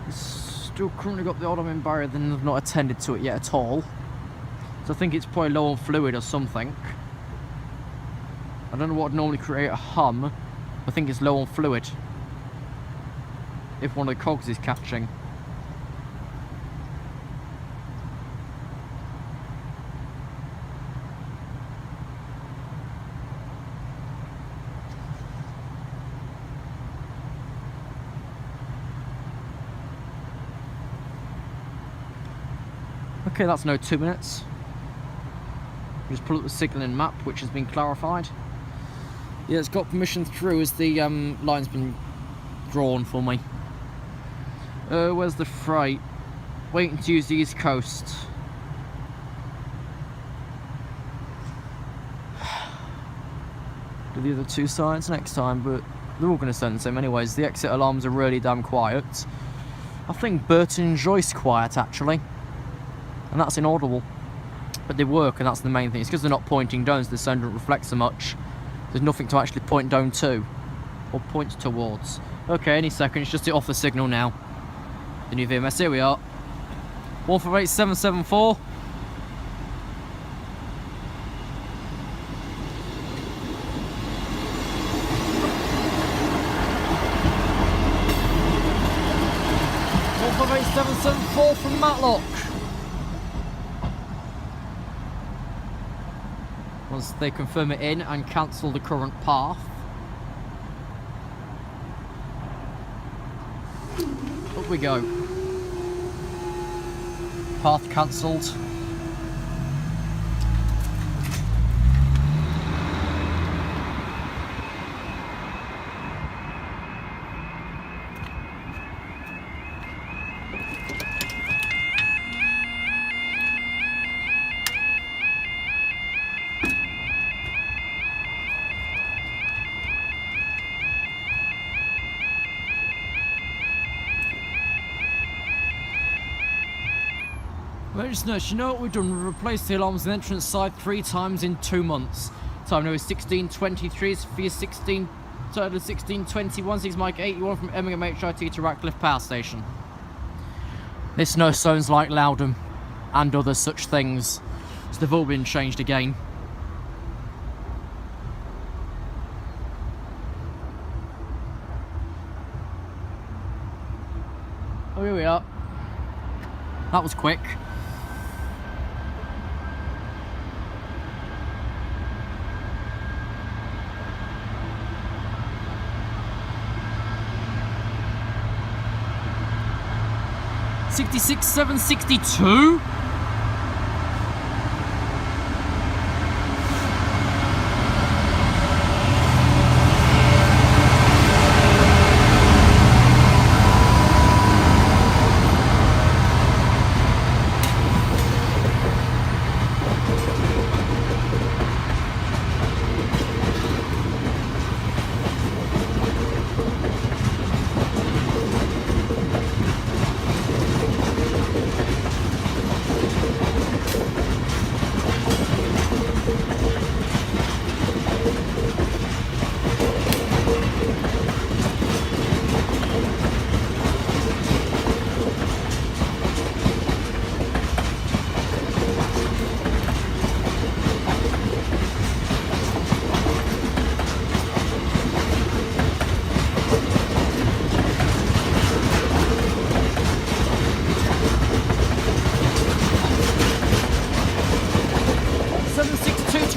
Still currently got the ottoman barrier, then they've not attended to it yet at all. So I think it's probably low on fluid or something. I don't know what would normally create a hum. I think it's low on fluid. If one of the cogs is catching. Okay, that's now 2 minutes. Just pull up the signalling map, which has been clarified. Yeah, it's got permission through as the line's been drawn for me. Where's the freight? Waiting to use the East Coast. Do the other two sides next time, but they're all going to send the same anyways. The exit alarms are really damn quiet. I think Burton and Joyce quiet actually, and that's inaudible. But they work, and that's the main thing. It's because they're not pointing down, so the sound doesn't reflect so much. There's nothing to actually point down to, or point towards. Okay, any second, it's just off the signal now. The new VMS, here we are. 158,774. .774 from Matlock. Once they confirm it in and cancel the current path. Up we go. Path cancelled. Emergency nurse, you know what we've done? We've replaced the alarms on the entrance side 3 times in 2 months. Time now is 16:23 for your 16, total 16:21. 6 Mike 81 from Birmingham HIT to Ratcliffe Power Station. This nurse sounds like Loudon and other such things. So they've all been changed again. Oh, here we are. That was quick. $66,762.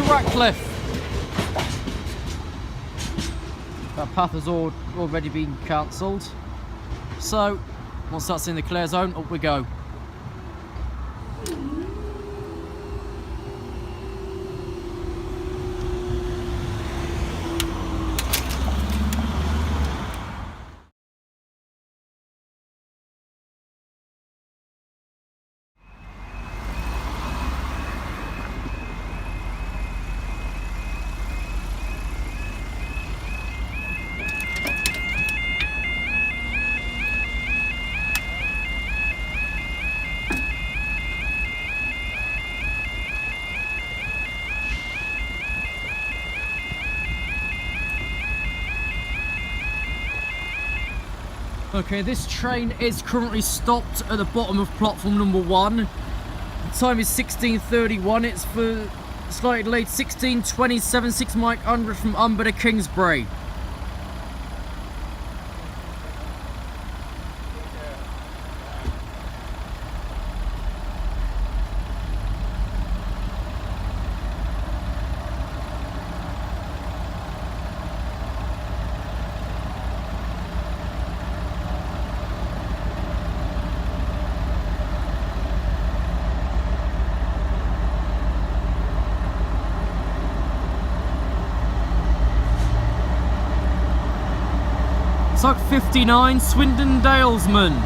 Ratcliffe. That path has already been cancelled. So, once that's in the clear zone, up we go. Okay, this train is currently stopped at the bottom of platform number 1. The time is 16:31. It's for slightly delayed 16:27, 6 Mike 100 from Umber to Kingsbury. Sock 59, Swindon Dalesman.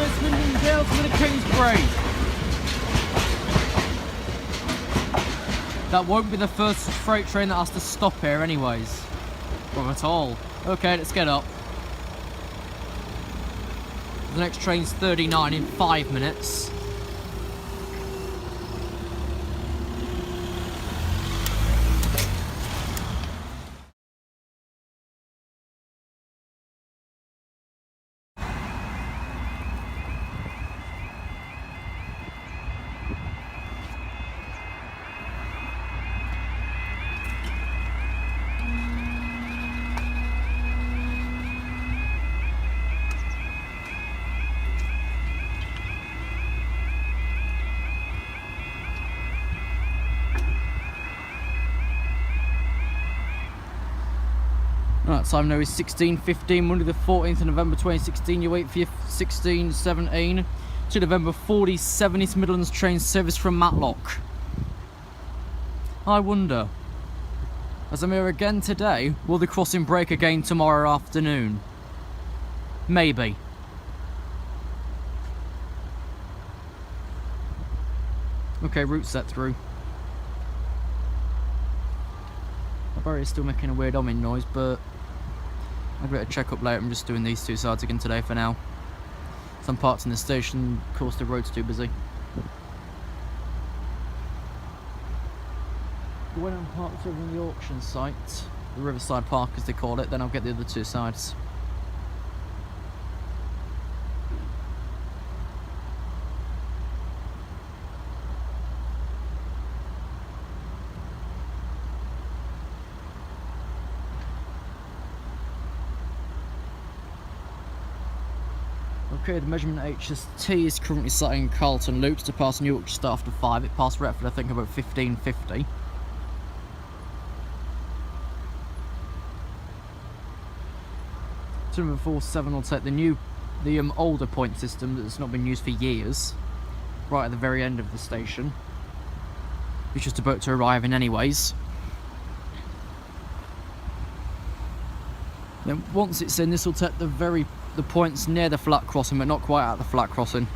Swindon Dale to the Kingsbury. That won't be the first freight train that has to stop here anyways. Not at all. Okay, let's get up. The next train's 39 in 5 minutes. Right, time now is 16:15, Monday the 14th of November 2016. You wait for your 16:17 to November 47 East Midlands train service from Matlock. I wonder, as I'm here again today, will the crossing break again tomorrow afternoon? Maybe. Okay, route set through. My barrier's still making a weird humming noise, but I'll get a check up later. I'm just doing these two sides again today for now. Some parts in the station, of course the road's too busy. When I'm parked over in the auction site, the Riverside Park as they call it, then I'll get the other two sides. Okay, the measurement HST is currently set in Carlton Loops to pass Newark just after 5. It passed Retford I think about 15:50. Number 47 will take the older point system that's not been used for years, right at the very end of the station. It's just about to arrive in anyways. Then once it's in, this will take the points near the flat crossing, but not quite at the flat crossing,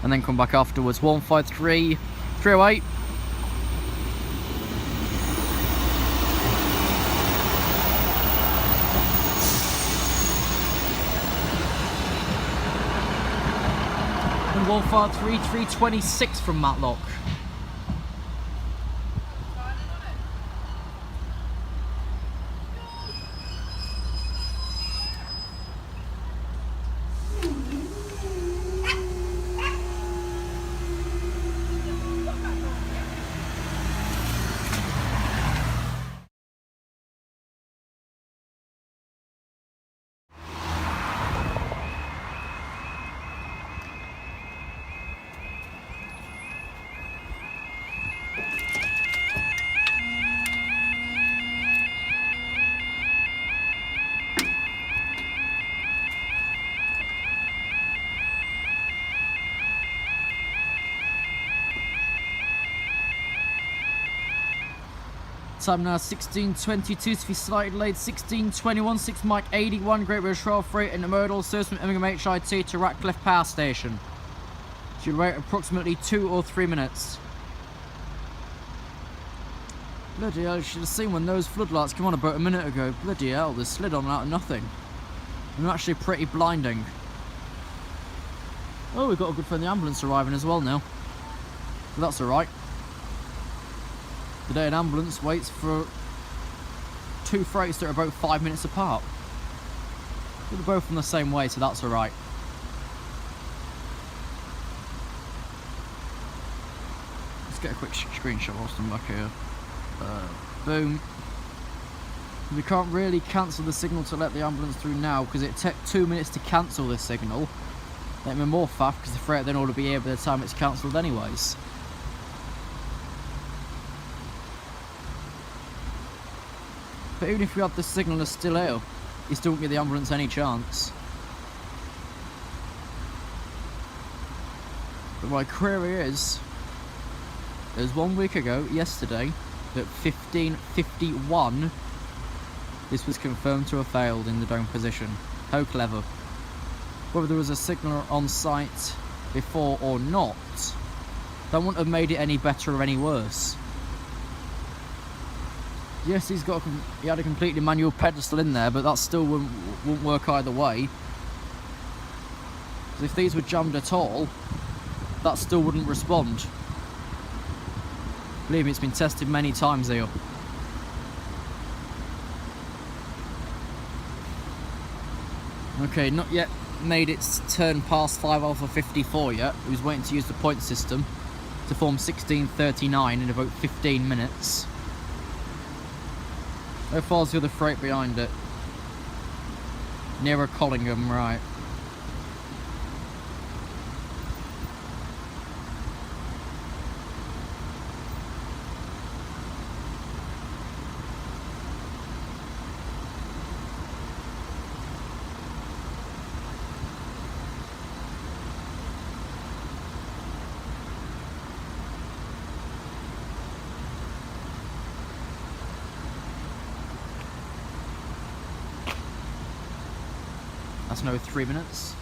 and then come back afterwards. 153, 308. And 153, 326 from Matlock. Time now 16:22 to be slightly delayed. 16:21, 6 Mike 81, Great British Rail Freight and Myrtle, service from Birmingham HIT to Ratcliffe Power Station. Should wait approximately 2 or 3 minutes. Bloody hell, you should have seen when those floodlights came on about a minute ago. Bloody hell, they slid on out of nothing. And they're actually pretty blinding. Oh, we've got a good friendly ambulance arriving as well now. But that's alright. Today an ambulance waits for 2 freights that are about 5 minutes apart. But they're both from the same way, so that's alright. Let's get a quick screenshot whilst I'm back here. Boom. We can't really cancel the signal to let the ambulance through now because it took 2 minutes to cancel this signal. Let me more faff because the freight then ought to be here by the time it's cancelled anyways. But even if we had the signal as still here, you still won't give the ambulance any chance. But my query is, it was 1 week ago, yesterday, at 15:51, this was confirmed to have failed in the dome position. How clever. whether there was a signaller on site before or not, that wouldn't have made it any better or any worse. Yes, he had a completely manual pedestal in there, but that still wouldn't work either way. If these were jammed at all, that still wouldn't respond. Believe me, it's been tested many times here. Okay, not yet made its turn past 5 Alpha 54 yet. It was waiting to use the point system to form 1639 in about 15 minutes. How far's the other freight behind it? Nearer Collingham, right. That's no 3 minutes.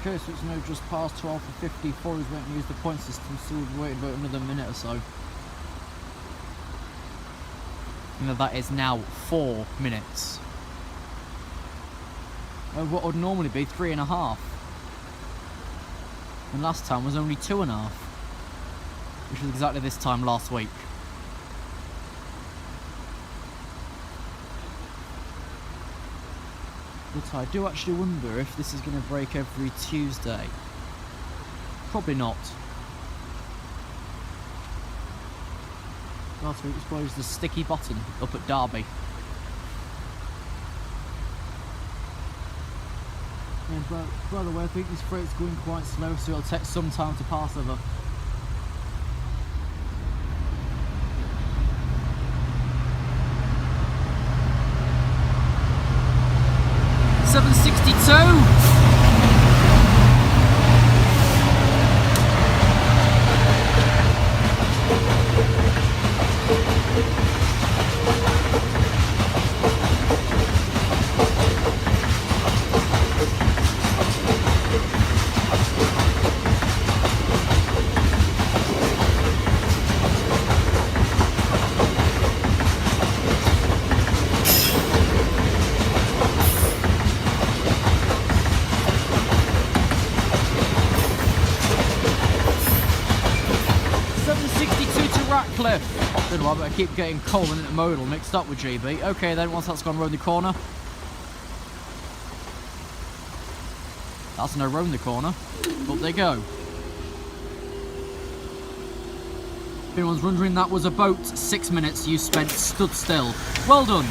Okay, so it's now just past 12 for 54. He's waiting to use the point system, so we've waited about another minute or so. And that is now 4 minutes. What would normally be 3.5. And last time was only 2.5. Which was exactly this time last week. But I do actually wonder if this is going to break every Tuesday. Probably not. Last week was probably just a sticky bottom up at Derby. And by the way, I think this freight's going quite slow, so it'll take some time to pass over. Don't know why, but I keep getting Coleman and Intermodal mixed up with GB. Okay then, once that's gone round the corner. That's no round the corner. Up they go. If anyone's wondering, that was about 6 minutes you spent stood still. Well done.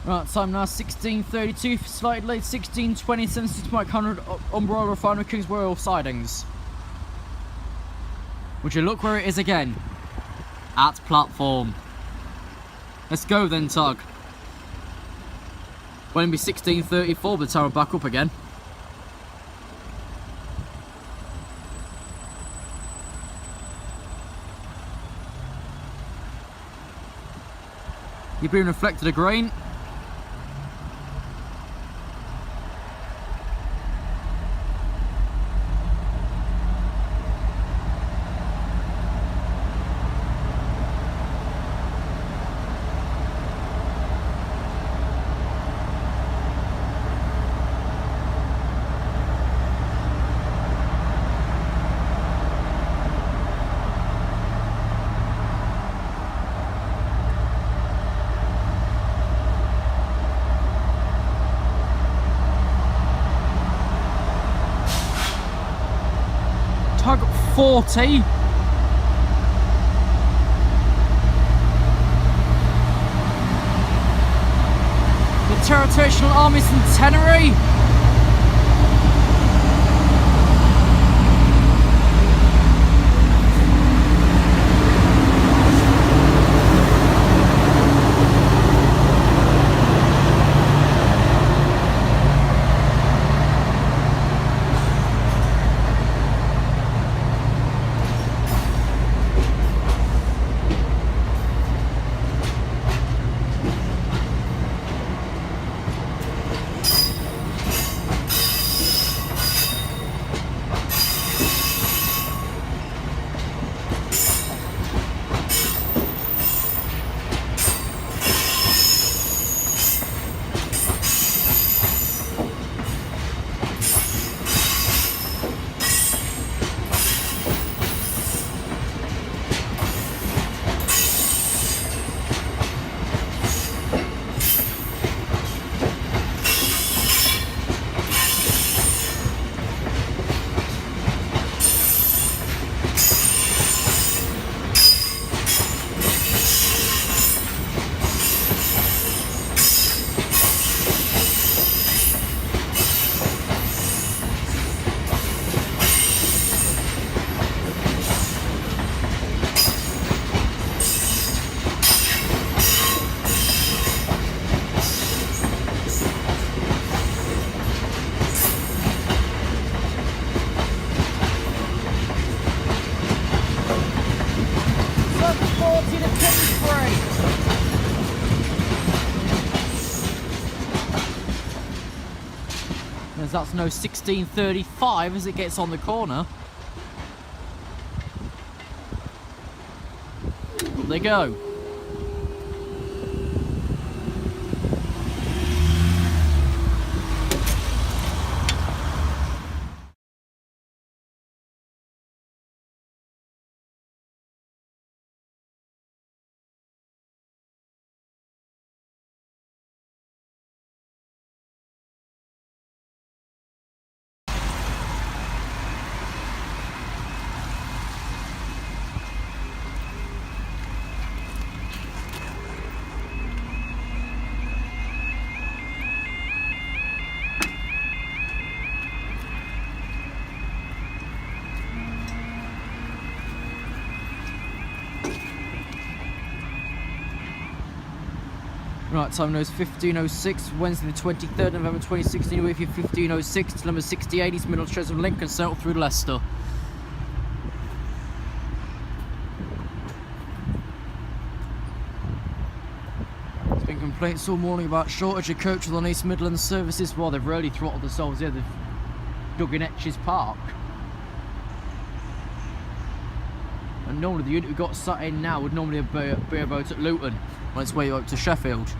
Right, time now 16:32, slightly late 16:20, sensitive to Mike 100, Umbrella Refinery, Kingsway Oil sidings. Would you look where it is again? At platform. Let's go then, Tug. Well, it'll be 16:34 by the time we're back up again. You've been reflected a grain. Tug 40. The Territorial Army Centenary. As that's no 1635 as it gets on the corner. Up they go. Right, time knows 15:06, Wednesday the 23rd November 2016, with you 15:06 to number 68, East Middle Church of Lincoln, settled through Leicester. There's been complaints all morning about shortage of coaches on East Midlands services. Well, they've really throttled themselves here, they've dug in Etches Park. And normally the unit we've got sat in now would normally be about at Luton on its way up to Sheffield.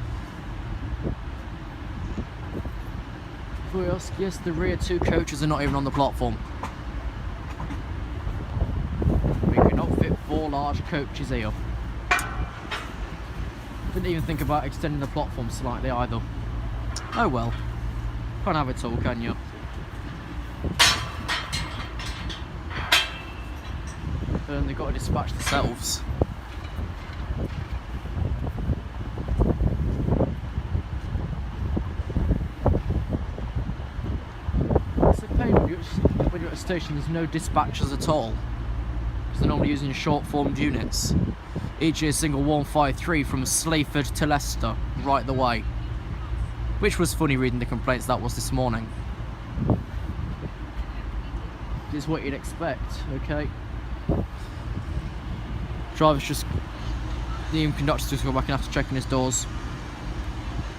Before we ask, yes, the rear two coaches are not even on the platform. We cannot fit 4 large coaches here. Didn't even think about extending the platform slightly either. Oh well. Can't have it all, can you? And they've got to dispatch themselves. It's a pain when you're at a station, there's no dispatchers at all. Because they're normally using short-formed units. Each is single 153 from Sleaford to Leicester, right the way. Which was funny reading the complaints that was this morning. This is what you'd expect, okay? Drivers just the conductors to go back and have to check in his doors.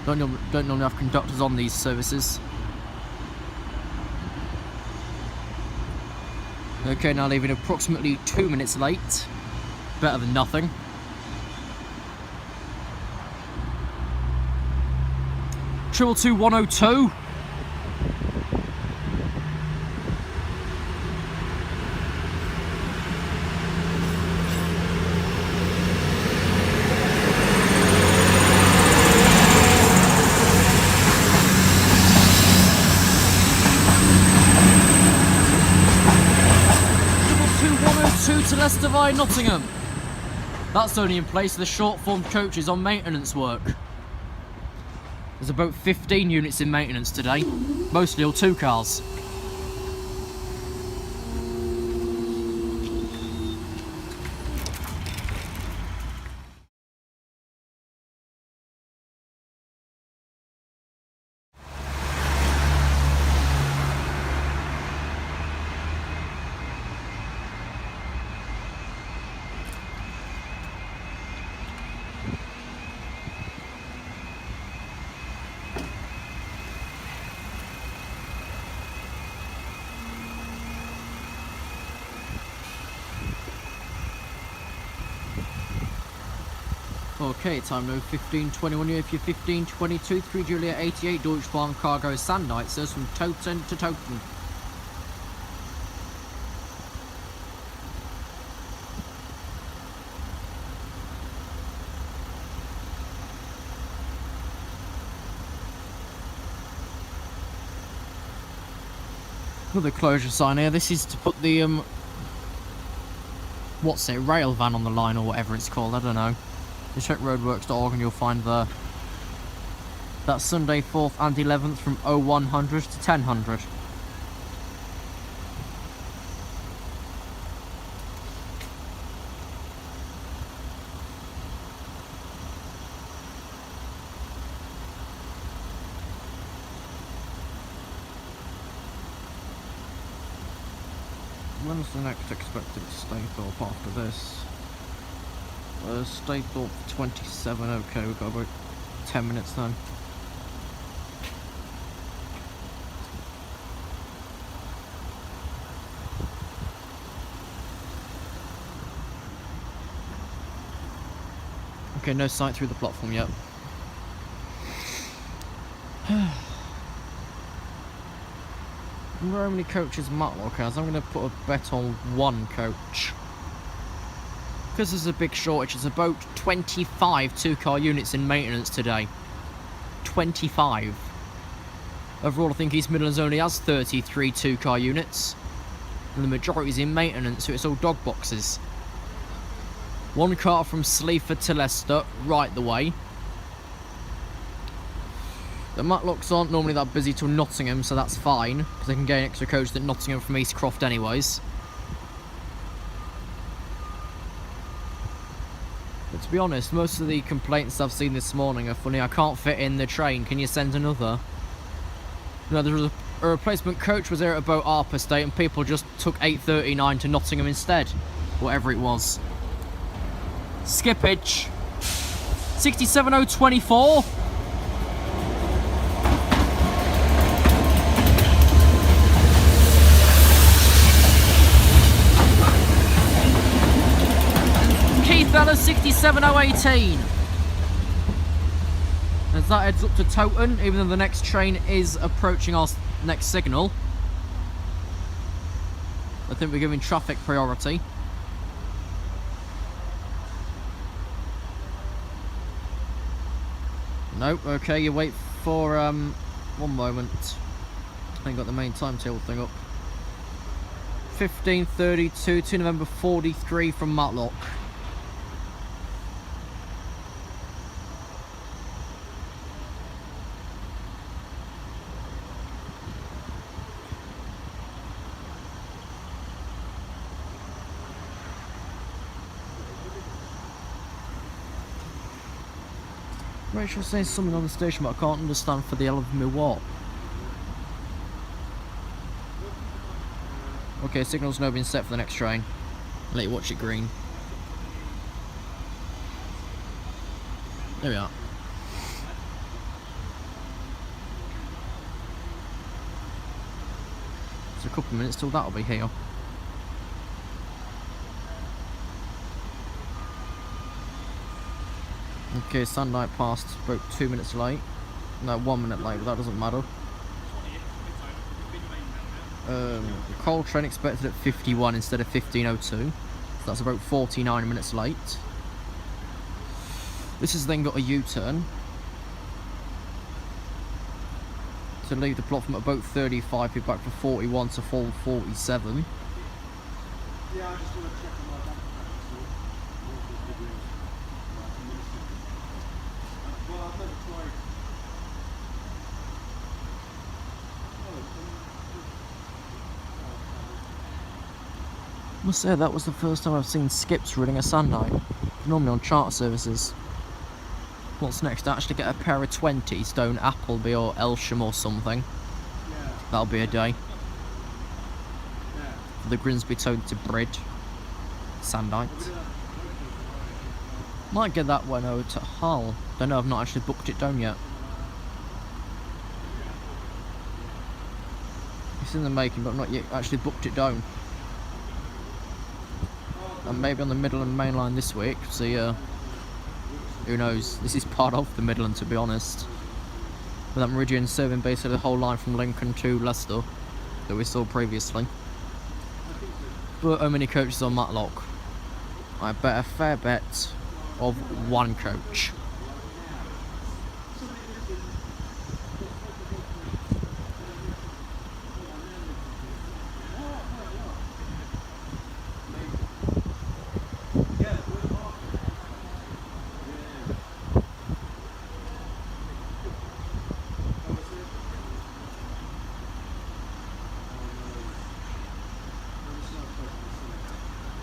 Don't normally have conductors on these services. Okay, now leaving approximately 2 minutes late. Better than nothing. Triple 2102. To Leicester via Nottingham. That's only in place of the short form coaches on maintenance work. There's about 15 units in maintenance today, mostly all 2 cars. Okay, time now 1521 here for 1522, 3 Juliet 88, Deutsche Bahn Cargo Sandite, says from Toten to Toten. Another closure sign here. This is to put the what's it, rail van on the line or whatever it's called, I don't know. You check roadworks.org and you'll find that's Sunday 4th and 11th from 0100 to 1000. When's the next expected Staithorpe after this? Staithorpe 27, okay, we've got about 10 minutes then. Okay, no sight through the platform yet. I wonder how many coaches Matlock has. I'm going to put a bet on 1 coach. Because there's a big shortage, there's about 25 2-car units in maintenance today. 25. Overall, I think East Midlands only has 33 2-car units. And the majority is in maintenance, so it's all dog boxes. 1 car from Sleaford to Leicester, right the way. The Matlocks aren't normally that busy till Nottingham, so that's fine, because they can get an extra coach at Nottingham from East Croft anyways. But to be honest, most of the complaints I've seen this morning are funny. I can't fit in the train, can you send another? No, there was a replacement coach was there at about Arper State and people just took 839 to Nottingham instead. Whatever it was. Skippage. 67024. Fellas, 67018. As that heads up to Toten, even though the next train is approaching our next signal. I think we're giving traffic priority. Nope, okay, you wait for one moment. I ain't got the main timetable thing up. 1532 to November 43 from Matlock. Rachel says something on the station, but I can't understand for the hell of me what. Okay, signal's now been set for the next train. Let you watch it green. There we are. It's a couple of minutes till that'll be here. Okay, sunlight passed about 2 minutes late. No, 1 minute late, but that doesn't matter. The coal train expected at 51 instead of 15:02. So that's about 49 minutes late. This has then got a U-turn to leave the platform at about 35, be back for 41 to full 47. Yeah, I just want to check on my bank account. Well, I've never tried. I must say that was the first time I've seen skips running a Sunlight. Normally on charter services. What's next? Actually get a pair of 20s down Appleby or Elsham or something. Yeah. That'll be a day. Yeah. For the Grimsby to Bridge. Sandite. Might get that one over to Hull. Don't know, I've not actually booked it down yet. It's in the making, but I've not yet actually booked it down. And maybe on the Midland Main Line this week. See, who knows? This is part of the Midland, to be honest. With that Meridian serving basically the whole line from Lincoln to Leicester that we saw previously. But how many coaches on Matlock? I bet a fair bet of 1 coach.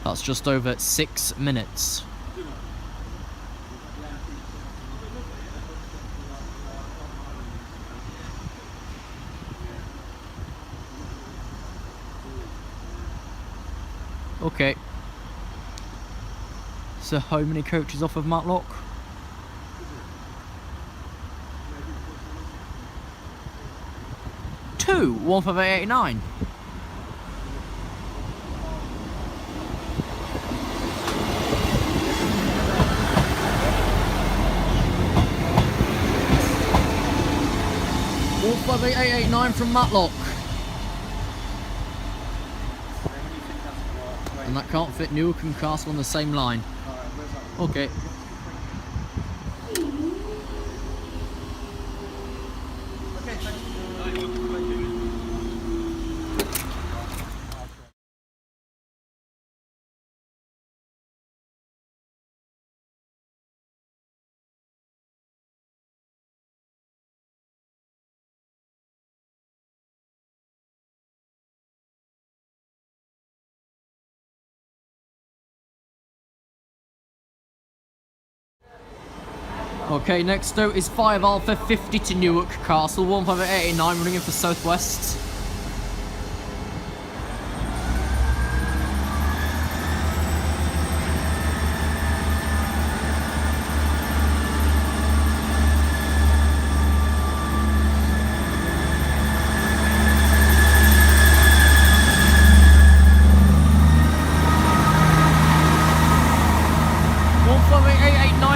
That's just over 6 minutes. Okay. So how many coaches off of Matlock? 2, 15889. All 58889 from Matlock. And that can't fit Newark and Castle on the same line. Okay. Okay, next out is 5 Alpha 50 to Newark Castle, 15889 running in for Southwest.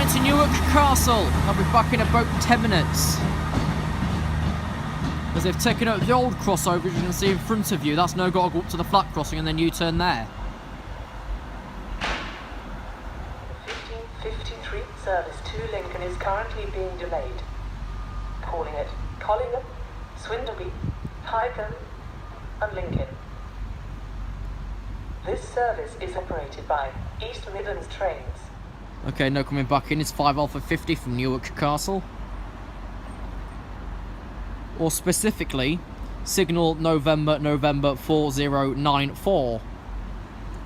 To Newark Castle. I'll be back in about 10 minutes. As they've taken out the old crossover, you can see in front of you. That's now got to go up to the flat crossing and then U-turn there. 1553 service to Lincoln is currently being delayed. Calling it Collingham, Swindleby, Highcombe and Lincoln. This service is operated by East Midlands Trains. Okay, now coming back in is 5 Alpha 50 from Newark Castle. Or specifically, Signal November 4094.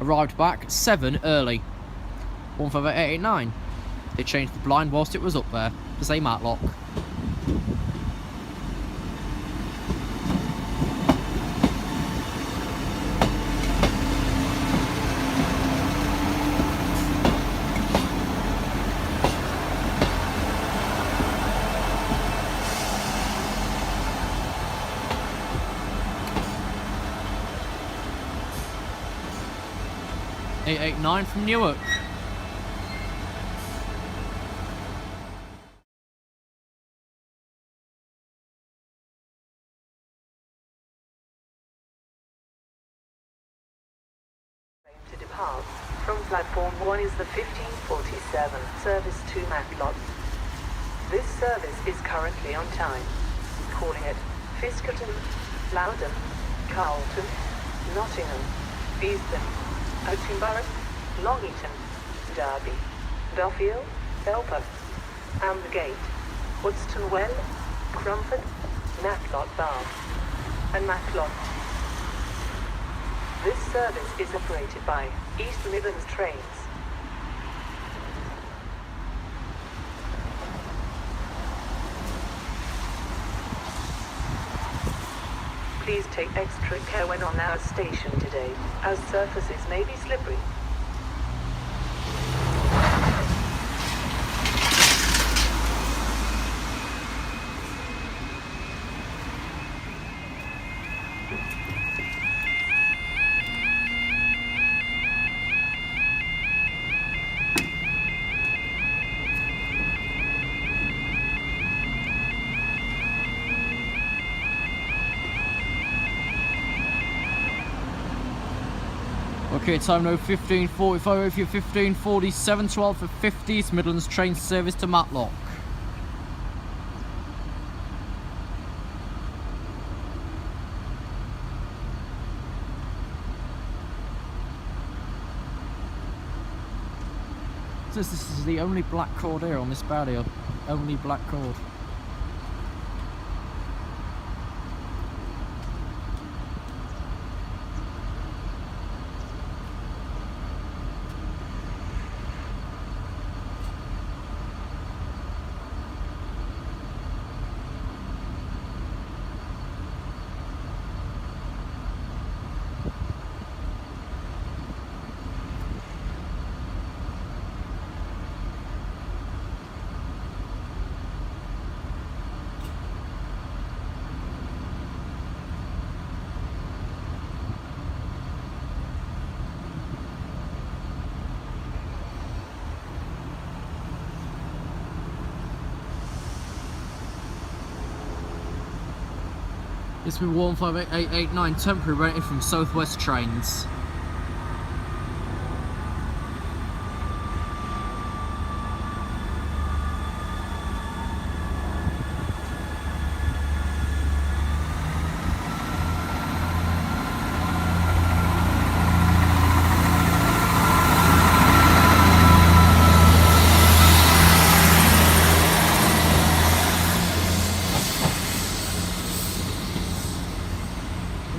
Arrived back 7 early. 15889. They changed the blind whilst it was up there to say Matlock. 15889 from Newark. To depart from platform 1 is the 1547 service to Matlock. This service is currently on time. Calling at Fiskerton, Loudon, Carlton, Nottingham, Beeston, Oakenborough, Long Eaton, Derby, Duffield, Belper, Ambergate, Woodston Well, Crumford, Matlock Bath, and Matlock. This service is operated by East Midlands Trains. Please take extra care when on our station today, as surfaces may be slippery. Okay, time now 15:45 over your 15:47, 12 for 50s Midlands train service to Matlock. This is the only black cord here on this barrier. Only black cord. This will be 15889 temporary rented from Southwest Trains.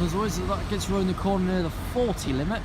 As always, that gets you around the corner near the 40 limit.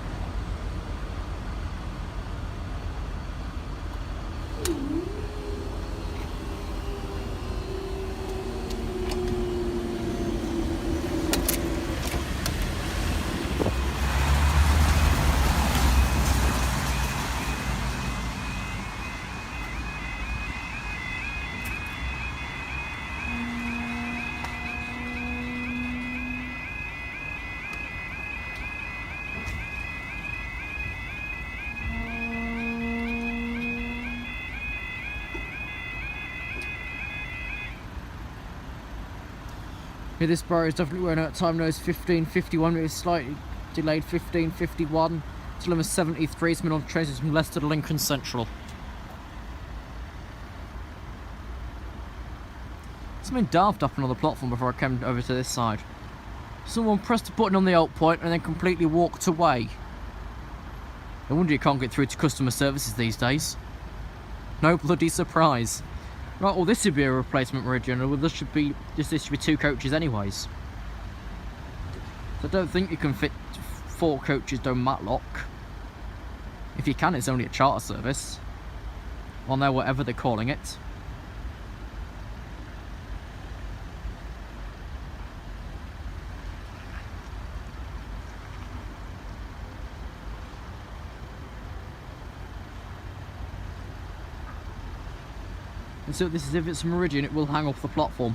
Yeah, this bar is definitely running out of time now. It's 15:51, it is slightly delayed 15:51 till almost 73. It's been on trains from Leicester to Lincoln Central. Something daft happened on the platform before I came over to this side. Someone pressed a button on the out point and then completely walked away. No wonder you can't get through to customer services these days. No bloody surprise. Right, well this should be a replacement Meridian, well this should be two coaches anyways. So I don't think you can fit 4 coaches down Matlock. If you can, it's only a charter service. Well now, whatever they're calling it. And so this is, if it's a Meridian, it will hang off the platform.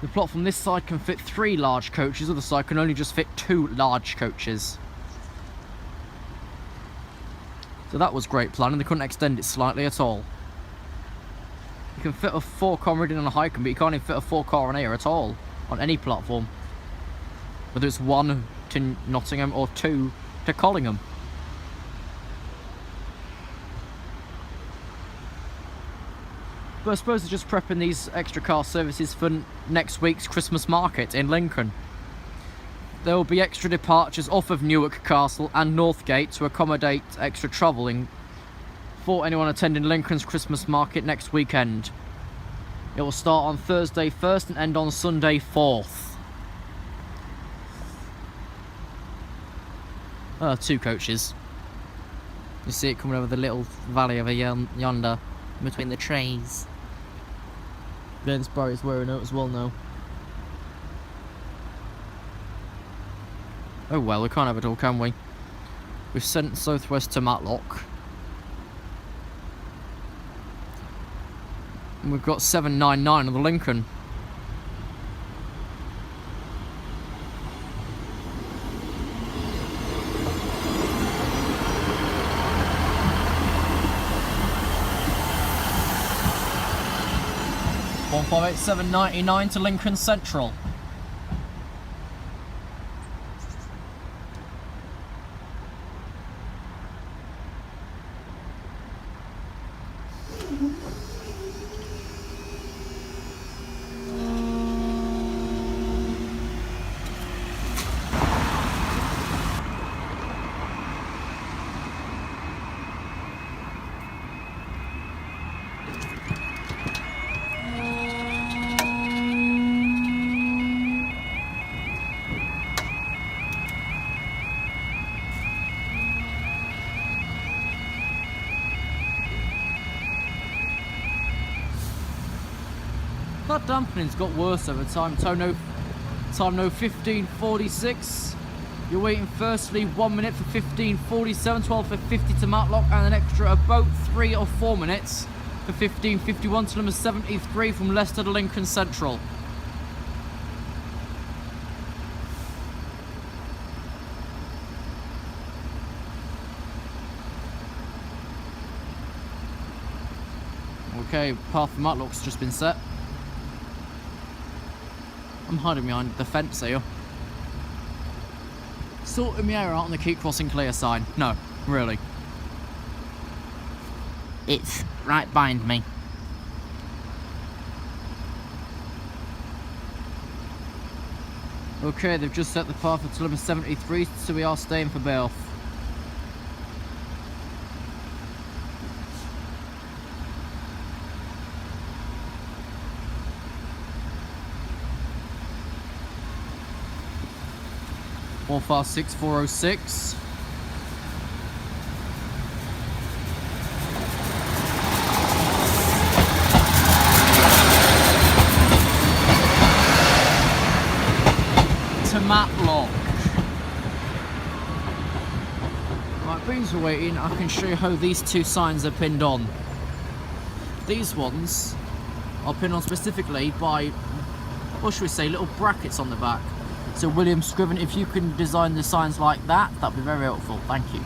The platform this side can fit 3 large coaches, the other side can only just fit 2 large coaches. So that was great planning. They couldn't extend it slightly at all. You can fit a 4-car meridian on a Highcombe, but you can't even fit a 4-car on here at all, on any platform. Whether it's 1 to Nottingham or 2 to Collingham. But I suppose they're just prepping these extra car services for next week's Christmas market in Lincoln. There will be extra departures off of Newark Castle and Northgate to accommodate extra travelling for anyone attending Lincoln's Christmas market next weekend. It will start on Thursday 1st and end on Sunday 4th. 2 coaches. You see it coming over the little valley over yonder, between the trees. Vince Barry's wearing it as well now. Oh well, we can't have it all, can we? We've sent Southwest to Matlock. And we've got 799 on the Lincoln. $158,799 to Lincoln Central. That dampening's got worse over time. Time no 15:46. You're waiting firstly 1 minute for 15:47, 12 for 50 to Matlock, and an extra about 3 or 4 minutes for 15:51 to number 73 from Leicester to Lincoln Central. Okay, path for Matlock's just been set. I'm hiding behind the fence here. Sorting my hair out on the keep crossing clear sign. No, really. It's right behind me. Okay, they've just set the path for number 73, so we are staying for bail. All fast 6406. To Matlock. Right, beans are waiting. I can show you how these 2 signs are pinned on. These ones are pinned on specifically by, what should we say, little brackets on the back. So William Scriven, if you can design the signs like that, that'd be very helpful. Thank you.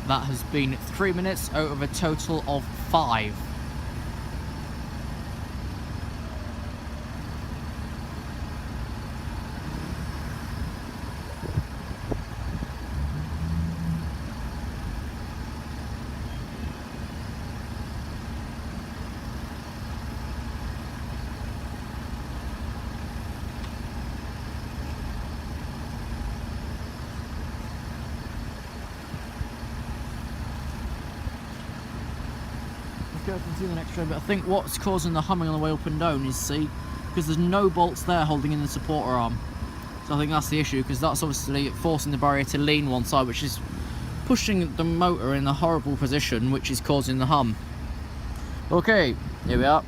That has been 3 minutes out of a total of 5. Okay, I can see the next train, but I think what's causing the humming on the way up and down is, see, because there's no bolts there holding in the supporter arm. So I think that's the issue, because that's obviously forcing the barrier to lean one side, which is pushing the motor in a horrible position, which is causing the hum. Okay, here we are.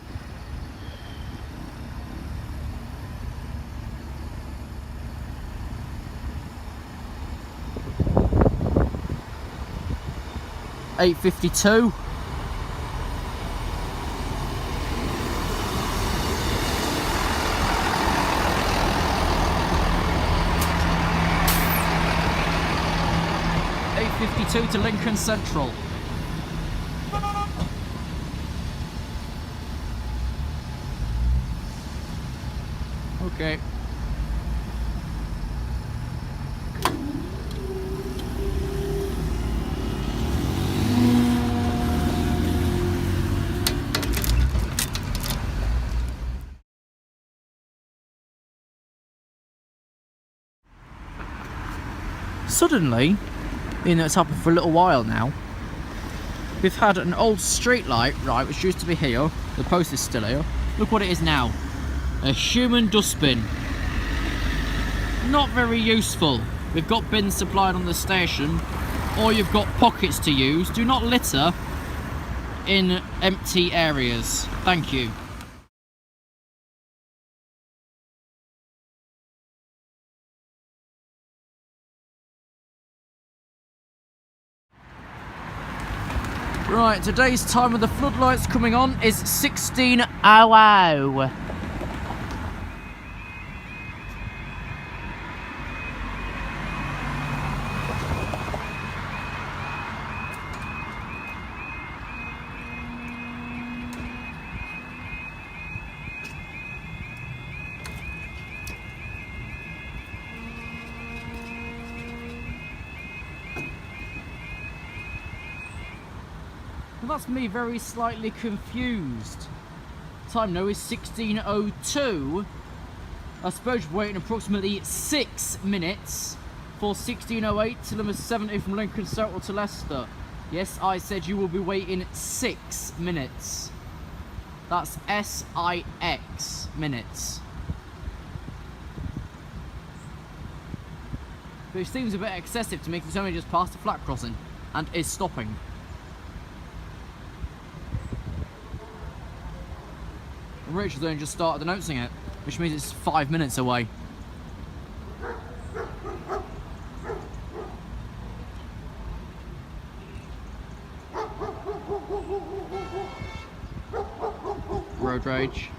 $8.52. $8.52 to Lincoln Central. Okay. Suddenly, you know, it's happened for a little while now, we've had an old street light, right, which used to be here, the post is still here. Look what it is now. A human dustbin. Not very useful. We've got bins supplied on the station, or you've got pockets to use. Do not litter in empty areas. Thank you. Right, today's time with the floodlights coming on is 16:00. Well, that's me very slightly confused. Time now is 16:02. I suppose we're waiting approximately 6 minutes for 16:08 to number 70 from Lincoln Central to Leicester. Yes, I said you will be waiting 6 minutes. That's SIX minutes. Which seems a bit excessive to me because it's only just past the flat crossing and is stopping. And Rachel's only just started announcing it, which means it's 5 minutes away. Road rage.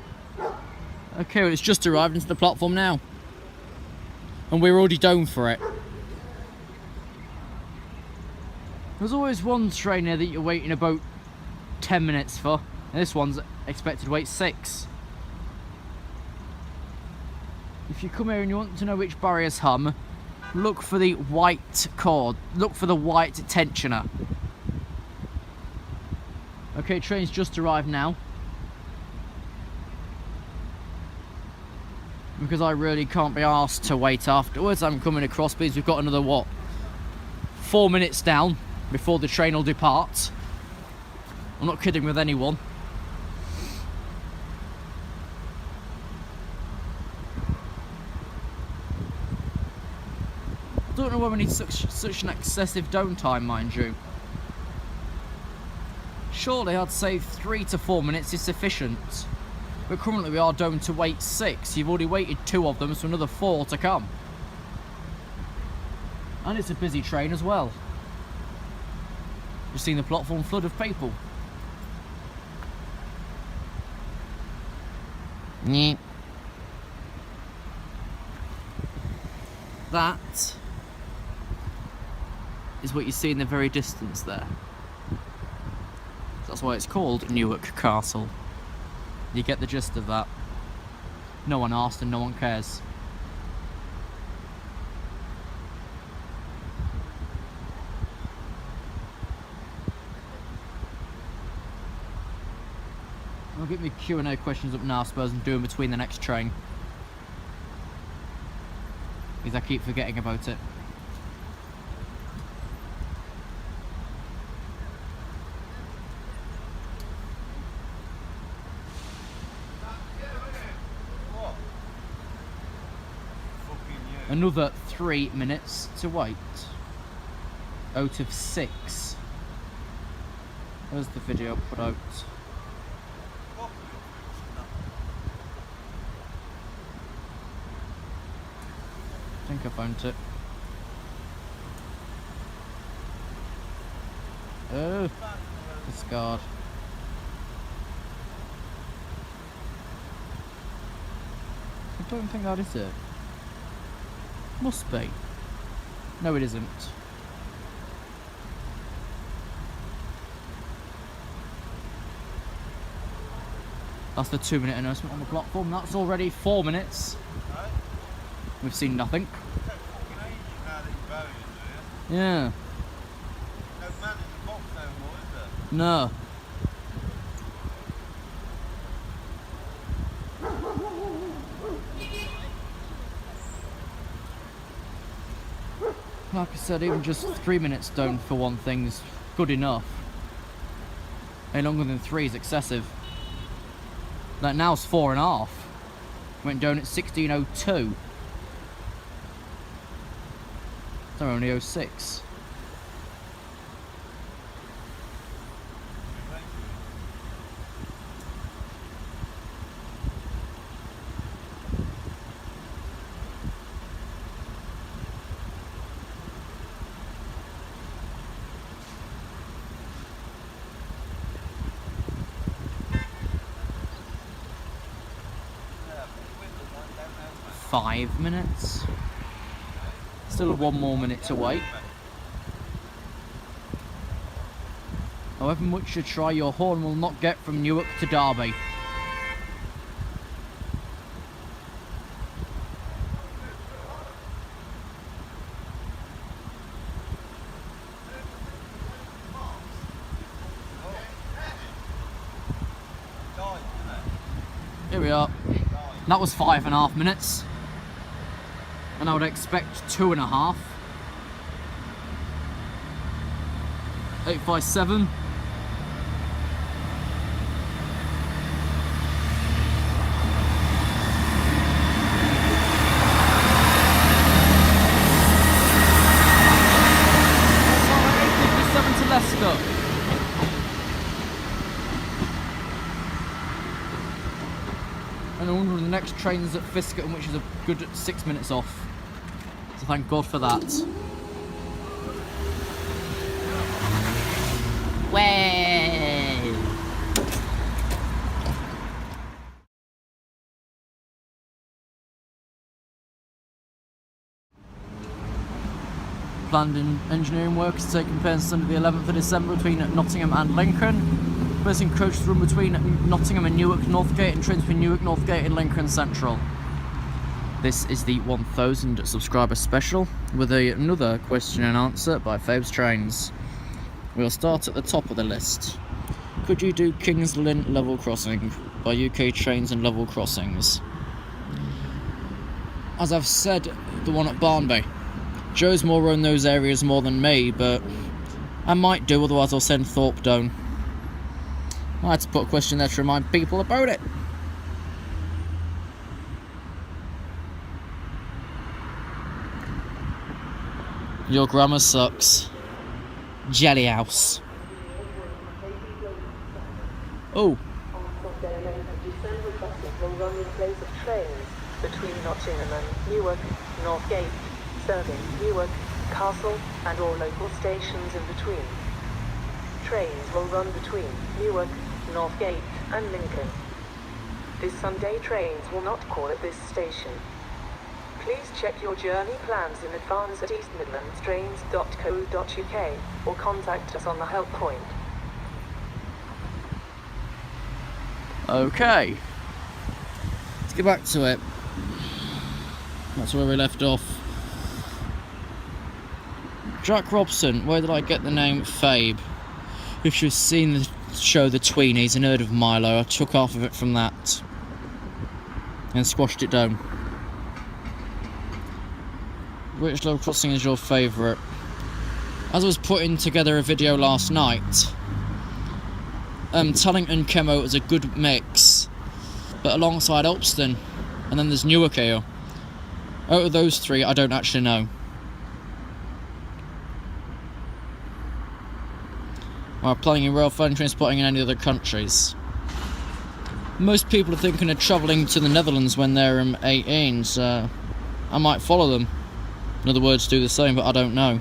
Okay, well, it's just arrived into the platform now. And we're already down for it. There's always one train here that you're waiting about 10 minutes for. And this one's expected to wait 6. If you come here and you want to know which barriers hum, look for the white cord. Look for the white tensioner. Okay, train's just arrived now. Because I really can't be asked to wait afterwards, I'm coming across because we've got another, what, 4 minutes down before the train will depart. I'm not kidding with anyone. I don't know why we need such an excessive downtime, mind you. Surely I'd say 3 to 4 minutes is sufficient. But currently we are down to wait 6. You've already waited 2 of them, so another 4 to come. And it's a busy train as well. You've seen the platform flood of people. Yeah. That is what you see in the very distance there. That's why it's called Newark Castle. You get the gist of that. No one asked and no one cares. I'll get me Q&A questions up now, I suppose, and do them between the next train. Because I keep forgetting about it. another 3 minutes to wait. Out of 6. Where's the video put out? I think I found it. Oh, discard. I don't think that is it. Must be. No, it isn't. That's the 2-minute announcement on the platform. That's already 4 minutes. We've seen nothing. Yeah. No. Like I said, even just 3 minutes down for one thing's good enough. Any longer than 3 is excessive. Like now it's 4.5. Went down at 16:02. So only 06. Five minutes. Still 1 more minute to wait. However much you try, your horn will not get from Newark to Derby. Here we are. That was 5.5 minutes. And I would expect 2.5. 857. To Leicester. And I wonder when the next train's at Fiskerton, which is a good 6 minutes off. So thank God for that. Way. Planned engineering work is taking place on the 11th of December between Nottingham and Lincoln. Placing coaches run between Nottingham and Newark Northgate and trains between Newark Northgate and Lincoln Central. This is the 1000 subscriber special with another question and answer by Fabes Trains. We'll start at the top of the list. Could you do Kings Lynn level crossing by UK Trains and Level Crossings? As I've said, the one at Barnby. Joe's more around those areas more than me, but I might do, otherwise I'll send Thorpe down. I had to put a question there to remind people about it. Your grammar sucks. Jelly house. Oh. On Sunday, 11th of December, buses will run in place of trains between Nottingham and Newark Northgate, serving Newark, Castle and all local stations in between. Trains will run between Newark, Northgate and Lincoln. This Sunday trains will not call at this station. Please check your journey plans in advance at eastmidlandstrains.co.uk or contact us on the help point. Okay. Let's get back to it. That's where we left off. Jack Robson, where did I get the name Fabe? If you've seen the show The Tweenies and heard of Milo, I took half of it from that and squashed it down. Which level crossing is your favourite? As I was putting together a video last night, Tellington Chemo is a good mix, but alongside Elpston, and then there's Newark here. Out of those three, I don't actually know. Or planning in rail fund transporting in any other countries. Most people are thinking of travelling to the Netherlands when they're 18, so I might follow them. In other words, do the same, but I don't know.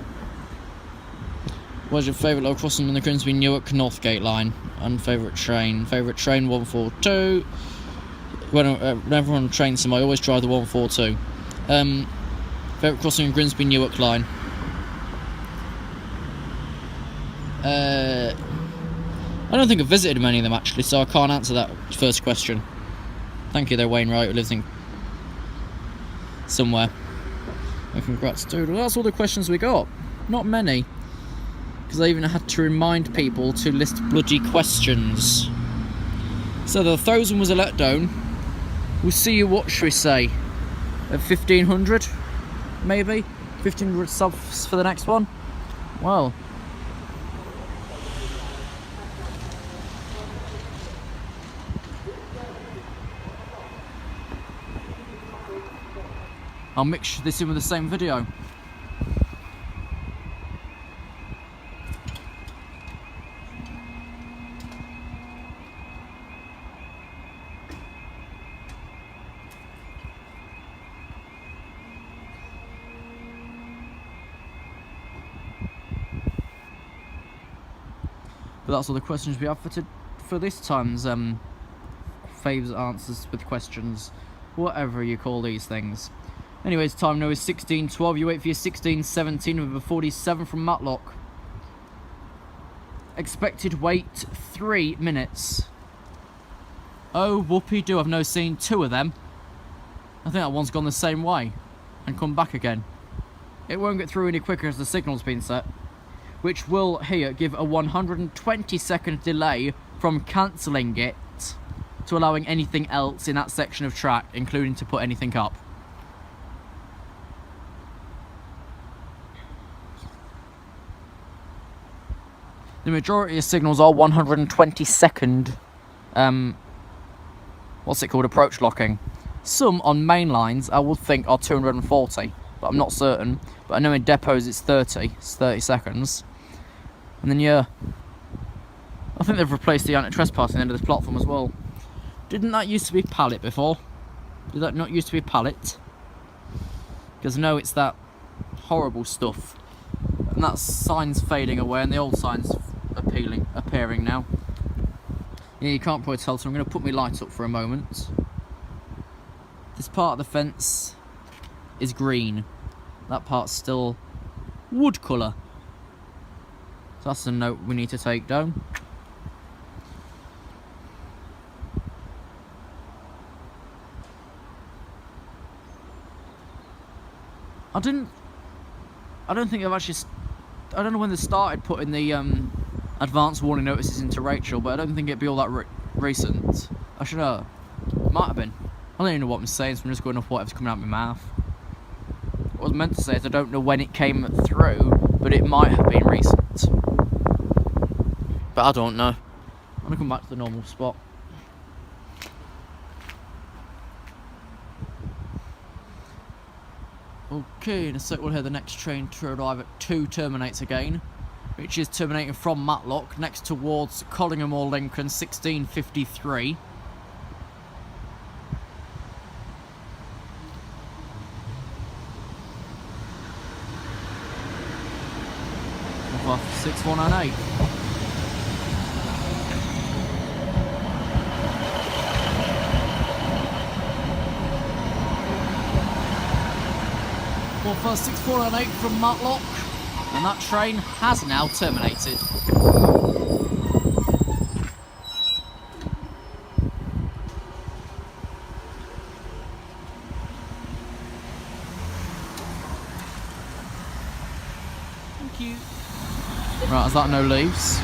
What's your favourite local crossing on the Grimsby Newark Northgate line? And favourite train? Favourite train 142. Whenever on a train somewhere, I always drive the 142. Favourite crossing on Grimsby Newark line? I don't think I've visited many of them actually, so I can't answer that first question. Thank you though, Wayne Wright, who lives in somewhere. And congrats, dude. Well, that's all the questions we got. Not many. Because I even had to remind people to list bloody questions. So the 1,000 was a letdown. We'll see you, what should we say? At 1,500? Maybe? 1,500 subs for the next one? Well. I'll mix this in with the same video. But that's all the questions we have for this time's faves answers with questions, whatever you call these things. Anyways, time now is 16:12. You wait for your 16:17 with a 47 from Matlock. Expected wait 3 minutes. Oh, whoopee-doo, I've now seen 2 of them. I think that one's gone the same way and come back again. It won't get through any quicker as the signal's been set, which will here give a 120-second delay from cancelling it to allowing anything else in that section of track, including to put anything up. The majority of signals are 120-second, what's it called, approach locking. Some on main lines I would think are 240, but I'm not certain. But I know in depots it's 30 seconds. And then yeah, I think they've replaced the anti-trespassing end of this platform as well. Didn't that used to be pallet before? Did that not used to be pallet? Because no, it's that horrible stuff. And that sign's fading away and the old sign's appearing now. Yeah, you can't probably tell, so I'm going to put my light up for a moment. This part of the fence is green. That part's still wood colour. So that's a note we need to take down. I don't think I've actually... I don't know when they started putting the advanced warning notices into Rachel, but I don't think it'd be all that recent. I should know. Might have been. I don't even know what I'm saying, so I'm just going off whatever's coming out of my mouth. What I was meant to say is I don't know when it came through, but it might have been recent. But I don't know. I'm going to come back to the normal spot. Okay, in a sec we'll hear the next train to arrive at 2 terminates again, which is terminating from Matlock, next towards Collingham or Lincoln, 16:53. Off 6198. Well, first 6498 from Matlock, and that train has now terminated. Thank you. Right, is that no leaves?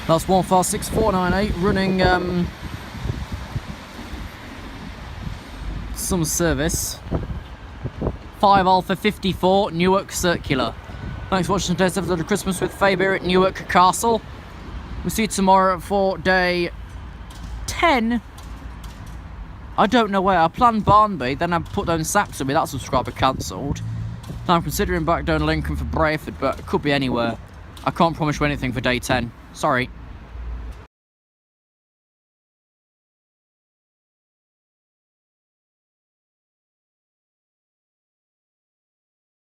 That's 156-498 running some service. 5 Alpha 54 Newark Circular. Thanks for watching today's episode of Christmas with Faber at Newark Castle. We'll see you tomorrow for day 10. I don't know where. I planned Barnby, then I put down Saxonby, that subscriber cancelled. Now I'm considering back down Lincoln for Brayford, but it could be anywhere. I can't promise you anything for day 10. Sorry.